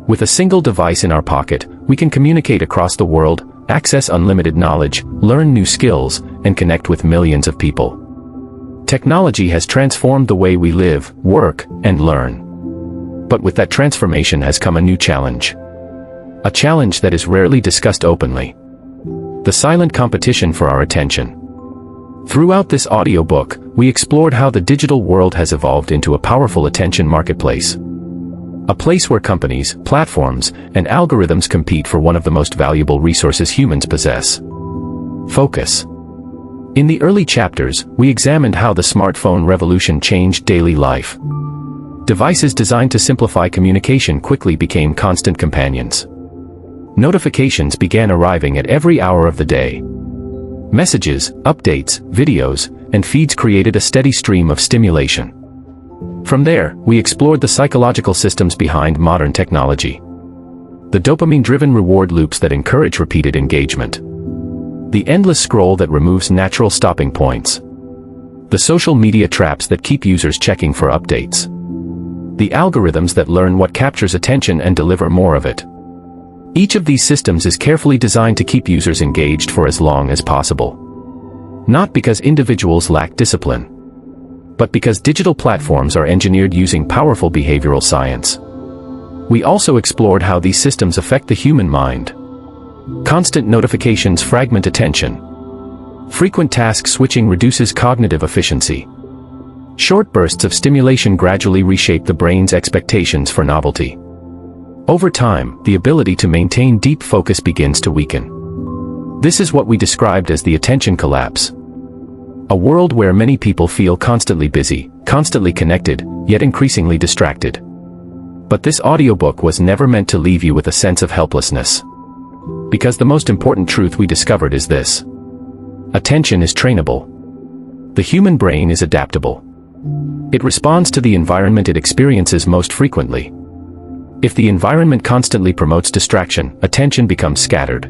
With a single device in our pocket, we can communicate across the world, access unlimited knowledge, learn new skills, and connect with millions of people. Technology has transformed the way we live, work, and learn. But with that transformation has come a new challenge. A challenge that is rarely discussed openly: the silent competition for our attention. Throughout this audiobook, we explored how the digital world has evolved into a powerful attention marketplace. A place where companies, platforms, and algorithms compete for one of the most valuable resources humans possess: focus. In the early chapters, we examined how the smartphone revolution changed daily life. Devices designed to simplify communication quickly became constant companions. Notifications began arriving at every hour of the day. Messages, updates, videos, and feeds created a steady stream of stimulation. From there, we explored the psychological systems behind modern technology. The dopamine-driven reward loops that encourage repeated engagement. The endless scroll that removes natural stopping points. The social media traps that keep users checking for updates. The algorithms that learn what captures attention and deliver more of it. Each of these systems is carefully designed to keep users engaged for as long as possible. Not because individuals lack discipline, but because digital platforms are engineered using powerful behavioral science. We also explored how these systems affect the human mind. Constant notifications fragment attention. Frequent task switching reduces cognitive efficiency. Short bursts of stimulation gradually reshape the brain's expectations for novelty. Over time, the ability to maintain deep focus begins to weaken. This is what we described as the attention collapse. A world where many people feel constantly busy, constantly connected, yet increasingly distracted. But this audiobook was never meant to leave you with a sense of helplessness. Because the most important truth we discovered is this: attention is trainable. The human brain is adaptable. It responds to the environment it experiences most frequently. If the environment constantly promotes distraction, attention becomes scattered.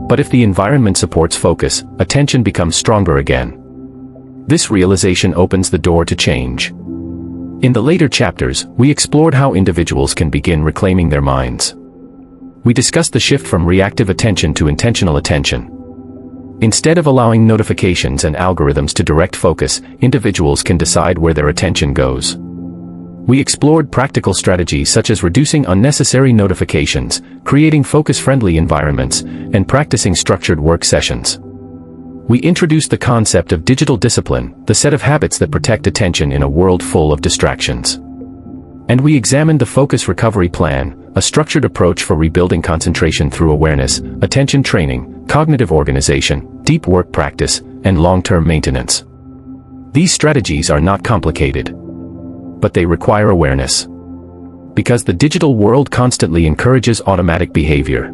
But if the environment supports focus, attention becomes stronger again. This realization opens the door to change. In the later chapters, we explored how individuals can begin reclaiming their minds. We discussed the shift from reactive attention to intentional attention. Instead of allowing notifications and algorithms to direct focus, individuals can decide where their attention goes. We explored practical strategies such as reducing unnecessary notifications, creating focus-friendly environments, and practicing structured work sessions. We introduced the concept of digital discipline, the set of habits that protect attention in a world full of distractions. And we examined the focus recovery plan, a structured approach for rebuilding concentration through awareness, attention training, cognitive organization, deep work practice, and long-term maintenance. These strategies are not complicated, but they require awareness. Because the digital world constantly encourages automatic behavior,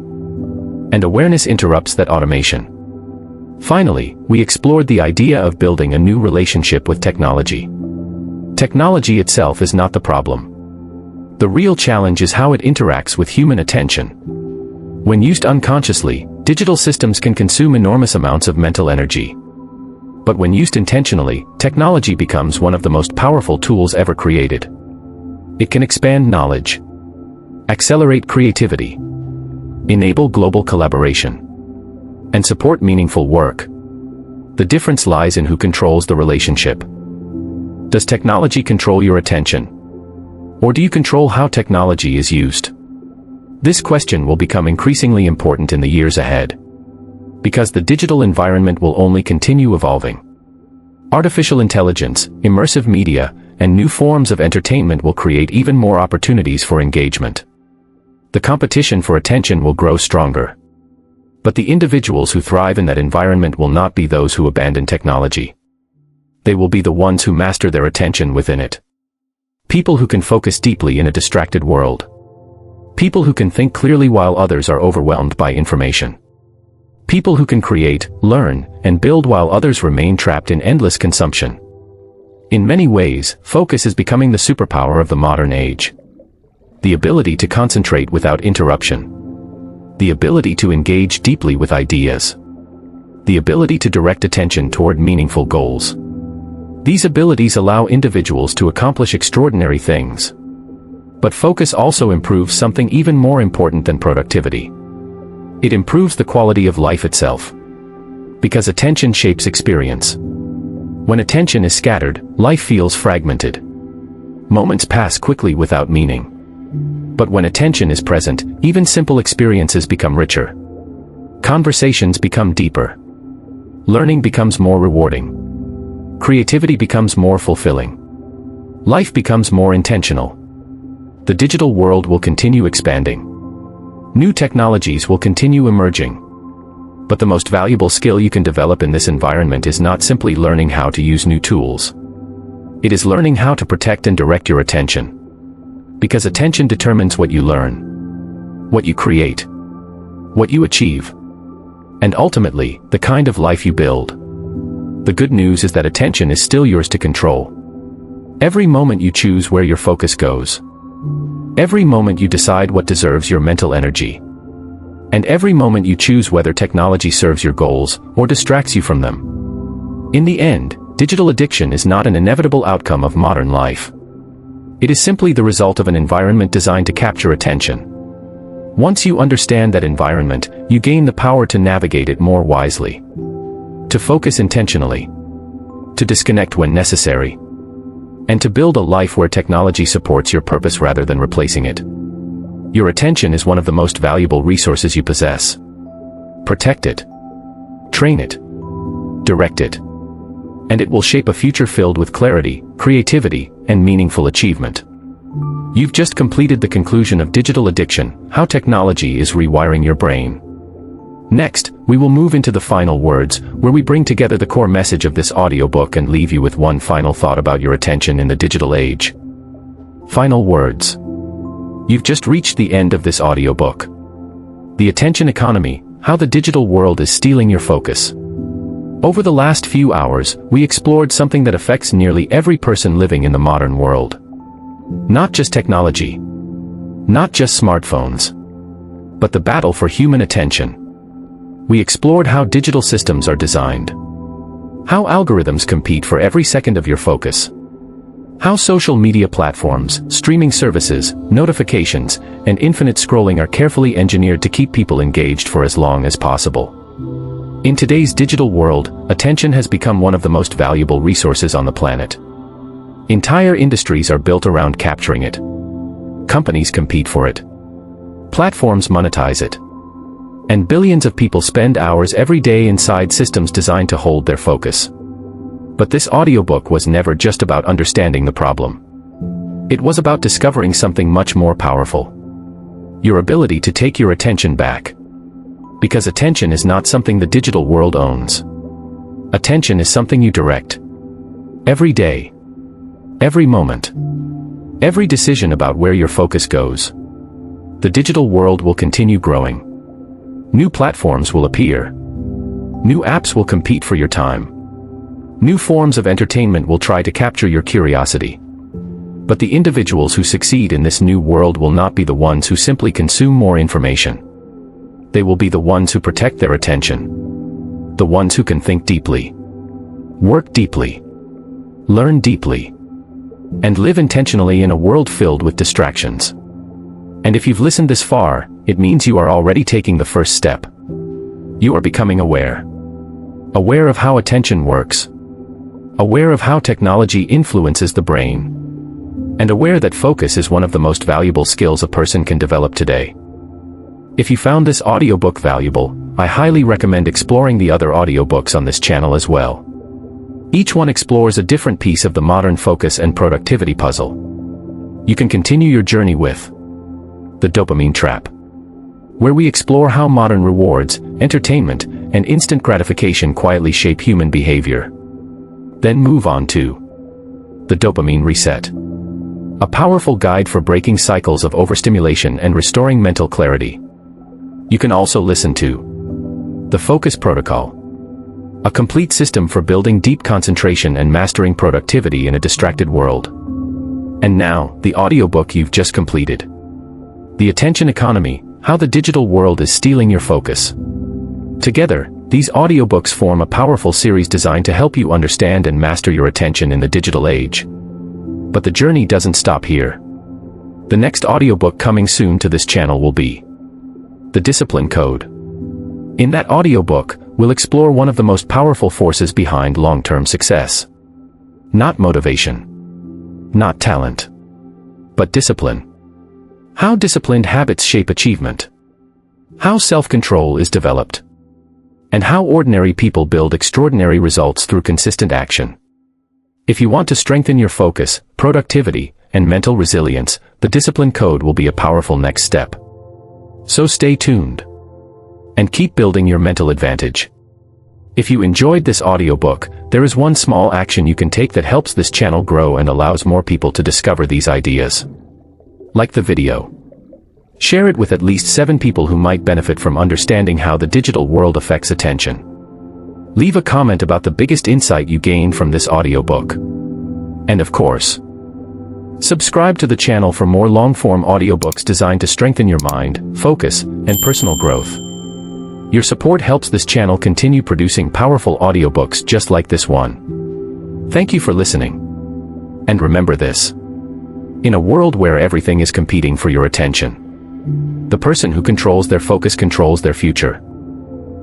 and awareness interrupts that automation. Finally, we explored the idea of building a new relationship with technology. Technology itself is not the problem. The real challenge is how it interacts with human attention. When used unconsciously, digital systems can consume enormous amounts of mental energy. But when used intentionally, technology becomes one of the most powerful tools ever created. It can expand knowledge, accelerate creativity, enable global collaboration, and support meaningful work. The difference lies in who controls the relationship. Does technology control your attention? Or do you control how technology is used? This question will become increasingly important in the years ahead, because the digital environment will only continue evolving. Artificial intelligence, immersive media, and new forms of entertainment will create even more opportunities for engagement. The competition for attention will grow stronger. But the individuals who thrive in that environment will not be those who abandon technology. They will be the ones who master their attention within it. People who can focus deeply in a distracted world. People who can think clearly while others are overwhelmed by information. People who can create, learn, and build while others remain trapped in endless consumption. In many ways, focus is becoming the superpower of the modern age. The ability to concentrate without interruption. The ability to engage deeply with ideas. The ability to direct attention toward meaningful goals. These abilities allow individuals to accomplish extraordinary things. But focus also improves something even more important than productivity. It improves the quality of life itself. Because attention shapes experience. When attention is scattered, life feels fragmented. Moments pass quickly without meaning. But when attention is present, even simple experiences become richer. Conversations become deeper. Learning becomes more rewarding. Creativity becomes more fulfilling. Life becomes more intentional. The digital world will continue expanding. New technologies will continue emerging. But the most valuable skill you can develop in this environment is not simply learning how to use new tools. It is learning how to protect and direct your attention. Because attention determines what you learn, what you create, what you achieve, and ultimately, the kind of life you build. The good news is that attention is still yours to control. Every moment you choose where your focus goes. Every moment you decide what deserves your mental energy. And every moment you choose whether technology serves your goals or distracts you from them. In the end, digital addiction is not an inevitable outcome of modern life. It is simply the result of an environment designed to capture attention. Once you understand that environment, you gain the power to navigate it more wisely. To focus intentionally. To disconnect when necessary. And to build a life where technology supports your purpose rather than replacing it. Your attention is one of the most valuable resources you possess. Protect it. Train it. Direct it. And it will shape a future filled with clarity, creativity, and meaningful achievement. You've just completed the conclusion of Digital Addiction, How Technology is Rewiring Your Brain. Next, we will move into the final words, where we bring together the core message of this audiobook and leave you with one final thought about your attention in the digital age. Final words. You've just reached the end of this audiobook. The Attention Economy, How the Digital World is Stealing Your Focus. Over the last few hours, we explored something that affects nearly every person living in the modern world. Not just technology. Not just smartphones. But the battle for human attention. We explored how digital systems are designed. How algorithms compete for every second of your focus. How social media platforms, streaming services, notifications, and infinite scrolling are carefully engineered to keep people engaged for as long as possible. In today's digital world, attention has become one of the most valuable resources on the planet. Entire industries are built around capturing it. Companies compete for it. Platforms monetize it. And billions of people spend hours every day inside systems designed to hold their focus. But this audiobook was never just about understanding the problem. It was about discovering something much more powerful. Your ability to take your attention back. Because attention is not something the digital world owns. Attention is something you direct. Every day. Every moment. Every decision about where your focus goes. The digital world will continue growing. New platforms will appear. New apps will compete for your time. New forms of entertainment will try to capture your curiosity. But the individuals who succeed in this new world will not be the ones who simply consume more information. They will be the ones who protect their attention. The ones who can think deeply. Work deeply. Learn deeply. And live intentionally in a world filled with distractions. And if you've listened this far, it means you are already taking the first step. You are becoming aware. Aware of how attention works. Aware of how technology influences the brain. And aware that focus is one of the most valuable skills a person can develop today. If you found this audiobook valuable, I highly recommend exploring the other audiobooks on this channel as well. Each one explores a different piece of the modern focus and productivity puzzle. You can continue your journey with The Dopamine Trap, where we explore how modern rewards, entertainment, and instant gratification quietly shape human behavior. Then move on to The Dopamine Reset, a powerful guide for breaking cycles of overstimulation and restoring mental clarity. You can also listen to The Focus Protocol, a complete system for building deep concentration and mastering productivity in a distracted world. And now, the audiobook you've just completed. The Attention Economy, How the Digital World is Stealing Your Focus. Together, these audiobooks form a powerful series designed to help you understand and master your attention in the digital age. But the journey doesn't stop here. The next audiobook coming soon to this channel will be The Discipline Code. In that audiobook, we'll explore one of the most powerful forces behind long-term success. Not motivation. Not talent. But discipline. How disciplined habits shape achievement. How self-control is developed. And how ordinary people build extraordinary results through consistent action. If you want to strengthen your focus, productivity, and mental resilience, the Discipline Code will be a powerful next step. So stay tuned. And keep building your mental advantage. If you enjoyed this audiobook, there is one small action you can take that helps this channel grow and allows more people to discover these ideas. Like the video. Share it with at least 7 people who might benefit from understanding how the digital world affects attention. Leave a comment about the biggest insight you gained from this audiobook. And of course, subscribe to the channel for more long-form audiobooks designed to strengthen your mind, focus, and personal growth. Your support helps this channel continue producing powerful audiobooks just like this one. Thank you for listening. And remember this. In a world where everything is competing for your attention, the person who controls their focus controls their future.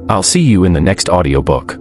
I'll see you in the next audiobook.